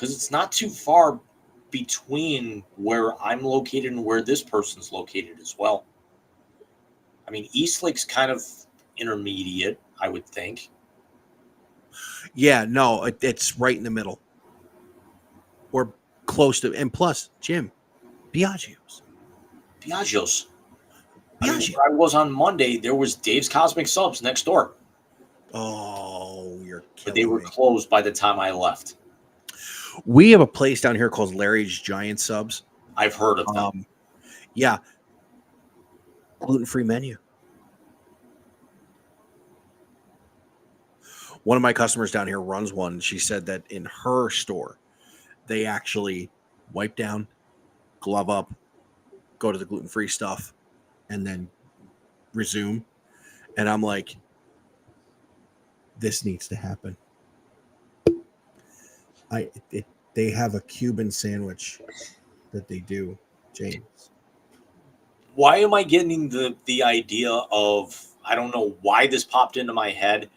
because it's not too far between where I'm located and where this person's located as well. I mean, Eastlake's kind of intermediate, I would think. Yeah, no, it's right in the middle. Or close to, and plus, Jim, Biagio's. Biagio's. Biagio. I was on Monday. There was Dave's Cosmic Subs next door. Oh, you're killing But they were me. closed by the time I left. We have a place down here called Larry's Giant Subs. I've heard of them. Yeah. Gluten-free menu. One of my customers down here runs one. She said that in her store, they actually wipe down, glove up, go to the gluten-free stuff, and then resume. And I'm like, this needs to happen. They have a Cuban sandwich that they do, James. Why am I getting the idea of, I don't know why this popped into my head,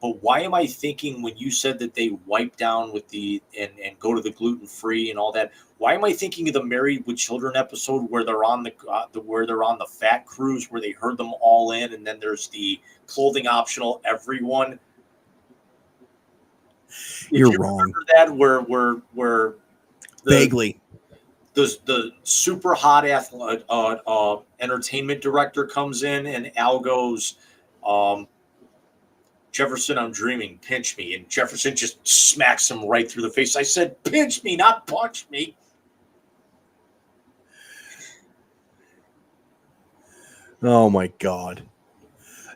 but why am I thinking when you said that they wipe down with and go to the gluten-free and all that, why am I thinking of the Married with Children episode where they're on the fat cruise where they herd them all in, and then there's the clothing optional everyone? You're wrong. That where Vaguely. The super hot entertainment director comes in and Al goes, Jefferson, I'm dreaming, pinch me. And Jefferson just smacks him right through the face. I said, pinch me, not punch me. Oh, my God.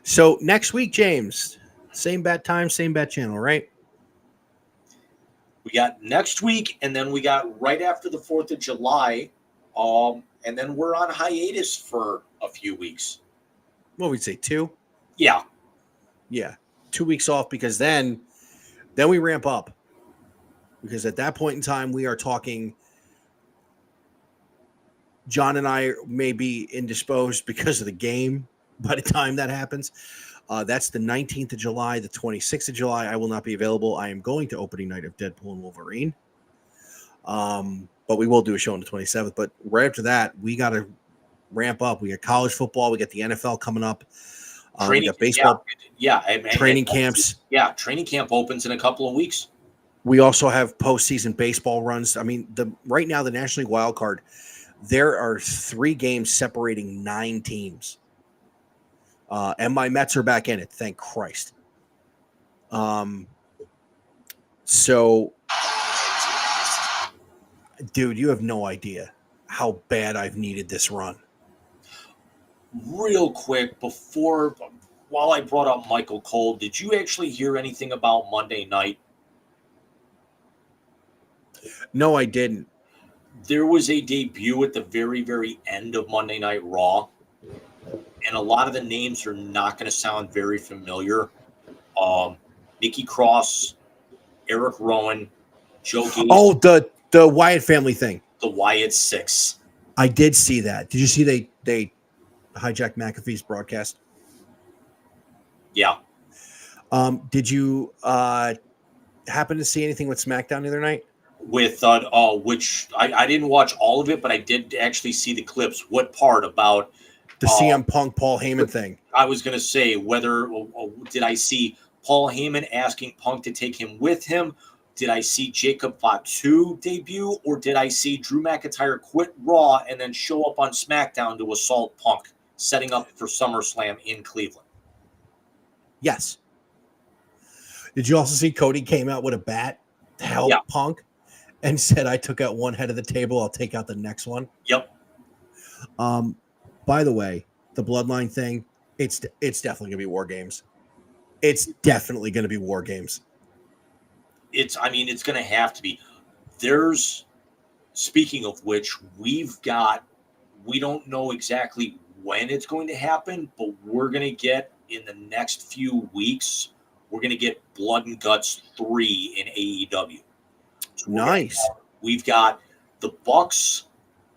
So next week, James, same bat time, same bat channel, right? We got next week, and then we got right after the 4th of July, and then we're on hiatus for a few weeks. What would we say, 2? Yeah. Yeah, 2 weeks off, because then we ramp up. Because at that point in time, we are talking, John and I may be indisposed because of the game by the time that happens. That's the 19th of July, the 26th of July. I will not be available. I am going to opening night of Deadpool and Wolverine. But we will do a show on the 27th. But right after that, we got to ramp up. We got college football. We got the NFL coming up. We got baseball. Yeah. Training camps. Yeah, training camp opens in a couple of weeks. We also have postseason baseball runs. I mean, right now, the National League wild card, there are 3 games separating 9 teams. And my Mets are back in it. Thank Christ. So, dude, you have no idea how bad I've needed this run. Real quick, while I brought up Michael Cole, did you actually hear anything about Monday night? No, I didn't. There was a debut at the very, very end of Monday Night Raw. And a lot of the names are not going to sound very familiar. Nikki Cross, Eric Rowan, Joe Gacy. Oh, the Wyatt family thing. The Wyatt Six. I did see that. Did you see they hijacked McAfee's broadcast? Yeah. Did you happen to see anything with SmackDown the other night? With which I didn't watch all of it, but I did actually see the clips. What part about the CM Punk Paul Heyman thing? I was going to say, did I see Paul Heyman asking Punk to take him with him? Did I see Jacob Fatu debut, or did I see Drew McIntyre quit Raw and then show up on SmackDown to assault Punk, setting up for SummerSlam in Cleveland? Yes. Did you also see Cody came out with a bat to help Punk and said, I took out one head of the table, I'll take out the next one? Yep. By the way, the Bloodline thing, it's definitely going to be War Games. It's definitely going to be War Games. It's going to have to be. Speaking of which, we don't know exactly when it's going to happen, but we're going to get in the next few weeks, we're going to get Blood and Guts 3 in AEW. So nice. We've got the Bucks,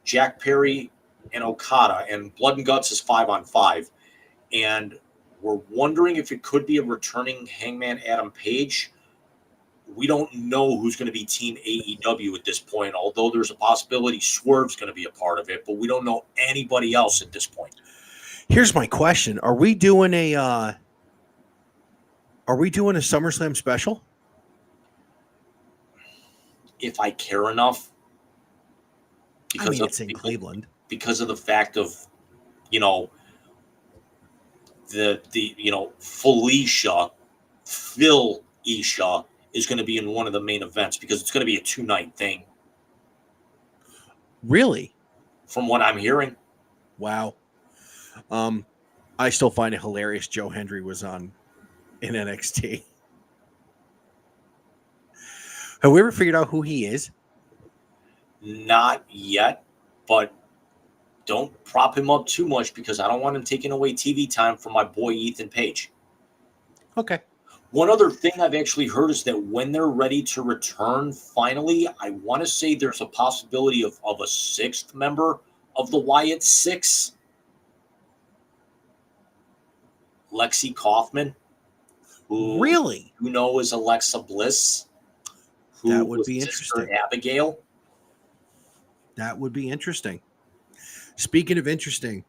Jack Perry, and Okada, and Blood and Guts is 5-on-5. And we're wondering if it could be a returning Hangman Adam Page. we don't know who's going to be Team AEW at this point, although there's a possibility Swerve's going to be a part of it, but we don't know anybody else at this point. Here's my question. Are we doing a SummerSlam special? If I care enough. It's in Cleveland. Because of the fact of, Phil Isha is going to be in one of the main events because it's going to be a 2-night thing. Really? From what I'm hearing. Wow. I still find it hilarious Joe Hendry was in NXT. Have we ever figured out who he is? Not yet, but don't prop him up too much because I don't want him taking away TV time from my boy Ethan Page. Okay. One other thing I've actually heard is that when they're ready to return, finally, I want to say there's a possibility of a sixth member of the Wyatt Six. Lexi Kaufman. Who you know is Alexa Bliss. That would be interesting. Abigail. That would be interesting. Speaking of interesting,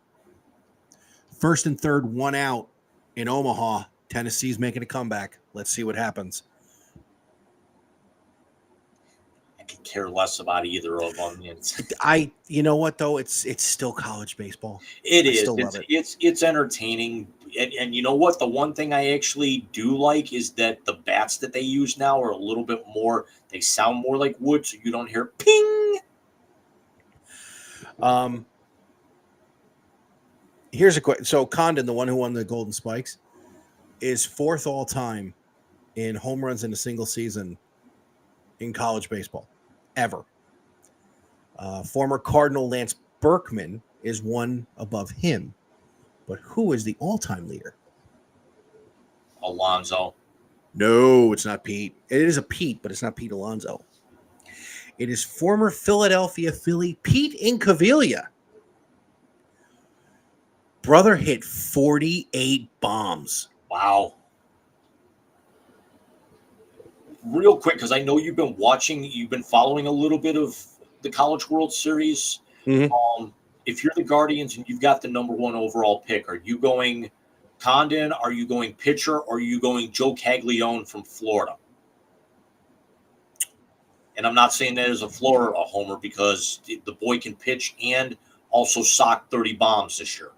first and third, 1 out in Omaha. Tennessee's making a comeback. Let's see what happens. I could care less about either of them. You know what though? It's still college baseball. It is. It's entertaining. And you know what? The one thing I actually do like is that the bats that they use now are a little bit more. They sound more like wood, so you don't hear ping. Here's a question. So Condon, the one who won the Golden Spikes, is 4th all time in home runs in a single season in college baseball, ever. Former Cardinal Lance Berkman is 1 above him. But who is the all-time leader? Alonso. No, it's not Pete. It is a Pete, but it's not Pete Alonso. It is former Philadelphia Philly Pete Incaviglia. Brother hit 48 bombs. Wow. Real quick, because I know you've been following a little bit of the College World Series. Mm-hmm. If you're the Guardians and you've got the number 1 overall pick, are you going Condon? Are you going pitcher? Or are you going Joe Caglione from Florida? And I'm not saying that as a Florida homer because the boy can pitch and also sock 30 bombs this year.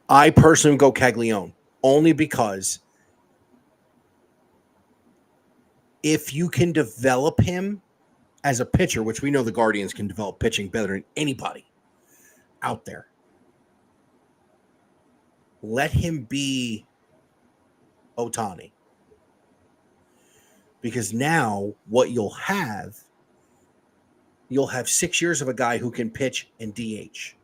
I personally go Caglione only because if you can develop him as a pitcher, which we know the Guardians can develop pitching better than anybody out there, let him be Ohtani. Because now what you'll have 6 years of a guy who can pitch and DH.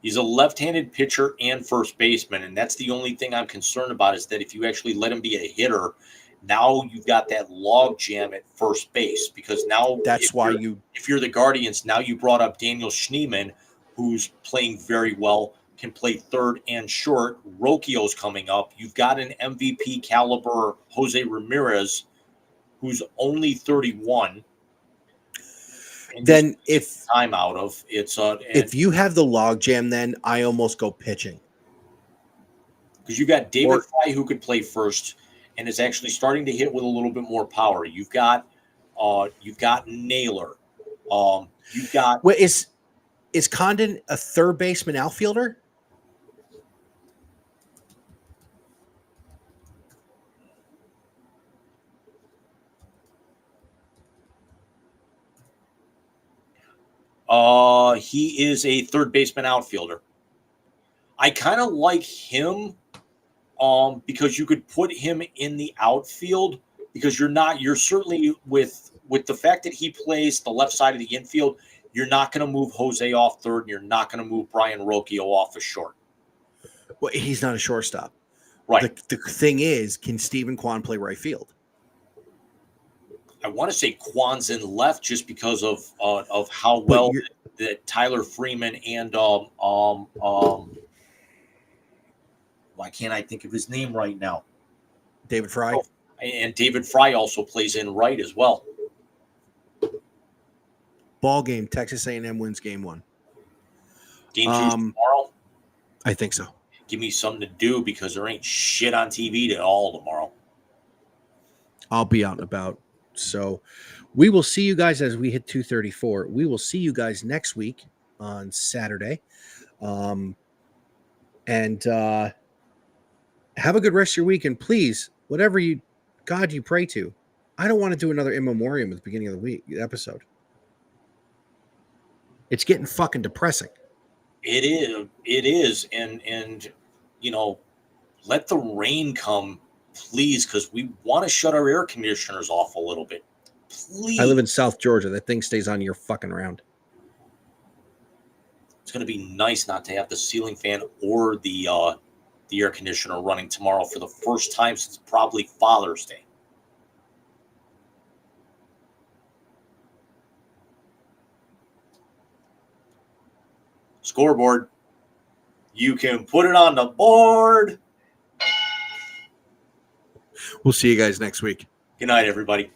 He's a left-handed pitcher and first baseman, and that's the only thing I'm concerned about is that if you actually let him be a hitter, now you've got that log jam at first base because now if you're the Guardians, now you brought up Daniel Schneemann, who's playing very well, can play third and short. Rocchio's coming up. You've got an MVP caliber Jose Ramirez, who's only 31. Then if time out of it's if you have the log jam, then I almost go pitching because you got David Fry who could play first and is actually starting to hit with a little bit more power. You've got Naylor. You've got is Condon a third baseman outfielder? He is a third baseman outfielder. I kind of like him because you could put him in the outfield because you're certainly with the fact that he plays the left side of the infield, you're not going to move Jose off third and you're not going to move Brian Rocchio off a short. Well, he's not a shortstop. Right. The thing is, can Stephen Kwan play right field? I want to say Kwan's in left just because of how well that Tyler Freeman and why can't I think of his name right now? David Fry. Oh, and David Fry also plays in right as well. Ball game. Texas A&M wins game 1. Game 2 tomorrow. I think so. Give me something to do because there ain't shit on TV at all tomorrow. I'll be out and about. So we will see you guys as we hit 2:34. We will see you guys next week on Saturday. And have a good rest of your week. And please, whatever God you pray to, I don't want to do another in memoriam at the beginning of the episode. It's getting fucking depressing. It is. And let the rain come, please, because we want to shut our air conditioners off a little bit. Please. I live in South Georgia. That thing stays on year fucking round. It's going to be nice not to have the ceiling fan or the air conditioner running tomorrow for the first time since probably Father's Day. Scoreboard. You can put it on the board. We'll see you guys next week. Good night, everybody.